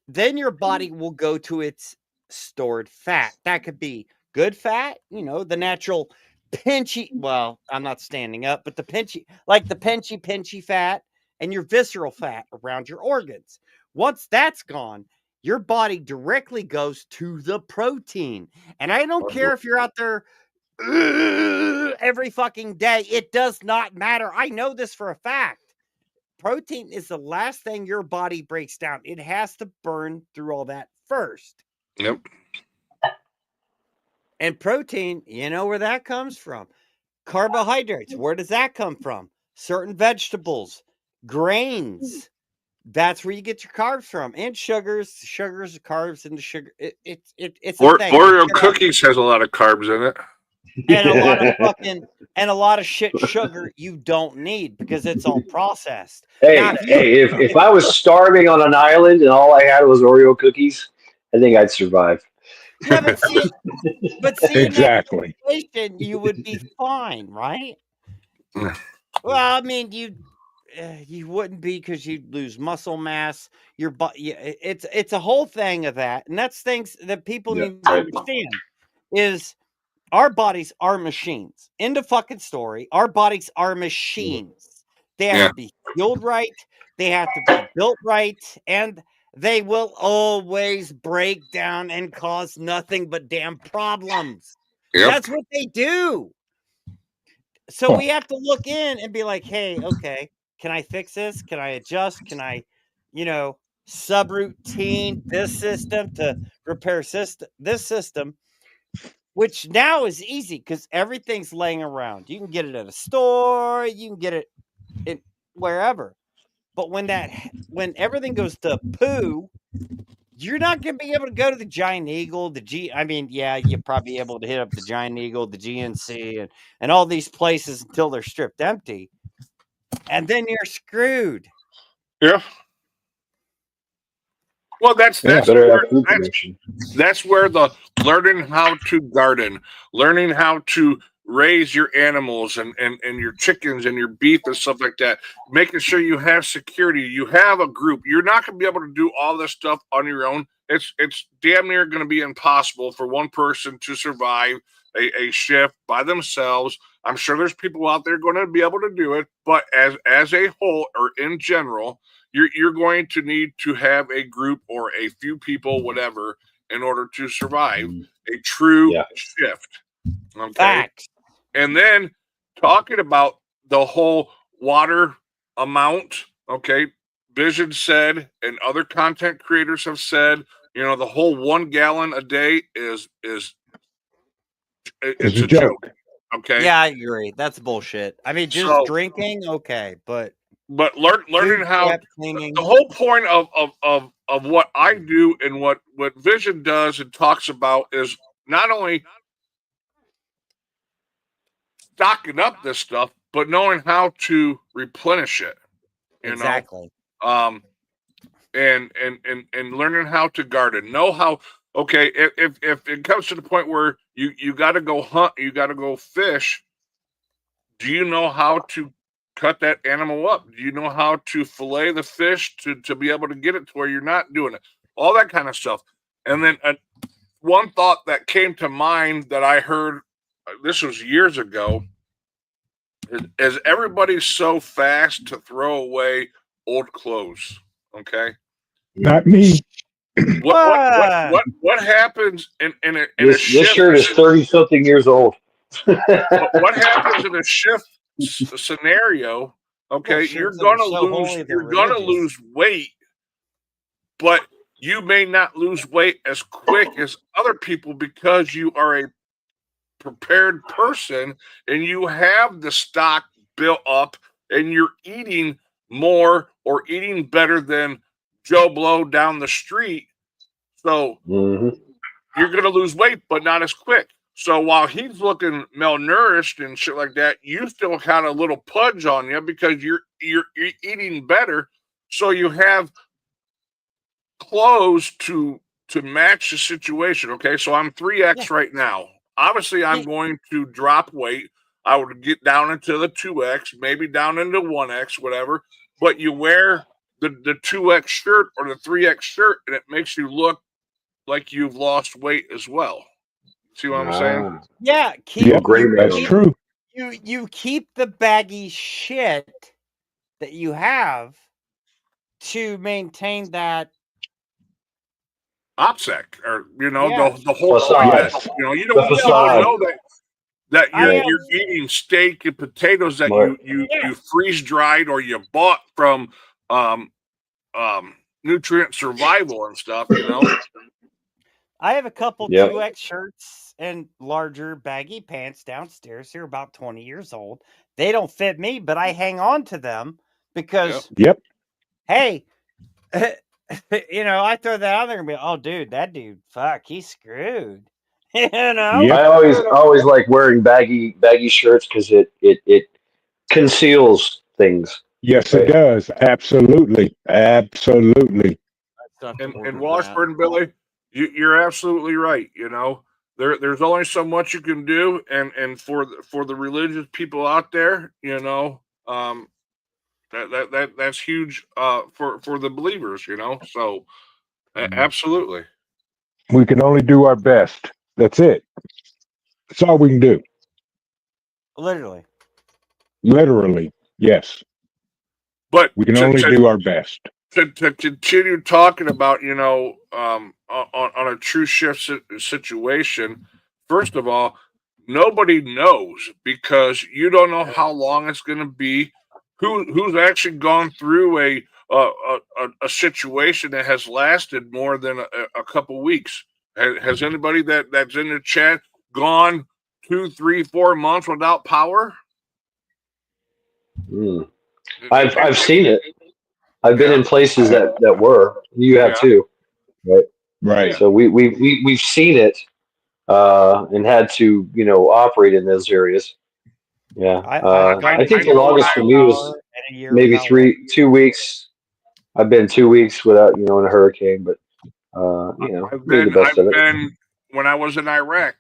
then your body will go to its stored fat. That could be good fat, the natural pinchy. Well, I'm not standing up, but the pinchy fat and your visceral fat around your organs. Once that's gone, your body directly goes to the protein. And I don't care if you're out there every fucking day. It does not matter. I know this for a fact. Protein is the last thing your body breaks down. It has to burn through all that first. yep, And protein, you know where that comes from. Carbohydrates, where does that come from? Certain vegetables, grains. That's where you get your carbs from, and sugars, carbs, and the sugar. It's a thing. Oreo cookies has a lot of carbs in it, and a lot of a lot of shit sugar you don't need because it's all processed. Now, if I was starving on an island and all I had was Oreo cookies, I think I'd survive. yeah, but see, Exactly. in that situation, you would be fine, right? Yeah. Well, I mean, you wouldn't be because you'd lose muscle mass. Your body, it's a whole thing of that, and that's things that people need to understand. Is our bodies are machines. End of fucking story. Our bodies are machines. They have to be fueled right. They have to be built right, and they will always break down and cause nothing but damn problems. Yep. That's what they do. So we have to look in and be like, hey, okay, can I fix this? Can I adjust? Can I, subroutine this system to repair this system? Which now is easy because everything's laying around. You can get it at a store, you can get it wherever. But when everything goes to poo, you're not going to be able to go to the Giant Eagle, you're probably able to hit up the Giant Eagle, the GNC, and all these places until they're stripped empty. And then you're screwed. Yeah. Well, that's where the learning how to garden, learning how to raise your animals and your chickens and your beef and stuff like that, making sure you have security, you have a group. You're not going to be able to do all this stuff on your own. It's damn near going to be impossible for one person to survive a shift by themselves. I'm sure there's people out there going to be able to do it, but as a whole or in general, you're going to need to have a group or a few people, whatever, in order to survive a true shift. Okay. Facts. And then talking about the whole water amount, okay, Vision said, and other content creators have said, the whole 1 gallon a day is it's a joke. Okay. Yeah, I agree. That's bullshit. I mean, just drinking, okay, but learning how the whole point of what I do and what Vision does and talks about is not only stocking up this stuff, but knowing how to replenish it. Exactly. And learning how to garden. Know how. Okay, if it comes to the point where you got to go hunt, you got to go fish. Do you know how to cut that animal up? Do you know how to fillet the fish to be able to get it to where you're not doing it? All that kind of stuff. And then one thought that came to mind that I heard, this was years ago, is everybody's so fast to throw away old clothes. Okay, not me. What happens in a shift? This shirt is 30-something years old. What happens in a shift scenario? Okay, you're gonna lose weight, but you may not lose weight as quick as other people because you are a prepared person and you have the stock built up and you're eating more or eating better than Joe Blow down the street. So you're going to lose weight, but not as quick. So while he's looking malnourished and shit like that, you still got a little pudge on you because you're eating better. So you have clothes to match the situation. Okay, so I'm 3X right now. Obviously, I'm going to drop weight. I would get down into the 2X, maybe down into 1X, whatever. But you wear the 2X shirt or the 3X shirt, and it makes you look like you've lost weight as well. See what I'm saying? Yeah, that's true. You keep the baggy shit that you have to maintain that OPSEC, or the whole facade. You don't know that you're eating steak and potatoes that you freeze dried or you bought from Nutrient Survival and stuff. I have a couple 2X shirts and larger baggy pants downstairs. They're about 20 years old. They don't fit me, but I hang on to them because Yep. hey, I throw that out there and be, oh, dude, that dude, fuck, he's screwed. Yep. I always like wearing baggy shirts because it conceals things. Yes, Right. it does. Absolutely. Absolutely. And Washburn, Billy, you're absolutely right. There's only so much you can do, and for the religious people out there, that's huge for the believers. So absolutely. We can only do our best. That's it. That's all we can do. Literally. Literally. Yes. But We can only do our best. to continue talking about, on a true shift situation, first of all, nobody knows because you don't know how long it's going to be. Who's actually gone through a situation that has lasted more than a couple weeks? Has anybody that's in the chat gone 2, 3, 4 months without power? Mm. I've seen it. I've been in places that were. You have Yeah. too, right? Right. So we've seen it and had to operate in those areas. Yeah. I think the longest for me was maybe 2 weeks. I've been 2 weeks without in a hurricane, but made the best I've of it. been when I was in Iraq.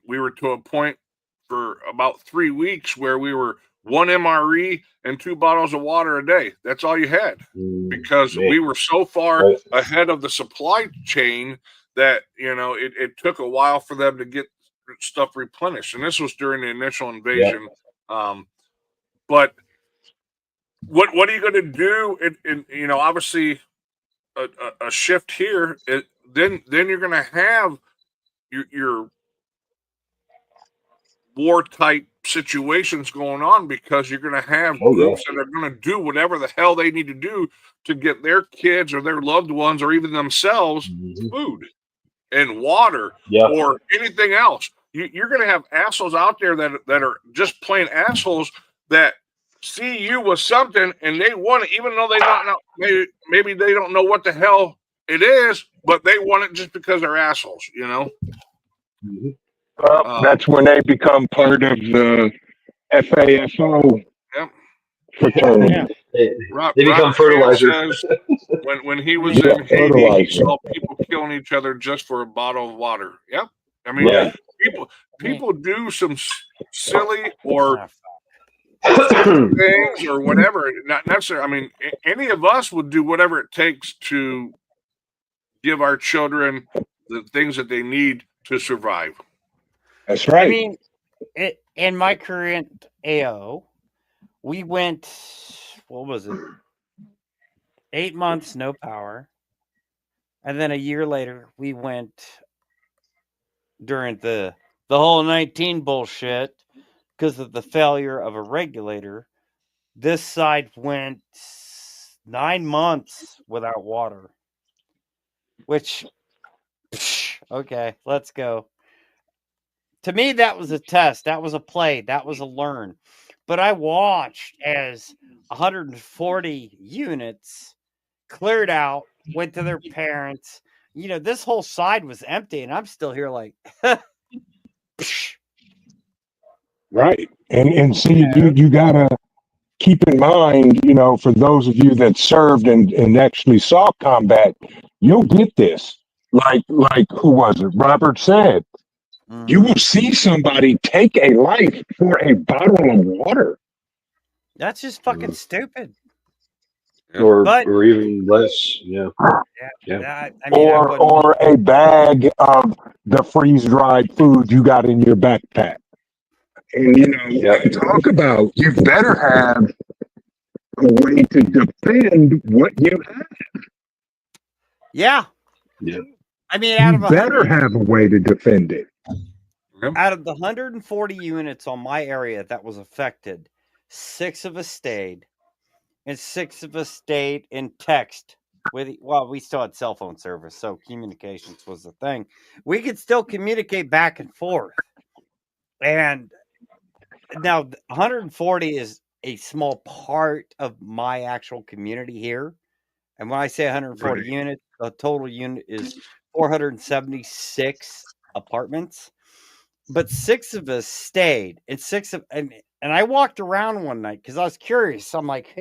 We were to a point for about 3 weeks where we were 1 MRE and 2 bottles of water a day. That's all you had because Man. we were so far Right. ahead of the supply chain that it took a while for them to get stuff replenished. And this was during the initial invasion. But what are you going to do? Obviously a shift here. Then you're going to have your war type situations going on because you're going to have groups that are going to do whatever the hell they need to do to get their kids or their loved ones or even themselves food and water or anything else. You're going to have assholes out there that are just plain assholes that see you with something and they want it, even though they don't know, maybe they don't know what the hell it is, but they want it just because they're assholes, Well, that's when they become part of the FAFO fraternity. They become fertilizer. Says when he was in Haiti, he saw people killing each other just for a bottle of water. Yep. I mean, people do some silly or things or whatever. Not necessarily. I mean, any of us would do whatever it takes to give our children the things that they need to survive. That's right. I mean, in my current AO, we went, what was it? 8 months, no power. And then a year later, we went during the whole 19 bullshit because of the failure of a regulator. This side went 9 months without water, which, okay, let's go. To me, that was a test. That was a play. That was a learn. But I watched as 140 units cleared out, went to their parents. This whole side was empty, and I'm still here like, right. And see, you gotta keep in mind, for those of you that served and actually saw combat, you'll get this. Like who was it? Robert said, you will see somebody take a life for a bottle of water. That's just fucking stupid. Or even less, yeah. I mean, or a bag of the freeze dried food you got in your backpack. And talk about you better have a way to defend what you have. Yeah. I mean, you better have a way to defend it. Out of the 140 units on my area that was affected, 6 of us stayed, and 6 of us stayed in text. We still had cell phone service, so communications was the thing. We could still communicate back and forth. And now 140 is a small part of my actual community here. And when I say 140 Right. units, the total unit is 476 apartments. But 6 of us stayed, and 6 of and I walked around one night because I was curious. I'm like,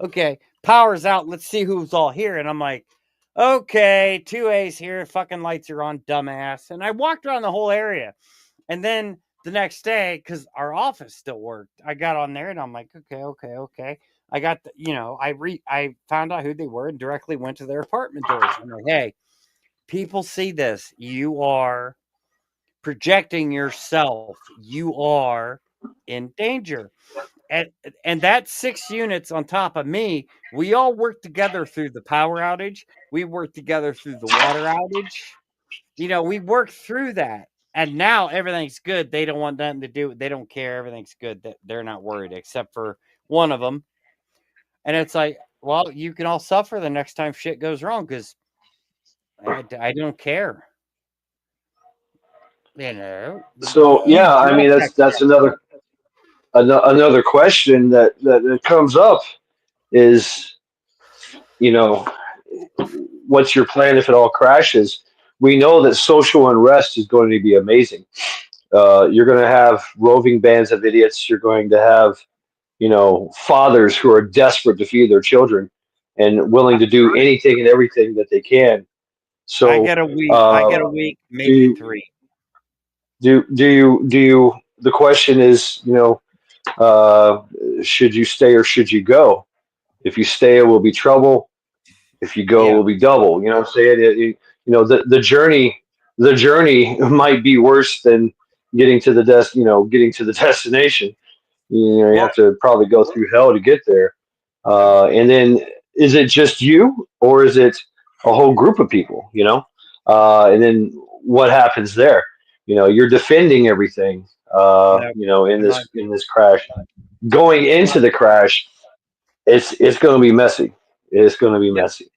okay, power's out. Let's see who's all here. And I'm like, okay, 2A's here. Fucking lights are on, dumbass. And I walked around the whole area. And then the next day, because our office still worked, I got on there and I'm like, okay. I got I found out who they were and directly went to their apartment doors. I'm like, hey, people see this. You are projecting yourself. You are in danger. And and that 6 units on top of me, we all worked together through the power outage. We worked together through the water outage. We worked through that. And now everything's good. They don't want nothing to do. They don't care. Everything's good. They're not worried, except for one of them. And it's like, well, you can all suffer the next time shit goes wrong because I don't care. So You yeah, I mean protect that's another question that comes up is, you know, what's your plan if it all crashes? We know that social unrest is going to be amazing. You're going to have roving bands of idiots. You're going to have, fathers who are desperate to feed their children and willing to do anything and everything that they can. I So, get a week. I uh, get a week, do maybe you, 3. do you? The question is, uh, should you stay or should you go? If you stay, it will be trouble. If you go, it Yeah. will be double. You know what I'm saying? The journey might be worse than getting to the destination. You Well, have to probably go through hell to get there. And then, is it just you, or is it a whole group of people? And then what happens there? You're defending everything. no, In I'm not. this crash, going I'm not. into the crash, it's going to be messy. It's going to be Yep. messy.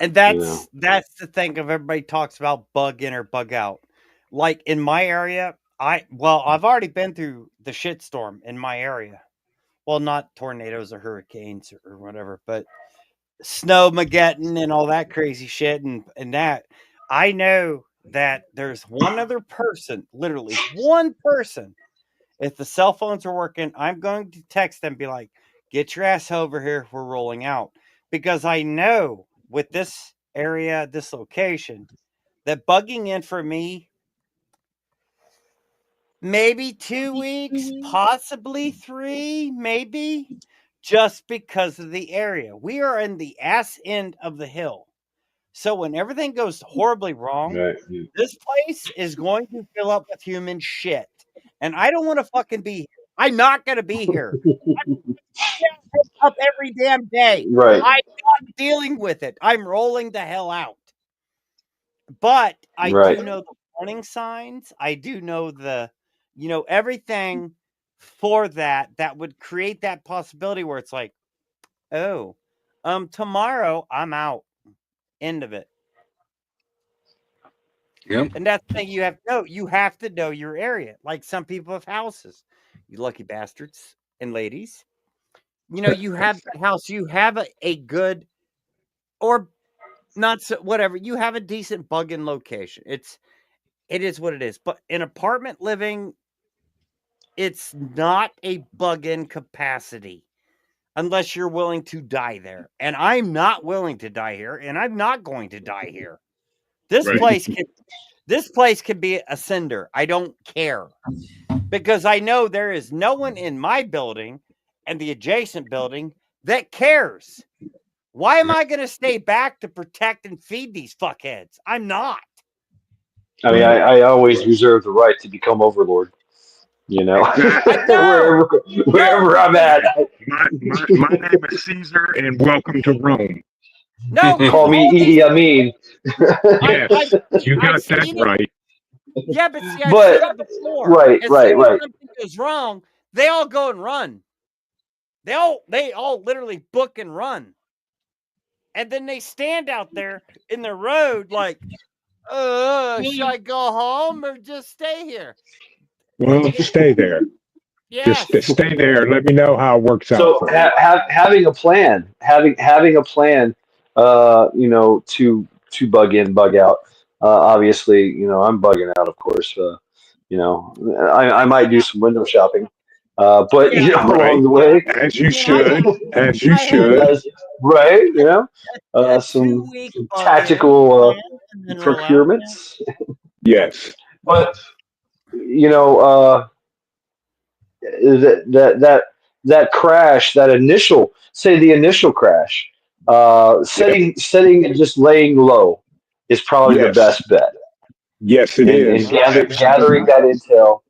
And You know. that's the thing of everybody talks about bug in or bug out. Like in my area, I've already been through the shitstorm in my area. Well, not tornadoes or hurricanes or whatever, but snowmageddon and all that crazy shit and that. I know that there's one other person, literally one person. If the cell phones are working, I'm going to text them and be like, get your ass over here. We're rolling out. Because I know with this area, this location, that bugging in for me, maybe 2 weeks, possibly 3, maybe, just because of the area. We are in the ass end of the hill. So when everything goes horribly wrong, Right. this place is going to fill up with human shit. And I don't want to fucking be here. I'm not going to be here. Up every damn day. Right. I'm not dealing with it. I'm rolling the hell out. But I Right. do know the warning signs. I do know everything for that would create that possibility where it's like, oh, tomorrow I'm out. End of it. Yep. And that's the thing you have to know. You have to know your area. Like some people have houses. You lucky bastards and ladies. You have that house. You have a good or not so whatever. You have a decent bug-in location. It is what it is. But in apartment living, it's not a bug-in capacity unless you're willing to die there. And I'm not willing to die here, and I'm not going to die here. This Right. place can this place can be a cinder. I don't care. Because I know there is no one in my building and the adjacent building that cares. Why am I going to stay back to protect and feed these fuckheads? I'm not. I mean, Right. I always reserve the right to become overlord. I Exactly. know. wherever No, wherever I'm because at, My name is Caesar, and welcome to Rome. no, because call me all these Edie Amin. I've Yes, you I've got that seen it. right. Yeah, but see, I've But seen it before. right, As right, soon as right. something goes wrong, they all go and run. They all literally book and run. And then they stand out there in the road like, should I go home or just stay here? Well, stay there. Yes. Just stay there. Let me know how it works out So for you. having a plan, having a plan, to bug in, bug out. Obviously, I'm bugging out, of course. I might do some window shopping, but Yeah. along Right. the way, As you And I should. had As you I had should. as right, a some 2-week some bug in tactical plan and then roll out. Yeah. procurements, Yes. but you know, that crash, that initial, say the initial crash, Yep. setting and just laying low is probably the Yes. best bet. Yes, it And is. gathering Absolutely. that intel,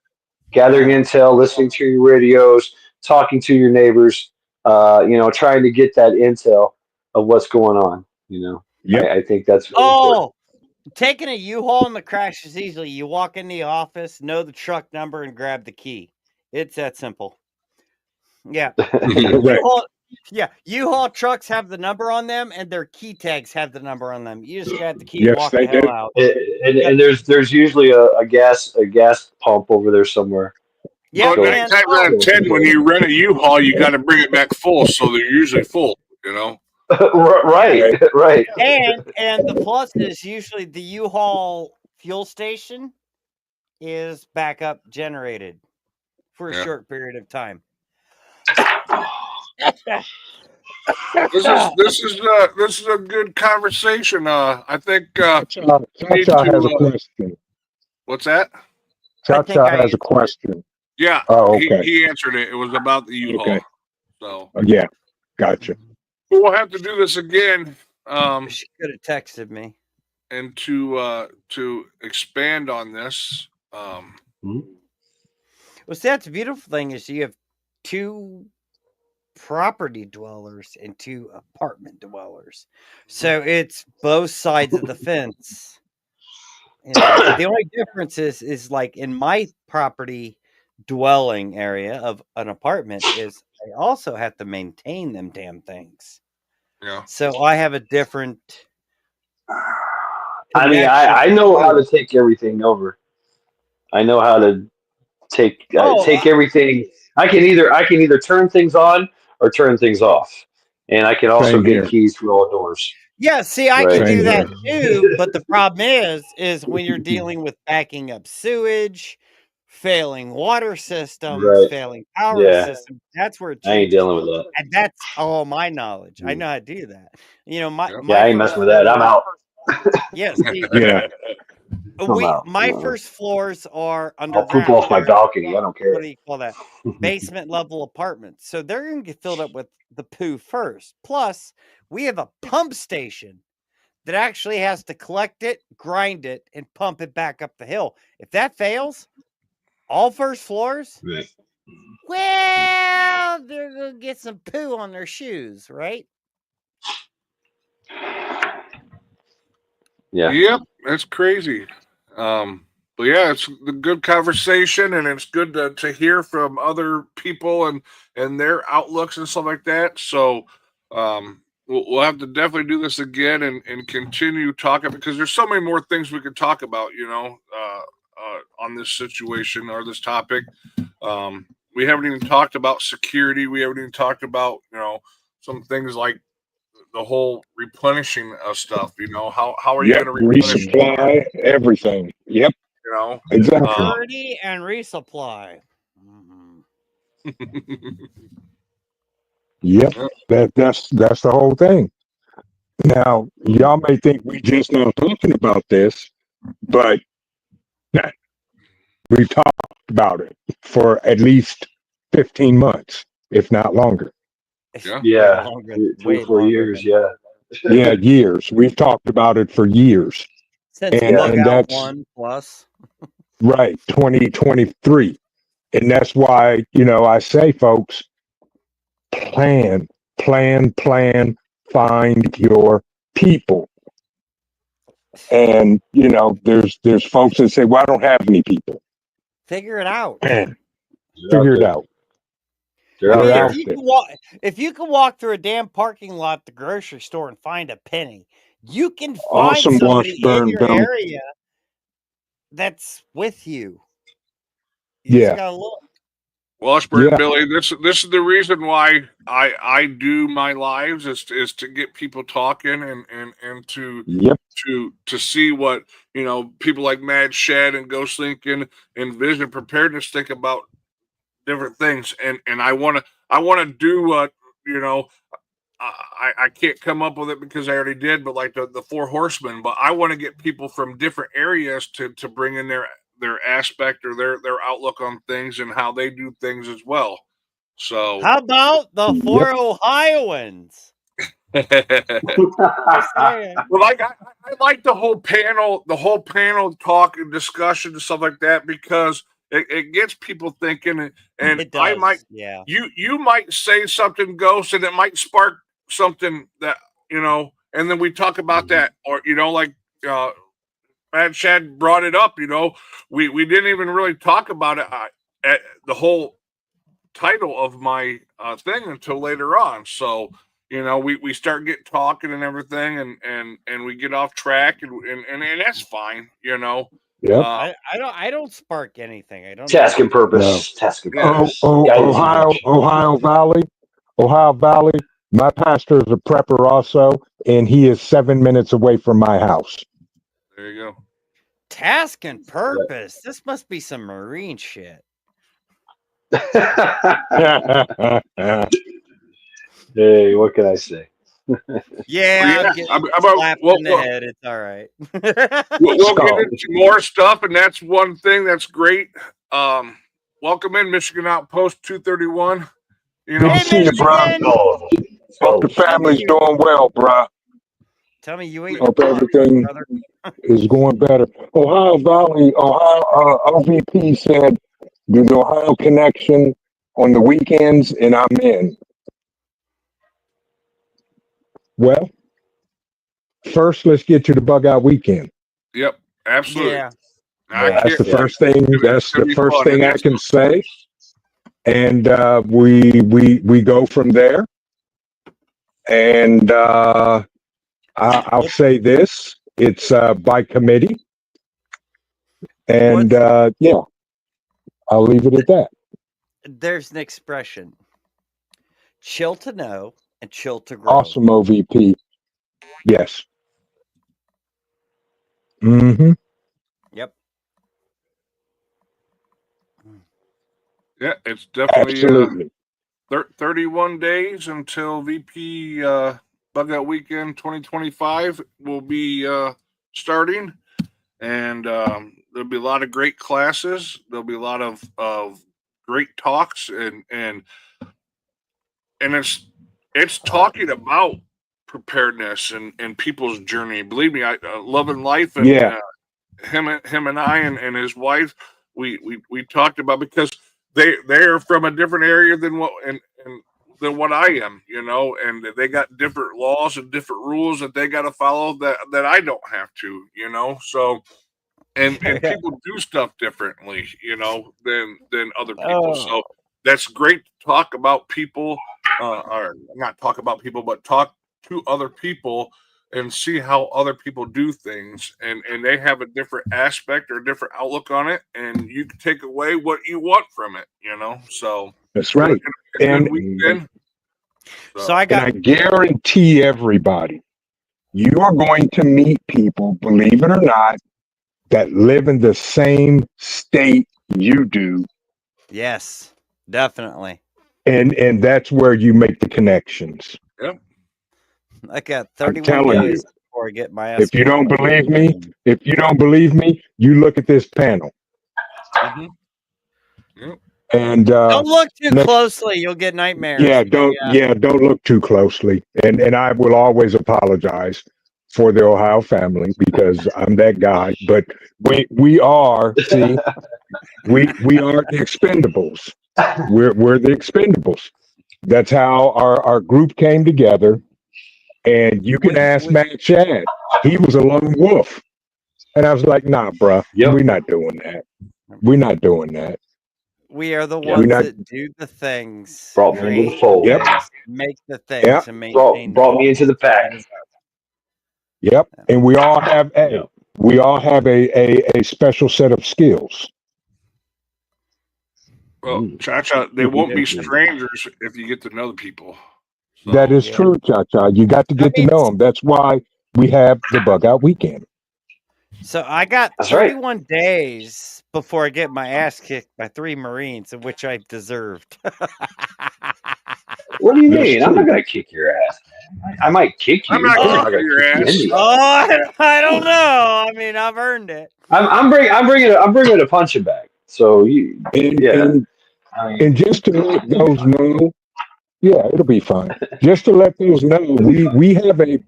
Yeah. listening to your radios, talking to your neighbors, trying to get that intel of what's going on. Yep. I think that's very important. Oh, taking a U-Haul in the crash is easily. You walk in the office, know the truck number, and grab the key. It's that simple. Yeah. Correct. U-Haul, yeah. U-Haul trucks have the number on them, and their key tags have the number on them. You just grab the key and Yes, walk they the hell do. out. And, Yep. and there's usually a gas pump over there somewhere. Oh, Yep. So, 9 times Oh, out of 10, when you rent a U-Haul, you got to bring it back full, so they're usually full. right, Right. right. and the plus is usually the U-Haul fuel station is backup generated for a Yeah. short period of time. This is a good conversation. I think Cha we need Cha has a to. question. What's that? I Cha think Cha I has a answered. question. Yeah, Oh, he, okay. he answered it. It was about the U-Haul. Okay. So Yeah. Gotcha. we'll have to do this again. She could have texted me. And to expand on this. Well, see, that's the beautiful thing is you have 2 property dwellers and 2 apartment dwellers. So it's both sides of the fence. The only difference is like in my property dwelling area of an apartment is I also have to maintain them damn things. Yeah. So I have a different I mean, connection. I know how to take everything over. I know how to Oh, take everything. I can either turn things on or turn things off, and I can also Same get here. keys for all doors. yeah, see, I can Right. Same do that here. too, but the problem is when you're dealing with backing up sewage, failing water systems, Right. failing power Yeah. systems, that's where it I ain't changes. dealing with that. And that's all my knowledge. I Mm. know how to do that. You know, my Yeah. Yeah, my I ain't first messing with that. I'm floors, out. yeah, see, Yeah. I'm out. my first floors are I'll poop off underground. my They're balcony. I don't what care. do you call that? Basement level apartments. So they're gonna get filled up with the poo first. Plus, we have a pump station that actually has to collect it, grind it, and pump it back up the hill. If that fails, all first floors, Right. well, they're gonna get some poo on their shoes, right? Yeah. Yep, that's crazy. But yeah, it's a good conversation, and it's good to hear from other people and their outlooks and stuff like that. So we'll have to definitely do this again and continue talking because there's so many more things we could talk about. On this situation or this topic. We haven't even talked about security. We haven't even talked about some things like the whole replenishing of stuff. How are you Yep. going to replenish? Resupply everything. Yep. You know, Exactly. Security and resupply. Mhm. Yep. Yep. That's the whole thing. Now, y'all may think we just now talking about this, but we've talked about it for at least 15 months, if not longer. Yeah. Yeah. Longer, 3 way 4 longer years. than Yeah. Yeah, years. We've talked about it for years. since And Yeah. bug and out that's 1 plus. right, 2023. And that's why, I say, folks, plan, plan, find your people. And, there's folks that say, well, I don't have any people. Figure it out. Man, They're out figure it there. out. They're I out mean, They're if out there. you there. can walk, through a damn parking lot at the grocery store and find a penny, you can find Awesome wash, somebody in burn, your dump. area that's with you. You just Yeah, gotta look. Washburn Yeah. Billy, this is the reason why I do my lives is to get people talking and Yep. to see what people like Mad Shad and Ghost Thinking and Vision Preparedness think about different things, and I want to do what you know I can't come up with it because I already did, but like the four horsemen. But I want to get people from different areas to bring in their aspect or their outlook on things and how they do things as well. So How about the Yep. 4 Ohioans? well, Just saying. I like the whole panel talk and discussion and stuff like that because it gets people thinking and It I might does. Yeah. you might say something, Ghost, and it might spark something that and then we talk about that, or like Mad Shad brought it up. We didn't even really talk about it at the whole title of my thing until later on. So we start getting talking and everything, and we get off track, and that's fine. Yep. I don't spark anything. I don't Task know. and purpose. Task and Yeah. purpose. Guidance and direction. Ohio Valley. My pastor is a prepper also, and he is 7 minutes away from my house. There you go. Task and purpose. This must be some Marine shit. Hey, what can I say? Yeah, Yeah, get I'm slapped in the head. It's all right. we'll get into more stuff, and that's one thing that's great. Welcome in Michigan Outpost 231. Good to see you, bro. Hope the family's doing well, bro. Tell me you ain't. Hope everything brother. is going better. Ohio Valley, Ohio OVP said do the Ohio connection on the weekends, and I'm in. Well, first, let's get to the bug out weekend. Yep, absolutely. Yeah. That's the first thing. That's the first thing I can say. And we go from there. And I'll say this: it's by committee. And yeah, I'll leave it at that. There's an expression: chill to know and chill to grow. Awesome, OVP. Yes. Mm-hmm. Yep. Yeah, it's definitely Absolutely. 31 days until VP Bug Out Weekend 2025 will be starting, and there'll be a lot of great classes. There'll be a lot of great talks, and it's talking about preparedness and people's journey. Believe me, I loving life, and him and I and his wife, we talked about, because they're from a different area than what than what I am, and they got different laws and different rules that they got to follow that I don't have to, so. And people do stuff differently, than other people. So that's great to talk about people, or not talk about people, but talk to other people and see how other people do things, and they have a different aspect or a different outlook on it, and you can take away what you want from it, So that's right. And so I guarantee everybody, you are going to meet people, believe it or not, that live in the same state you do. Yes, definitely. And that's where you make the connections. Yep. I got 31 days before I get my ass. If you don't believe me, you look at this panel. Mm-hmm. Yep. And don't look too closely, you'll get nightmares. Yeah, don't look too closely. And I will always apologize for the Ohio family because I'm that guy. But we are the Expendables. We're the Expendables. That's how our group came together. And you can ask Matt Chad. He was a lone wolf. And I was like, nah, bruh, we're not doing that. We're not doing that. We are the ones that do the things. Brought me into the fold. Yep. Make the things and maintain. Brought me into the pack. Yep. And we all have a special set of skills. Well, Cha-Cha, they won't be strangers if you get to know the people. So, That is true, Cha-Cha. You got to get to know them. That's why we have the Bug Out Weekend. So I got That's right. 31 days before I get my ass kicked by 3 Marines, of which I deserved. What do you That's mean? I'm true. not gonna kick your ass, man. I might kick you. I'm not but I'm kicking not gonna your kick you ass. in the ass. Oh, I don't know. I mean, I've earned it. I'm bringing a punching bag. So And just to let those know, yeah, it'll be fine. Just to let those know, we have a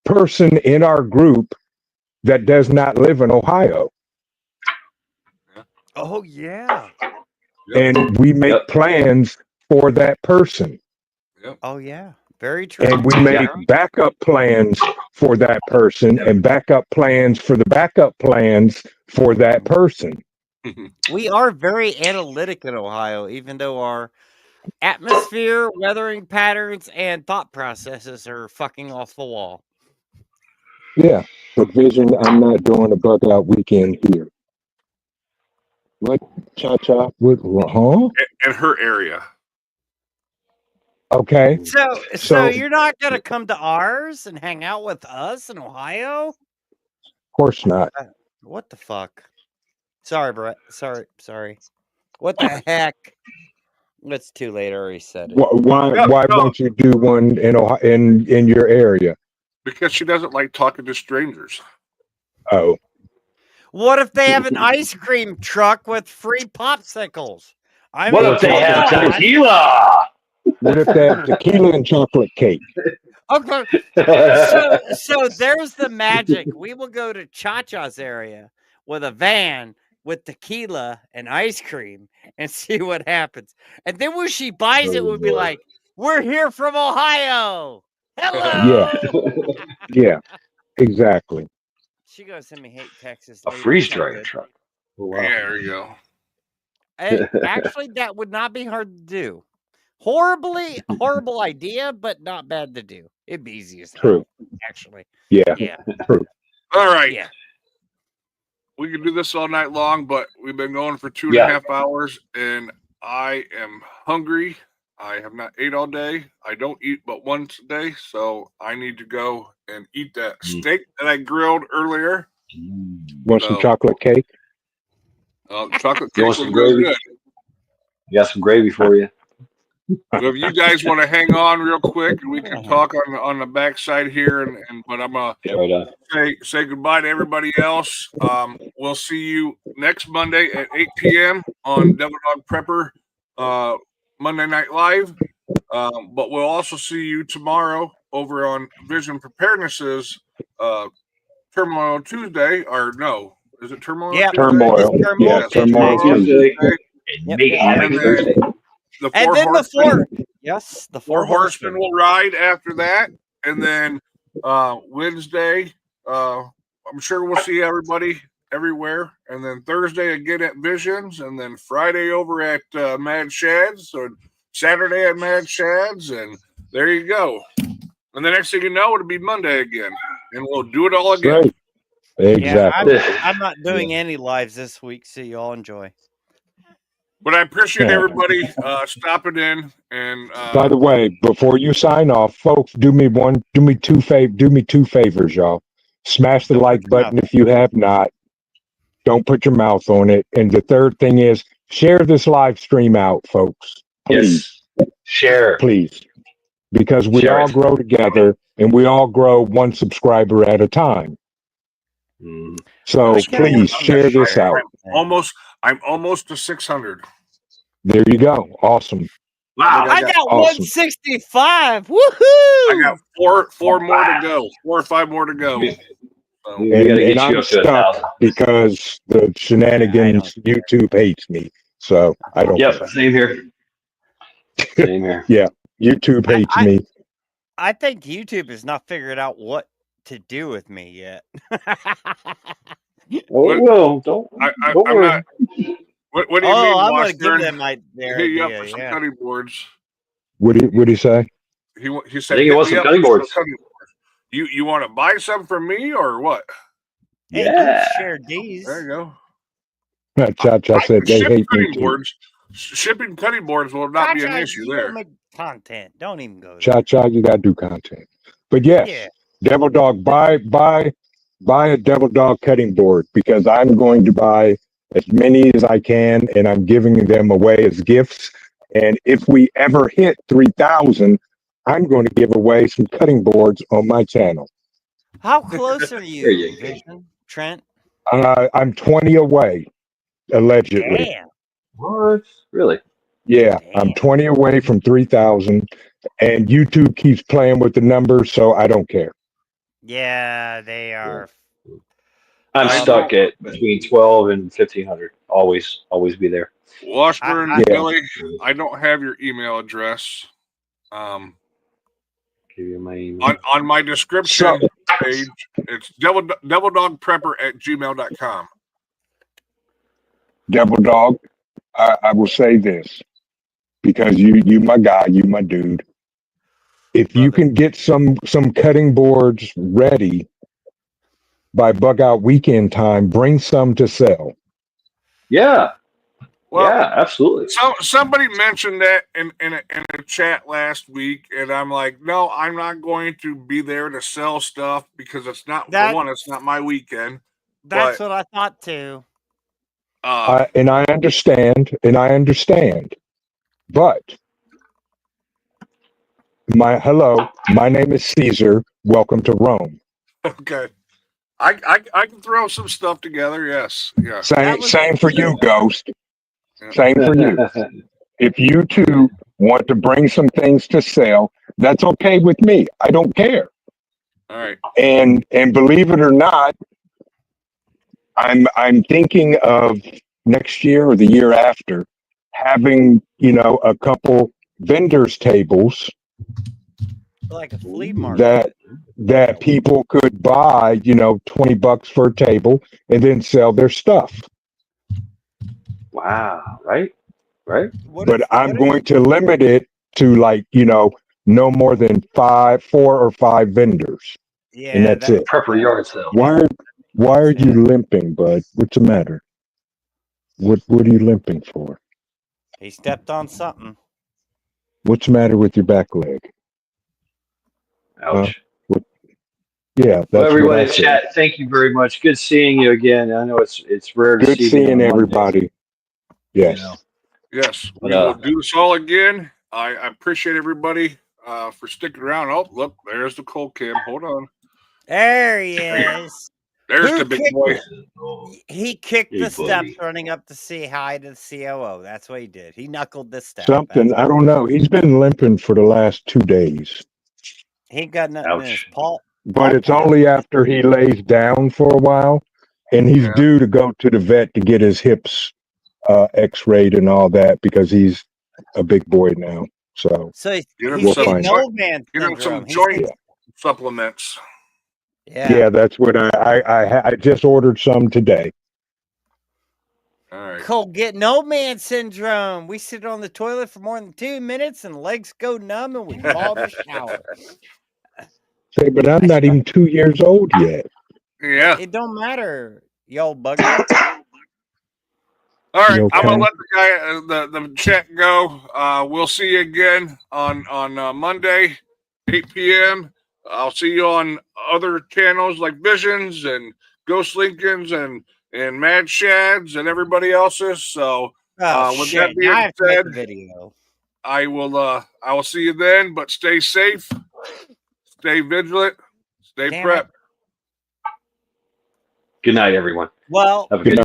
person in our group that does not live in Ohio. Oh, yeah. Yep. And we make plans for that person. Yep. Oh, yeah. Very true. And we make backup plans for that person and backup plans for the backup plans for that person. We are very analytic in Ohio, even though our atmosphere, weathering patterns, and thought processes are fucking off the wall. Yeah, but Vision, I'm not doing a Bug Out Weekend here. What? Cha-Cha? What? Huh? In her area. Okay. So you're not gonna come to ours and hang out with us in Ohio? Of course not. What the fuck? Sorry, Brett. Sorry. What the heck? It's too late. I already said it. Why won't you do one in Ohio, in your area? Because she doesn't like talking to strangers. Oh. What if they have an ice cream truck with free popsicles? What if they have tequila? What if they have tequila and chocolate cake? Okay. So there's the magic. We will go to Cha-Cha's area with a van with tequila and ice cream and see what happens. And then when she buys it, we'll be like, "We're here from Ohio. Hello." Yeah, exactly. She goes, "Send me hate Texas." A freeze dryer truck. Oh, wow. Yeah, there you go. Actually, that would not be hard to do. Horrible idea, but not bad to do. It'd be easy as hell, actually. Yeah. True. All right. Yeah. We could do this all night long, but we've been going for 2.5 hours, and I am hungry. I have not ate all day. I don't eat but once a day, so I need to go and eat that steak that I grilled earlier. Want some chocolate cake? Chocolate You cake want was some gravy? good. Got some gravy for you. So if you guys want to hang on real quick, we can talk on the backside here, but I'm gonna say goodbye to everybody else. We'll see you next Monday at 8 p.m. on Devil Dog Prepper Monday Night Live. But we'll also see you tomorrow over on Vision Preparedness's Turmoil Tuesday, or no, is it Turmoil Tuesday? Turmoil. Yes, Turmoil Tuesday. And then the four horsemen will ride after that, and then Wednesday, I'm sure we'll see everybody everywhere, and then Thursday again at Visions, and then Friday over at Mad Shad's, so Saturday at Mad Shad's, and there you go. And the next thing you know, it'll be Monday again, and we'll do it all again. Right. Exactly. Yeah, I'm not doing any lives this week, so you all enjoy. But I appreciate everybody stopping in. And by the way, before you sign off, folks, do me two favors, y'all. Smash the like button if you have not. Don't put your mouth on it. And the third thing is share this live stream out, folks. Please. Yes. Share. Please. Because we all grow together and we all grow one subscriber at a time. So please share this out. I'm almost to 600. There you go. Awesome. Wow. I got awesome. 165. Woohoo! I got four more to go. 4 or 5 more to go. So, and I'm stuck because the shenanigans YouTube hates me. So I don't care. Same here. Same here. Yeah. YouTube hates me. I think YouTube has not figured out what to do with me yet. Don't worry. What do you mean? I'm going to give them their hit you up for some cutting boards. What did he say? He said he wants some cutting boards. You want to buy some from me or what? Hey, share these. There you go. Cha-Cha said they hate cutting boards. shipping cutting boards will not be an Cha-cha, issue you there. don't make content. Don't even go there. Cha-cha, you gotta do content. But yes, Yeah. Devil Dog, buy a Devil Dog cutting board because I'm going to buy as many as I can, and I'm giving them away as gifts. And if we ever hit 3,000, I'm going to give away some cutting boards on my channel. How close are There you, you go. Vision? Trent? I'm 20 away, allegedly. Damn. What? Really? Yeah, I'm Damn. 20 away from 3,000, and YouTube keeps playing with the numbers, so I don't care. Yeah, they are. I'm I stuck at between 12 and 1,500. Always be there. Washburn, I- Billy, I don't have your email address. Give you my email. On my description page, it's devilDogPrepper@gmail.com. Devil Dog, I will say this because you my guy, you my dude. If you Brother. can get some cutting boards ready by bug out weekend time, bring some to sell. Yeah. Well, Yeah, absolutely. somebody mentioned that in a chat last week, and I'm like, no, I'm not going to be there to sell stuff because it's not for one, it's not my weekend. That's But what I thought too. And I understand, but my name is Caesar. Welcome to Rome. okay, I can throw some stuff together. Yes, yeah. Same for you, Ghost. Yeah. Same for you. If you two want to bring some things to sell, that's okay with me. I don't care. All right. And believe it or not, I'm thinking of next year or the year after having, a couple vendors tables Like a flea market. that people could buy, $20 for a table and then sell their stuff. Wow. Right? Right? But I'm going to limit it to no more than 4 or 5 vendors. Yeah, And that's it. Prepper yard sale. Why are you limping, bud? What's the matter? What are you limping for? He stepped on something. What's the matter with your back leg? Ouch. Yeah, that's Well, everyone what I in said. chat, thank you very much. Good seeing you again. I know it's rare to Good see me seeing on a Monday, everybody. Yes. you know. Yes, we But, will do this all again. I appreciate everybody for sticking around. Oh, look, there's the cold cam. Hold on. There he is. There's Who the big kicked- boy. He kicked Hey, the steps buddy. running up to say hi to the COO. That's what he did. He knuckled the step. Something, I don't know. He's been limping for the last 2 days. He got nothing in his Ouch. paw. But it's only after he lays down for a while, and he's Yeah. due to go to the vet to get his hips x-rayed and all that because he's a big boy now. So he's Get him getting some old man Get him some syndrome. joint supplements. yeah, that's what I just ordered some today. All right. Cole getting old man syndrome. We sit on the toilet for more than 2 minutes and legs go numb and we fall in the shower. Say, but I'm not even 2 years old yet. Yeah. It don't matter, you old bugger. All right. You I'm gonna okay? let the guy the chat go. We'll see you again on Monday, 8 p.m. I'll see you on other channels like Visions and Ghost Lincolns and Mad Shads and everybody else's. So with Shit. that being Now I have to make said, a video. I will see you then. But stay safe, stay vigilant, stay Damn prepped. it. Good night, everyone. Well, Have a good